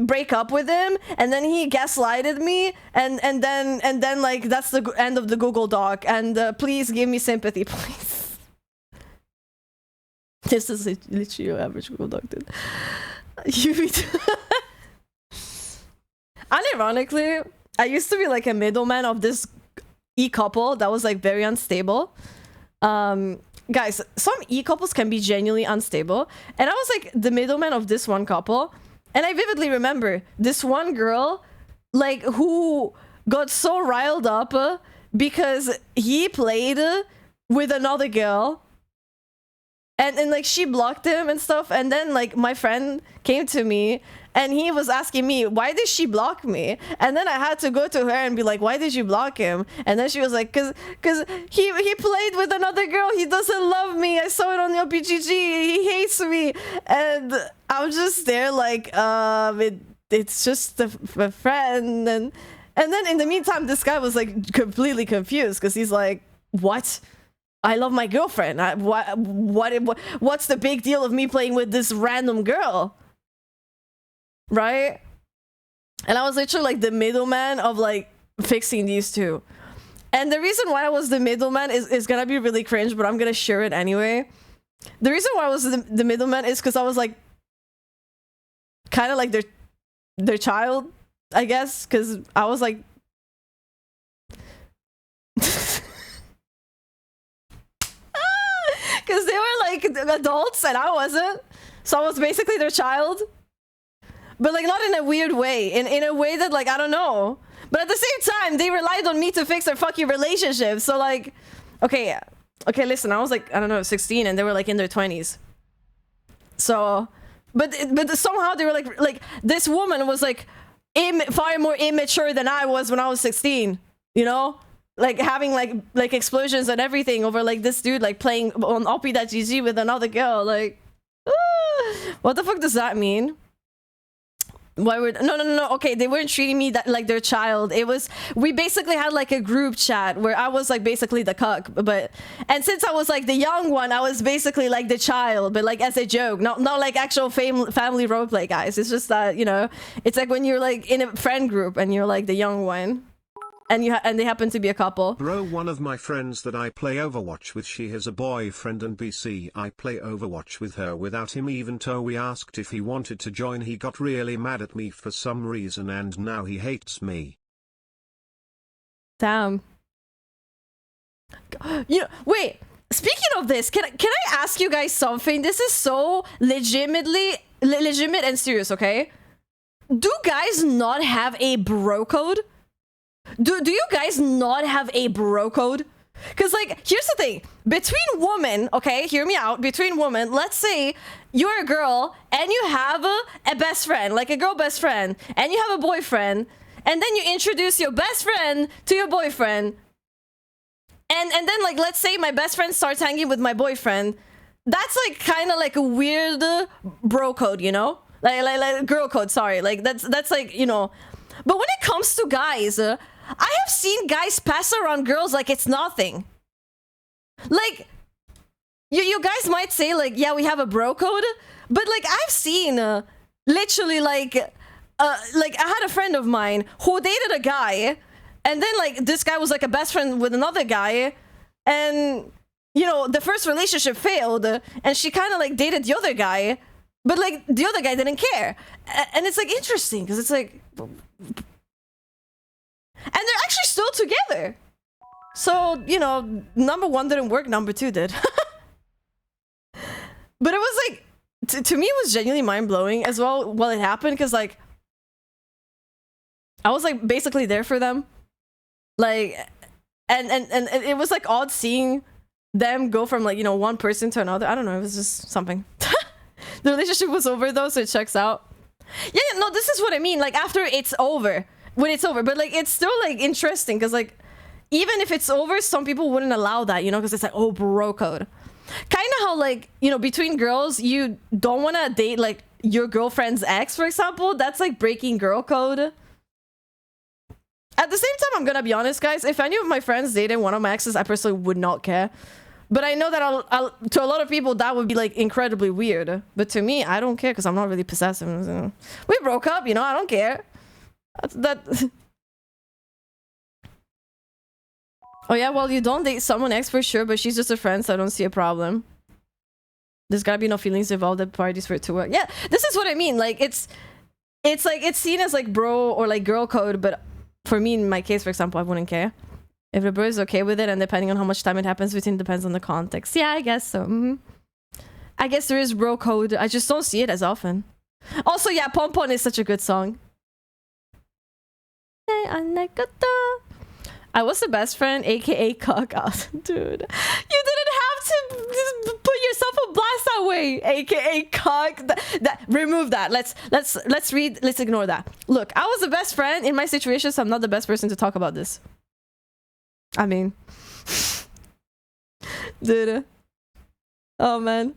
break up with him, and then he gaslighted me, and then like that's the end of the Google Doc, and please give me sympathy, please. This is literally your average Google Doc, dude. Unironically, I used to be like a middleman of this e-couple that was like very unstable. Guys, some e-couples can be genuinely unstable. And I was like the middleman of this one couple. And I vividly remember this one girl, like, who got so riled up because he played with another girl. And like she blocked him and stuff, and then like my friend came to me and he was asking me, why did she block me? And then I had to go to her and be like, why did you block him? And then she was like, cause he played with another girl, he doesn't love me, I saw it on your PGG, he hates me. And I'm just there like it's just a friend. And then in the meantime this guy was like completely confused because he's like, what? I love my girlfriend. What's the big deal of me playing with this random girl? Right? And I was literally like the middleman of like fixing these two. And the reason why I was the middleman is gonna be really cringe, but I'm gonna share it anyway. The reason why I was the middleman is because I was like kind of like their child, I guess, because I was like because they were like adults and I wasn't, so I was basically their child, but like not in a weird way, in a way that like I don't know, but at the same time they relied on me to fix their fucking relationship. So like, okay, listen, I was like, I don't know, 16 and they were like in their 20s, so but somehow they were like this woman was like far more immature than I was when I was 16, you know, like having like explosions and everything over like this dude like playing on op.gg with another girl, like What the fuck does that mean? Why would no, okay, they weren't treating me that like their child. It was, we basically had like a group chat where I was like basically the cuck, but, and since I was like the young one, I was basically like the child, but like as a joke, not like actual family roleplay, guys. It's just that, you know, it's like when you're like in a friend group and you're like the young one, and and they happen to be a couple. Bro, one of my friends that I play Overwatch with, she has a boyfriend, and BC I play Overwatch with her without him, even though we asked if he wanted to join. He got really mad at me for some reason and now he hates me. Damn. You know, wait, speaking of this, can I ask you guys something? This is so legitimate and serious, okay? Do guys not have a bro code? Do you guys not have a bro code? Because, like, here's the thing. Between women, okay, hear me out. Between women, let's say you're a girl and you have a best friend, like a girl best friend, and you have a boyfriend, and then you introduce your best friend to your boyfriend. And then, like, let's say my best friend starts hanging with my boyfriend. That's, like, kind of like a weird bro code, you know? Like girl code, sorry. Like, that's like, you know. But when it comes to guys, I have seen guys pass around girls like it's nothing. Like, you guys might say, like, yeah, we have a bro code, but, like, I've seen, literally, like, I had a friend of mine who dated a guy, and then, like, this guy was, like, a best friend with another guy, and, you know, the first relationship failed, and she kind of, like, dated the other guy, but, like, the other guy didn't care. And it's, like, interesting, because it's, like... And they're actually still together. So, you know, number one didn't work, number two did. But it was like, to me, it was genuinely mind-blowing as well while it happened, because, like, I was, like, basically there for them. Like, and it was, like, odd seeing them go from, like, you know, one person to another. I don't know, it was just something. The relationship was over, though, so it checks out. Yeah, no, this is what I mean, like, after it's over. When it's over, but, like, it's still, like, interesting, because, like, even if it's over, some people wouldn't allow that, you know, because it's like, oh, bro code. Kind of how, like, you know, between girls, you don't want to date, like, your girlfriend's ex, for example. That's, like, breaking girl code. At the same time, I'm gonna be honest, guys, if any of my friends dated one of my exes, I personally would not care. But I know that to a lot of people, that would be, like, incredibly weird. But to me, I don't care, because I'm not really possessive. So. We broke up, you know, I don't care. Oh yeah, well, you don't date someone ex for sure, but she's just a friend, so I don't see a problem. There's gotta be no feelings involved at parties for it to work. Yeah, this is what I mean. Like, it's like, it's seen as, like, bro or, like, girl code, but for me, in my case, for example, I wouldn't care. If the bro is okay with it, and depending on how much time it happens between, depends on the context. Yeah, I guess so. I guess there is bro code. I just don't see it as often. Also, yeah, Pom Pom is such a good song. I was the best friend, aka cock out. Dude, you didn't have to put yourself on blast that way, aka cock. Remove that. Let's ignore that. Look, I was the best friend in my situation, so I'm not the best person to talk about this. I mean, dude. Oh man,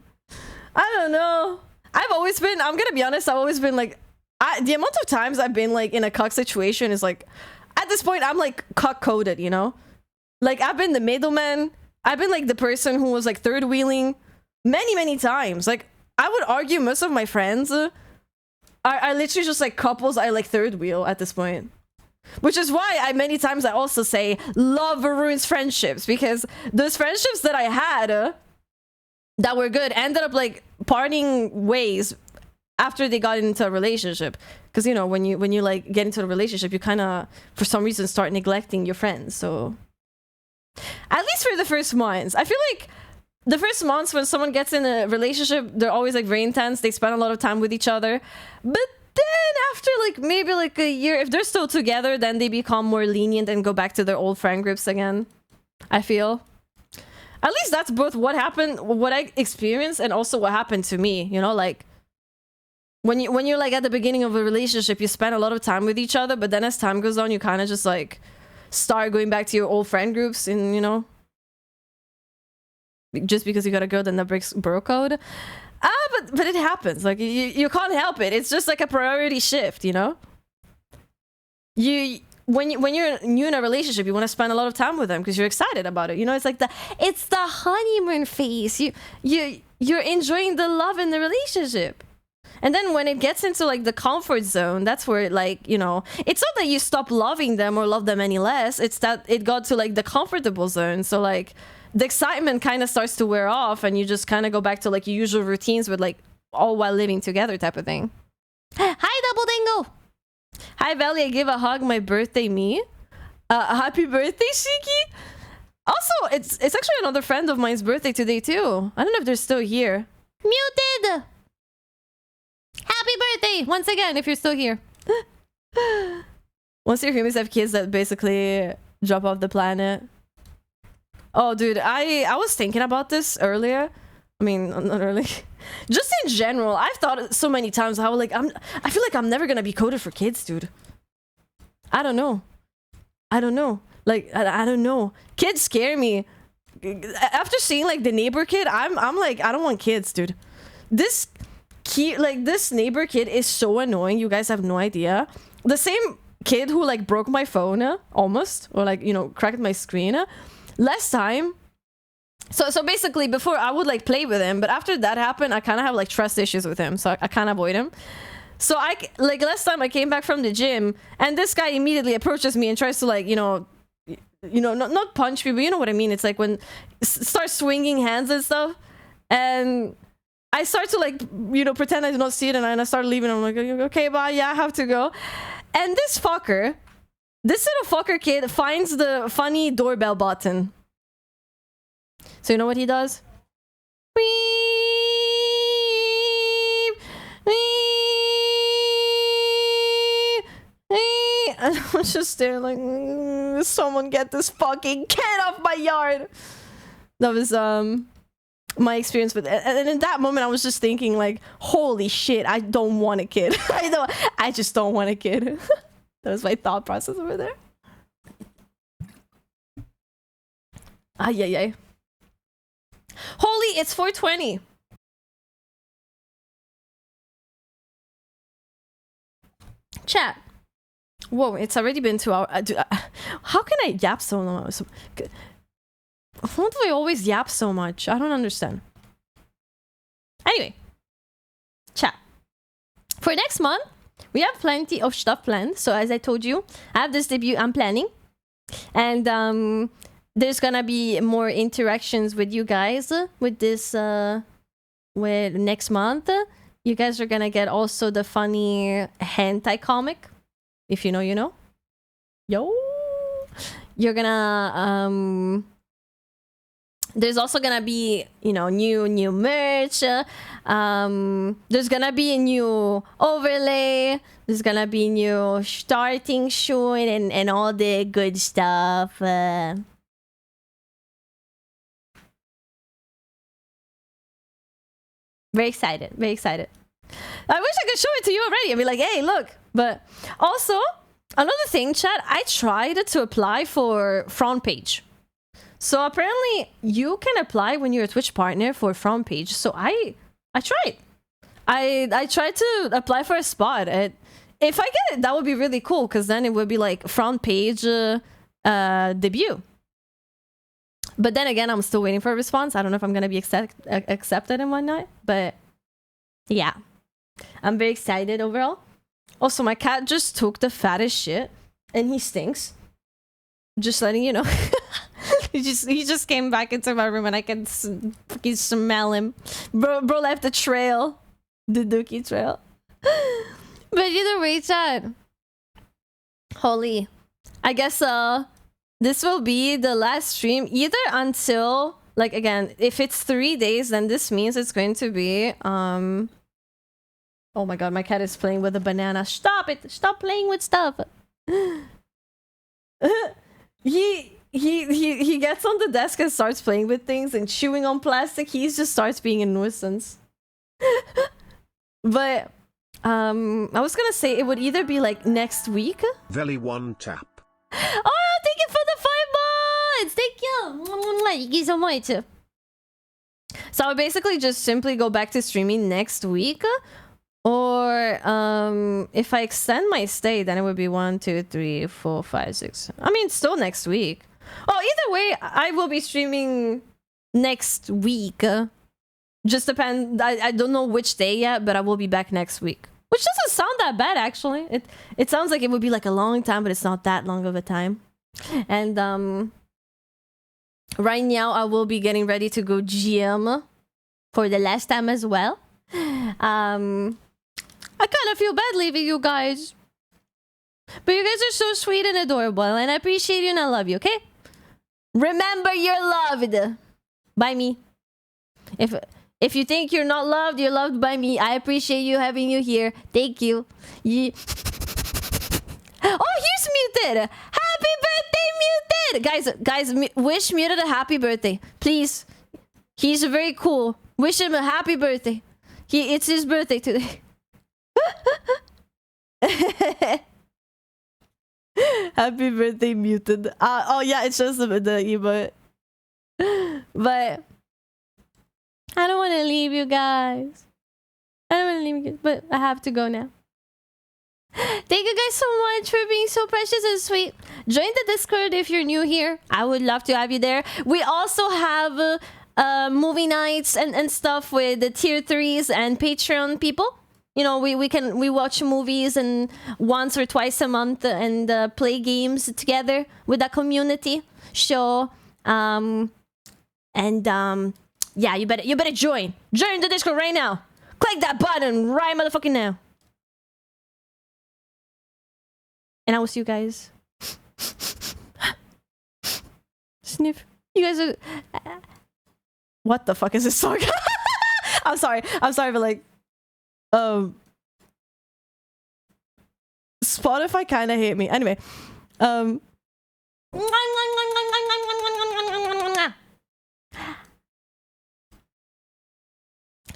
I don't know. I'm gonna be honest, I've always been like, the amount of times I've been, like, in a cuck situation is, like, at this point, I'm, like, cuck-coded, you know? Like, I've been the middleman. I've been, like, the person who was, like, third-wheeling many, many times. Like, I would argue most of my friends are literally just, like, couples I, like, third-wheel at this point. Which is why many times I also say love ruins friendships, because those friendships that I had that were good ended up, like, parting ways after they got into a relationship. Because, you know, when you like get into a relationship, you kind of, for some reason, start neglecting your friends. So at least for the first months, I feel like the first months when someone gets in a relationship, they're always, like, very intense. They spend a lot of time with each other. But then after, like, maybe, like, a year, if they're still together, then they become more lenient and go back to their old friend groups again, I feel. At least that's both what I experienced, and also what happened to me, you know? Like, when you're, like, at the beginning of a relationship, you spend a lot of time with each other, but then as time goes on, you kind of just, like, start going back to your old friend groups, and, you know, just because you got a girl, then that breaks bro code. But but it happens. Like you can't help it. It's just like a priority shift, you know. When you're new in a relationship, you want to spend a lot of time with them because you're excited about it. You know, it's like the honeymoon phase. You're enjoying the love in the relationship. And then when it gets into like the comfort zone, that's where it, like, you know, it's not that you stop loving them or love them any less. It's that it got to like the comfortable zone. So like the excitement kind of starts to wear off and you just kind of go back to like your usual routines with like all while living together type of thing. Hi, Double Dingo. Hi, Valley. I give a hug. My birthday, me. Happy birthday, Shiki. Also, it's actually another friend of mine's birthday today too. I don't know if they're still here. Muted. Happy birthday once again if you're still here. Once your humans have kids that basically drop off the planet. Oh, dude, I was thinking about this earlier. I mean, not early. Just in general, I've thought so many times how like I feel like I'm never gonna be coded for kids, dude. I don't know. Like I don't know. Kids scare me. After seeing like the neighbor kid, I'm like I don't want kids, dude. This neighbor kid is so annoying. You guys have no idea. The same kid who like broke my phone almost, or like, you know, cracked my screen last time. So basically before I would like play with him, but after that happened, I kind of have like trust issues with him, so I kind of avoid him. So I like last time I came back from the gym and this guy immediately approaches me and tries to like, you know, not punch me, but you know what I mean. It's like when starts swinging hands and stuff, and I start to like, you know, pretend I do not see it, and I start leaving. I'm like, okay, bye. Yeah, I have to go. And this little fucker kid finds the funny doorbell button. So you know what he does? Beep, beep, beep. And I was just there like, someone get this fucking kid off my yard. That was my experience with it. And in that moment I was just thinking like, holy shit, I don't want a kid. I just don't want a kid. That was my thought process over there. Ay. Holy, it's 4:20. Chat. Whoa, it's already been 2 hours. How can I yap so long? Why do I always yap so much? I don't understand. Anyway, chat. For next month, we have plenty of stuff planned. So as I told you, I have this debut I'm planning. And there's gonna be more interactions with you guys with this with next month. You guys are gonna get also the funny hentai comic. If you know, you know. Yo. You're gonna there's also gonna be, you know, new merch. There's gonna be a new overlay. There's gonna be new starting soon and all the good stuff. Very excited. I wish I could show it to you already. I'd be like, hey, look. But also, another thing, chat, I tried to apply for front page. So apparently you can apply when you're a Twitch partner for front page. So I tried. I tried to apply for a spot. If I get it, that would be really cool, because then it would be like front page debut. But then again, I'm still waiting for a response. I don't know if I'm going to be accepted and whatnot. But yeah, I'm very excited overall. Also, my cat just took the fattest shit and he stinks. Just letting you know. he just came back into my room and I can fucking smell him. Bro left a trail. The dookie trail. But either way, chat. Holy. I guess this will be the last stream either until, like, again, if it's 3 days, then this means it's going to be oh my god, my cat is playing with a banana. Stop it. Stop playing with stuff. He gets on the desk and starts playing with things and chewing on plastic. He just starts being a nuisance. But I was gonna say it would either be like next week. Veli one tap. Oh, thank you for the 5 months. Thank you. Thank you so much. So I'll basically just simply go back to streaming next week. Or if I extend my stay, then it would be 1, 2, 3, 4, 5, 6. I mean, still next week. Oh, either way, I will be streaming next week. Just depend. I don't know which day yet, but I will be back next week. Which doesn't sound that bad, actually. It sounds like it would be like a long time, but it's not that long of a time. And right now, I will be getting ready to go gym for the last time as well. I kind of feel bad leaving you guys. But you guys are so sweet and adorable, and I appreciate you and I love you, okay? Remember, you're loved by me. If you think you're not loved, you're loved by me. I appreciate you having you here. Thank you. Oh, he's muted. Happy birthday, muted. Guys, wish muted a happy birthday, please. He's very cool. Wish him a happy birthday. It's his birthday today. Happy birthday, muted. Oh yeah, it's just the emote. But I don't want to leave you guys. I don't want to leave you, but I have to go now. Thank you guys so much for being so precious and sweet. Join the Discord if you're new here. I would love to have you there. We also have movie nights and stuff with the tier 3s and Patreon people. You know, we watch movies and once or twice a month and play games together with the community. So yeah, you better join the Discord right now. Click that button right motherfucking now. And I will see you guys. Sniff. You guys are... What the fuck is this song? I'm sorry, but like... Spotify kind of hate me. Anyway.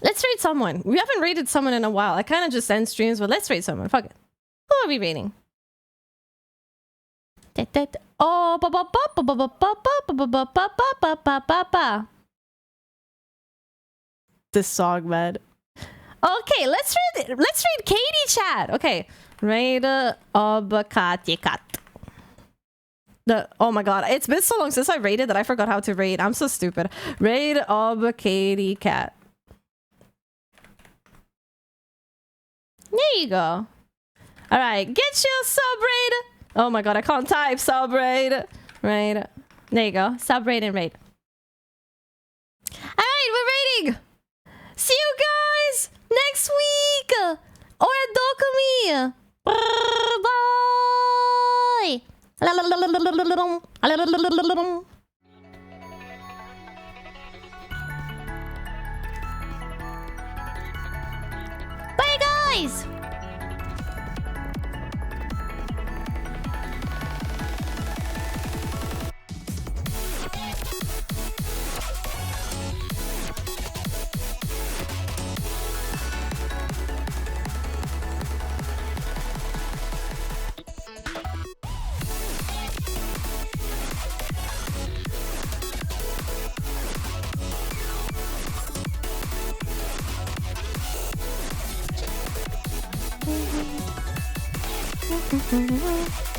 Let's rate someone. We haven't rated someone in a while. I kind of just end streams, but let's rate someone. Fuck it. Who are we rating? Oh, this song, man. Okay, let's read Katie chat. Okay, raid Obakatikat. Oh my god, it's been so long since I raided that I forgot how to raid. I'm so stupid. Raid Obakati Cat. There you go. All right, get your sub raid. Oh my god, I can't type sub raid. Raid. There you go. Sub raid and raid. All right, we're raiding. See you guys next week. Or at Dokumi. Bye. Bye, guys. Mm-hmm.